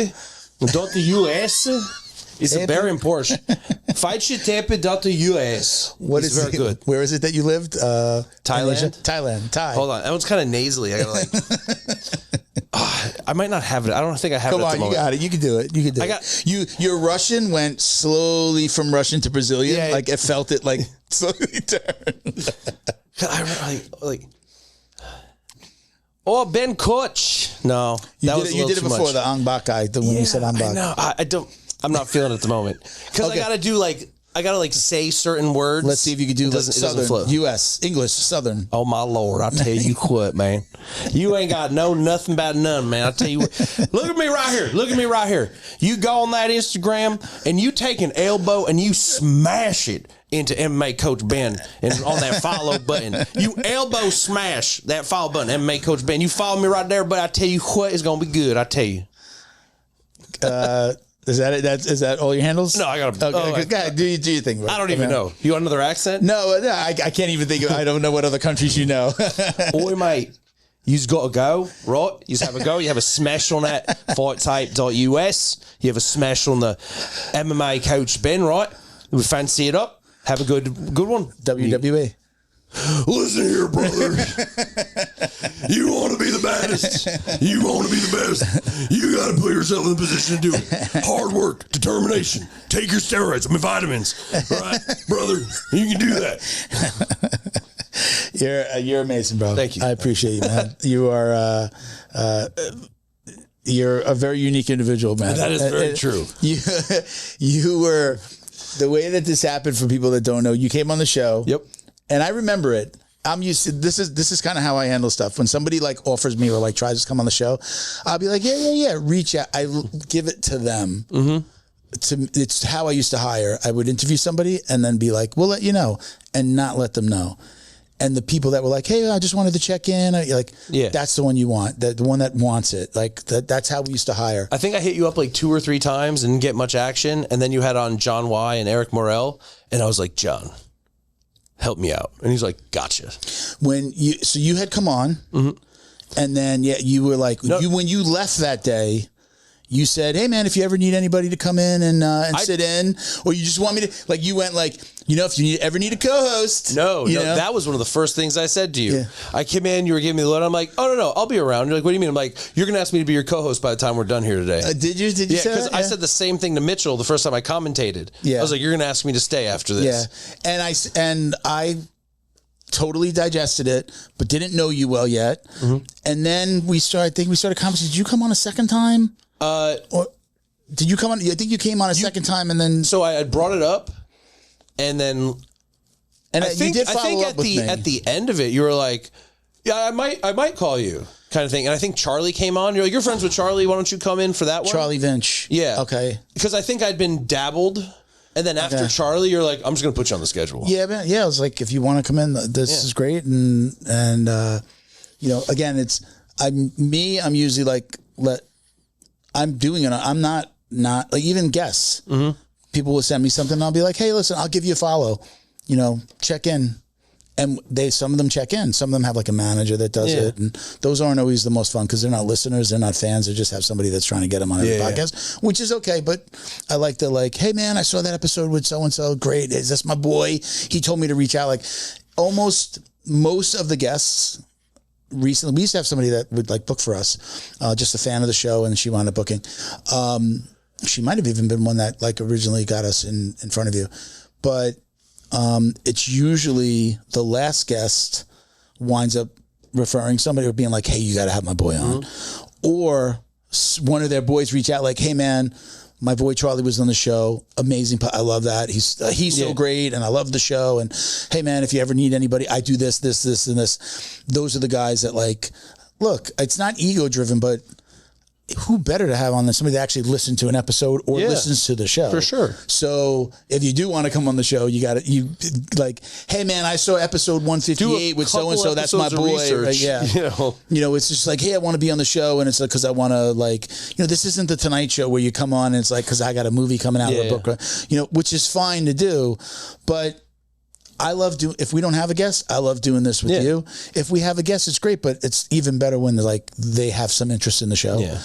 .us is very important. Fightshitape.us. What is very good. Where is it that you lived? Thailand. Thai. Hold on, that one's kind of nasally. I gotta I might not have it. I don't think I have it. Come on, you got it. You can do it. You can do it. Your Russian went slowly from Russian to Brazilian. Yeah, like it felt it like slowly turn. Ben Koch. No, you did it before the Ang Bak guy. When you said Ang Bak. No, I don't. I'm not feeling it at the moment because I gotta do I gotta say certain words. Let's see if you can do Southern, U.S., English, Southern. Oh my Lord! I tell you what, man, you ain't got nothing about none, man. I tell you what. Look at me right here. You go on that Instagram and you take an elbow and you smash it into MMA Coach Ben and on that follow button. You elbow smash that follow button, MMA Coach Ben. You follow me right there, but I tell you what, it's gonna be good. I tell you. Is that it? Is that all your handles? No, I got to. Okay, go ahead. Do your thing. Bro. I don't even know. You want another accent? No, I can't even think of. I don't know what other countries you know. Oi, mate. You've got to go, right? You have a go. You have a smash on that fighttype.us. You have a smash on the MMA Coach Ben, right? We fancy it up. Have a good one. WWE. Listen here, brother. You want to be the baddest. You want to be the best. You got to put yourself in the position to do it. Hard work, determination. Take your steroids, my vitamins. All right, brother, you can do that. You're amazing, bro. Thank you. I appreciate you, man. You are you're a very unique individual, man. That is very true. You were the way that this happened for people that don't know. You came on the show. Yep. And I remember it. I'm used to this is kind of how I handle stuff. When somebody like offers me or like tries to come on the show, I'll be like, yeah. Reach out. I give it to them. Mm-hmm. It's how I used to hire. I would interview somebody and then be like, we'll let you know, and not let them know. And the people that were like, hey, I just wanted to check in. That's the one you want. The one that wants it. Like that's how we used to hire. I think I hit you up like 2 or 3 times and didn't get much action. And then you had on John Y. and Eric Morel. And I was like, John, help me out. And he's like, gotcha. So you had come on, mm-hmm. and then you were like, when you left that day, you said, hey man, if you ever need anybody to come in and sit in, or you just want me to, like, you went like, if you ever need a co-host. No, that was one of the first things I said to you. Yeah. I came in, you were giving me the load. I'm like, oh no, I'll be around. You're like, what do you mean? I'm like, you're going to ask me to be your co-host by the time we're done here today. Did you say that? Because I said the same thing to Mitchell the first time I commentated. Yeah. I was like, you're going to ask me to stay after this. Yeah. And I totally digested it, but didn't know you well yet. Mm-hmm. And then we started conversation. Did you come on a second time? Did you come on? I think you came on a second time, and then So I had brought it up, and then I think you did follow up at with me. at the end of it, you were like, "Yeah, I might call you," kind of thing. And I think Charlie came on. You're like, "You're friends with Charlie. Why don't you come in for that one?" Charlie Vinch. Yeah. Okay. Because I think I'd been dabbled, and then after Charlie, you're like, "I'm just gonna put you on the schedule." Yeah, man. Yeah, I was like, if you want to come in, this is great, and you know, again, I'm usually like I'm doing it. I'm not like even guests. Mm-hmm. People will send me something, and I'll be like, hey, listen, I'll give you a follow. You know, check in. And some of them check in. Some of them have like a manager that does it. And those aren't always the most fun because they're not listeners. They're not fans. They just have somebody that's trying to get them on every podcast, which is okay. But I like to like, hey man, I saw that episode with so-and-so. Great. Is this my boy? He told me to reach out. Like almost most of the guests recently, we used to have somebody that would like book for us, just a fan of the show. And she wound up booking. She might've even been one that like originally got us in front of you, but it's usually the last guest winds up referring somebody or being like, hey, you got to have my boy on. Mm-hmm. Or one of their boys reach out like, hey, man, my boy Charlie was on the show. Amazing. I love that. He's so great. And I love the show. And hey, man, if you ever need anybody, I do this, and this. Those are the guys that like, look, it's not ego driven, but who better to have on than somebody that actually listened to an episode or listens to the show? For sure. So if you do want to come on the show, you like, hey man, I saw episode 158 with so-and-so. That's my boy. Right? Yeah. You know, it's just like, hey, I want to be on the show. And it's like, cause I want to like, you know, this isn't the Tonight Show where you come on and it's like, cause I got a movie coming out or a book, you know, which is fine to do, but I love if we don't have a guest, I love doing this with you. If we have a guest, it's great, but it's even better when they have some interest in the show. Yeah.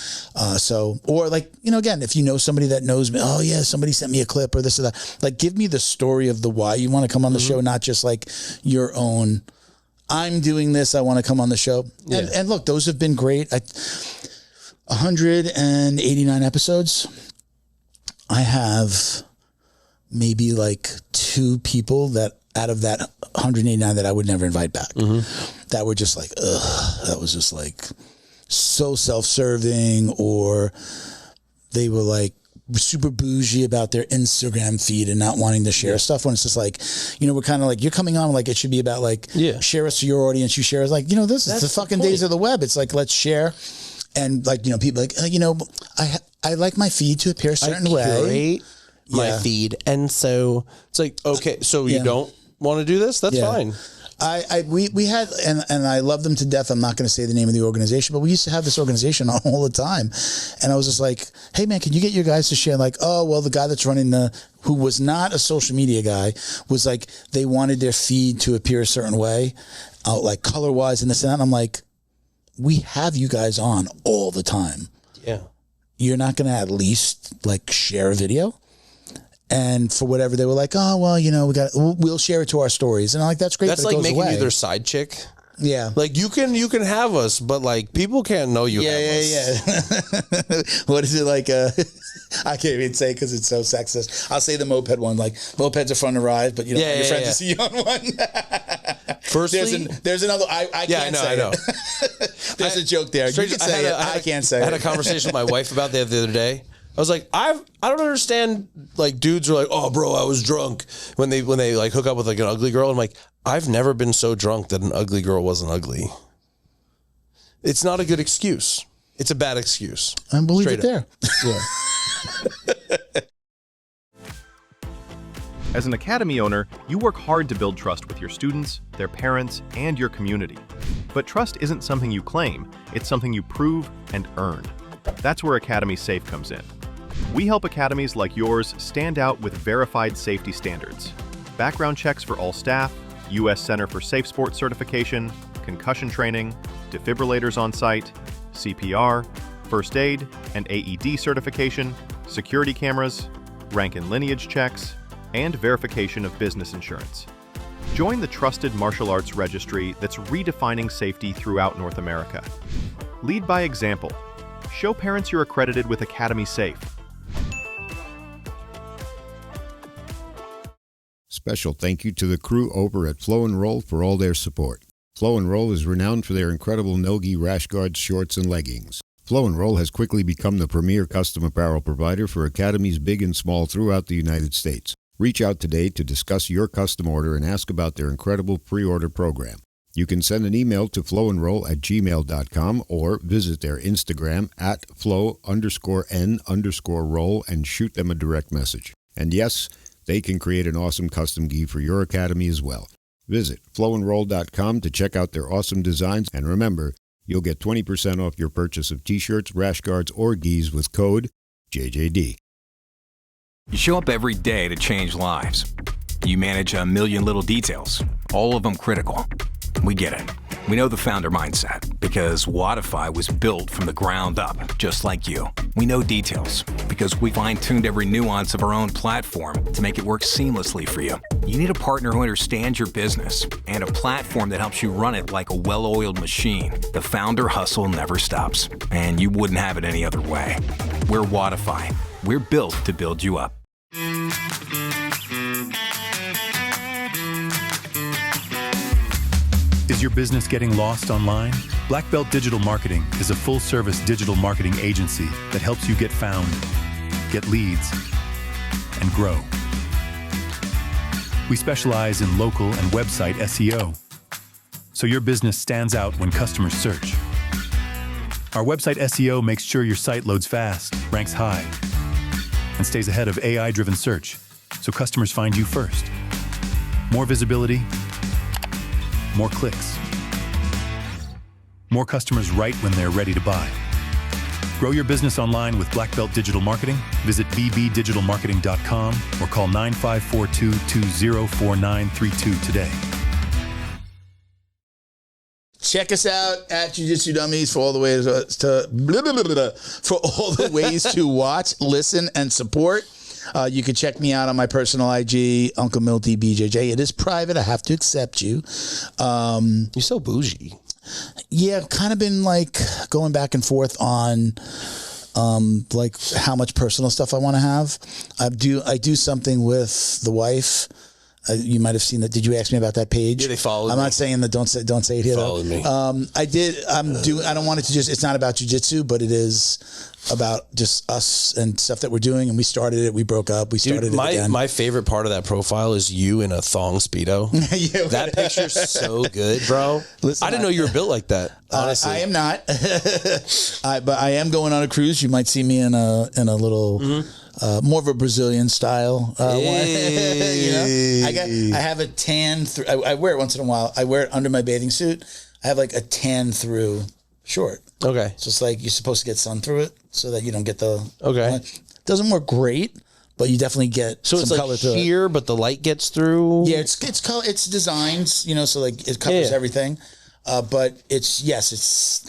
Or like, you know, again, if you know somebody that knows me, oh yeah, somebody sent me a clip or this or that, like give me the story of the why you want to come on the show, not just like your own, I'm doing this, I want to come on the show. Yeah. And look, those have been great. 189 episodes. I have maybe like 2 people that out of that 189 that I would never invite back. Mm-hmm. That were just like, ugh, that was just like so self-serving, or they were like super bougie about their Instagram feed and not wanting to share stuff, when it's just like, you know, we're kind of like, you're coming on like it should be about like, share us to your audience, you share us, like, you know, this is the fucking days of the web. It's like, let's share. And like, you know, people like, you know, I like my feed to appear a certain way. My feed. And so it's like, okay, so you don't want to do this? That's fine. We had, and I love them to death. I'm not going to say the name of the organization, but we used to have this organization on all the time. And I was just like, hey man, can you get your guys to share? Like, oh, well, the guy that's running who was not a social media guy, was like, they wanted their feed to appear a certain way, like color wise and this and that. And I'm like, we have you guys on all the time. Yeah. You're not going to at least like share a video? And for whatever, they were like, oh, well, you know, we'll share it to our stories. And I'm like, that's great. That's but like making you their side chick. Yeah. Like you can have us, but like people can't know you have us. Yeah. What is it like? I can't even say because it's so sexist. I'll say the moped one. Like mopeds are fun to ride, but you don't want your friends to see you on one. Firstly, there's another. I can't say. I know. There's a joke there. You can say it. I can't say it. I had a conversation with my wife about that the other day. I was like, I don't understand. Like dudes are like, oh, bro, I was drunk when they like hook up with like an ugly girl. I'm like, I've never been so drunk that an ugly girl wasn't ugly. It's not a good excuse. It's a bad excuse. I believe it there. Yeah. As an academy owner, you work hard to build trust with your students, their parents, and your community. But trust isn't something you claim. It's something you prove and earn. That's where Academy Safe comes in. We help academies like yours stand out with verified safety standards. Background checks for all staff, U.S. Center for Safe Sport certification, concussion training, defibrillators on site, CPR, first aid and AED certification, security cameras, rank and lineage checks, and verification of business insurance. Join the trusted martial arts registry that's redefining safety throughout North America. Lead by example. Show parents you're accredited with Academy Safe. Special thank you to the crew over at Flow and Roll for all their support. Flow and Roll is renowned for their incredible no-gi rash guards, shorts, and leggings. Flow and Roll has quickly become the premier custom apparel provider for academies big and small throughout the United States. Reach out today to discuss your custom order and ask about their incredible pre-order program. You can send an email to flowandroll@gmail.com or visit their Instagram at flow_n_roll and shoot them a direct message. And yes, they can create an awesome custom gi for your academy as well. Visit flowandroll.com to check out their awesome designs, and remember, you'll get 20% off your purchase of t-shirts, rash guards, or gis with code JJD. You show up every day to change lives. You manage a million little details, all of them critical. We get it. We know the founder mindset because Wodify was built from the ground up, just like you. We know details because we fine-tuned every nuance of our own platform to make it work seamlessly for you. You need a partner who understands your business and a platform that helps you run it like a well-oiled machine. The founder hustle never stops, and you wouldn't have it any other way. We're Wodify. We're built to build you up. Is your business getting lost online? Black Belt Digital Marketing is a full-service digital marketing agency that helps you get found, get leads, and grow. We specialize in local and website SEO, so your business stands out when customers search. Our website SEO makes sure your site loads fast, ranks high, and stays ahead of AI-driven search, so customers find you first. More visibility, more clicks. More customers write when they're ready to buy. Grow your business online with Black Belt Digital Marketing. Visit bbdigitalmarketing.com or call 9542-204932 today. Check us out at Jiu-Jitsu Dummies for all the ways to watch, listen, and support. You can check me out on my personal IG, Uncle Milty BJJ. It is private. I have to accept you. You're so bougie. Yeah, I've kind of been like going back and forth on like how much personal stuff I want to have. I do something with the wife. You might have seen that. Did you ask me about that page? Yeah, they followed me. I'm not saying that. Don't say it here. Followed me. I did. I don't want it to just. It's not about jiu-jitsu, but it is about just us and stuff that we're doing. And we started it. We broke up. We started it again. My favorite part of that profile is you in a thong Speedo. Yeah, that picture's so good, bro. Listen, I didn't know you were built like that. Honestly, I am not. But I am going on a cruise. You might see me in a little. Mm-hmm. More of a Brazilian style one. You know? I have a tan through. I wear it once in a while. I wear it under my bathing suit. I have like a tan through short. Okay. So it's like you're supposed to get sun through it so that you don't get the. Okay. It doesn't work great, but you definitely get some color through it. So it's like here, but the light gets through. Yeah, it's color. It's designs, you know, so like it covers everything. But it's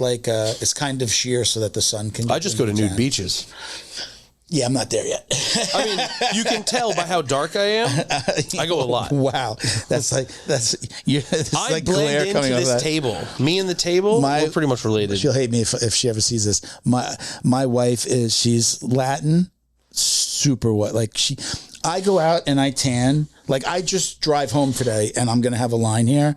like it's kind of sheer so that the sun can. I just go to nude beaches. Yeah, I'm not there yet. I mean, you can tell by how dark I am. I go a lot. Wow, that's I blend into this table. Me and the table, we're pretty much related. She'll hate me if she ever sees this. My wife she's Latin, super white. Like I go out and I tan. Like I just drive home today, and I'm gonna have a line here.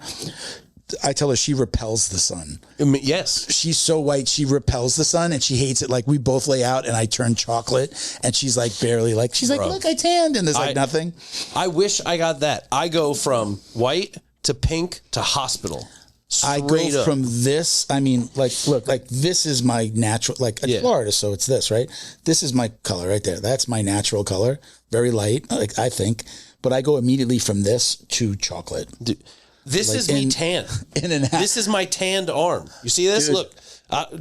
I tell her she repels the sun. Yes. She's so white, she repels the sun and she hates it. Like we both lay out and I turn chocolate and she's like barely like, she's like, look, I tanned and there's like nothing. I wish I got that. I go from white to pink to hospital. I go from this, I mean, like, look, like this is my natural, like in Florida, so it's this, right? This is my color right there. That's my natural color. Very light, like I think. But I go immediately from this to chocolate. Dude. This is me tan. This is my tanned arm. You see this? Dude, look.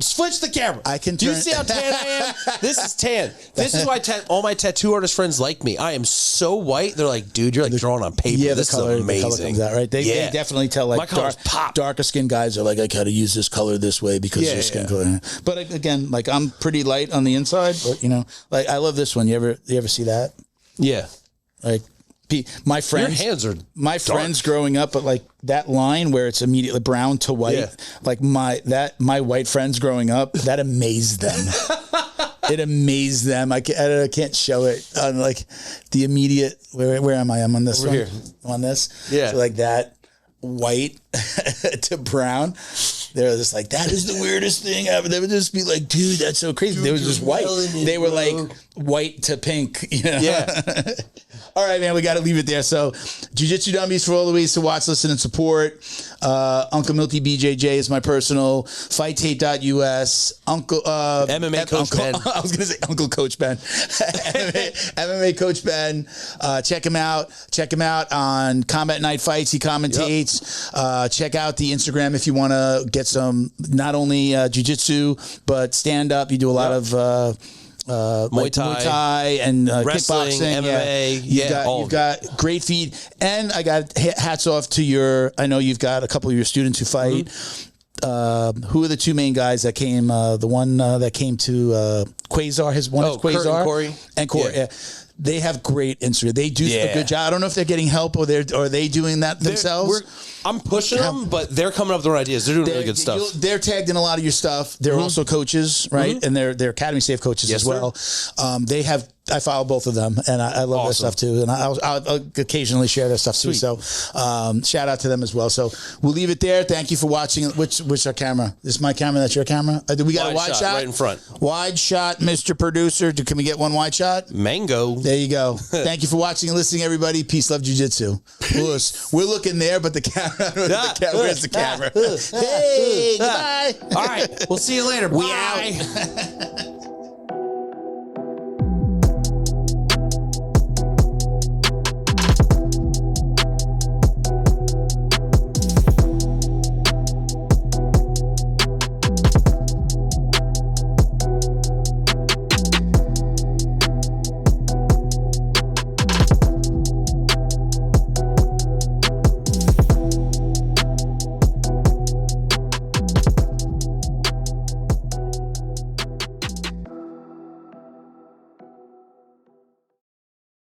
Switch the camera. Do you see how tan I am? This is tan. This is why all my tattoo artist friends like me. I am so white. They're like, dude, you're like drawing on paper. Yeah, this is amazing. The color comes out, right? They definitely tell like darker skin guys are like, I gotta use this color this way because your skin color. But again, like I'm pretty light on the inside, but you know, like I love this one. You ever see that? Yeah. Like my friends, your hands are friends growing up, but like that line where it's immediately brown to white, like my white friends growing up, that amazed them. It amazed them. I can't show it on like the immediate. Where am I? I'm on this one. Here. I'm on this. Yeah. So like that white to brown. they were just like, that is the weirdest thing ever. They would just be like, dude, that's so crazy. They were just white. They were like white to pink. You know? Yeah. All right, man, we got to leave it there. So, Jiu-Jitsu Dummies for all the ways to watch, listen, and support. Uncle Milty BJJ is my personal. FightTape.us. Uncle MMA Coach Ben. I was going to say Uncle Coach Ben. MMA Coach Ben. Check him out. Check him out on Combat Night Fights. He commentates. Yep. Check out the Instagram if you want to get some not only jiu-jitsu but stand up. You do a lot of Muay Thai and wrestling, kickboxing, MMA, you've got great feed, and I got hats off to your. I know you've got a couple of your students who fight. Mm-hmm. Who are the two main guys that came? The one that came to Quasar. His one is Quasar and Corey. Yeah. They have great Instagram. They do a good job. I don't know if they're getting help or are they doing that themselves. I'm pushing them, but they're coming up with their ideas. They're doing really good stuff. They're tagged in a lot of your stuff. They're also coaches, right? And they're Academy Safe coaches as well. They have. I follow both of them, and I love their stuff too. And I'll occasionally share their stuff too. So shout out to them as well. So we'll leave it there. Thank you for watching. Which our camera? This is my camera. That's your camera. We got a wide shot right in front. Wide shot, Mr. Producer. Can we get one wide shot? Mango. There you go. Thank you for watching and listening, everybody. Peace, love, jiu-jitsu. We're looking there, but the camera. Where's the camera? Hey, goodbye. All right. We'll see you later. We out.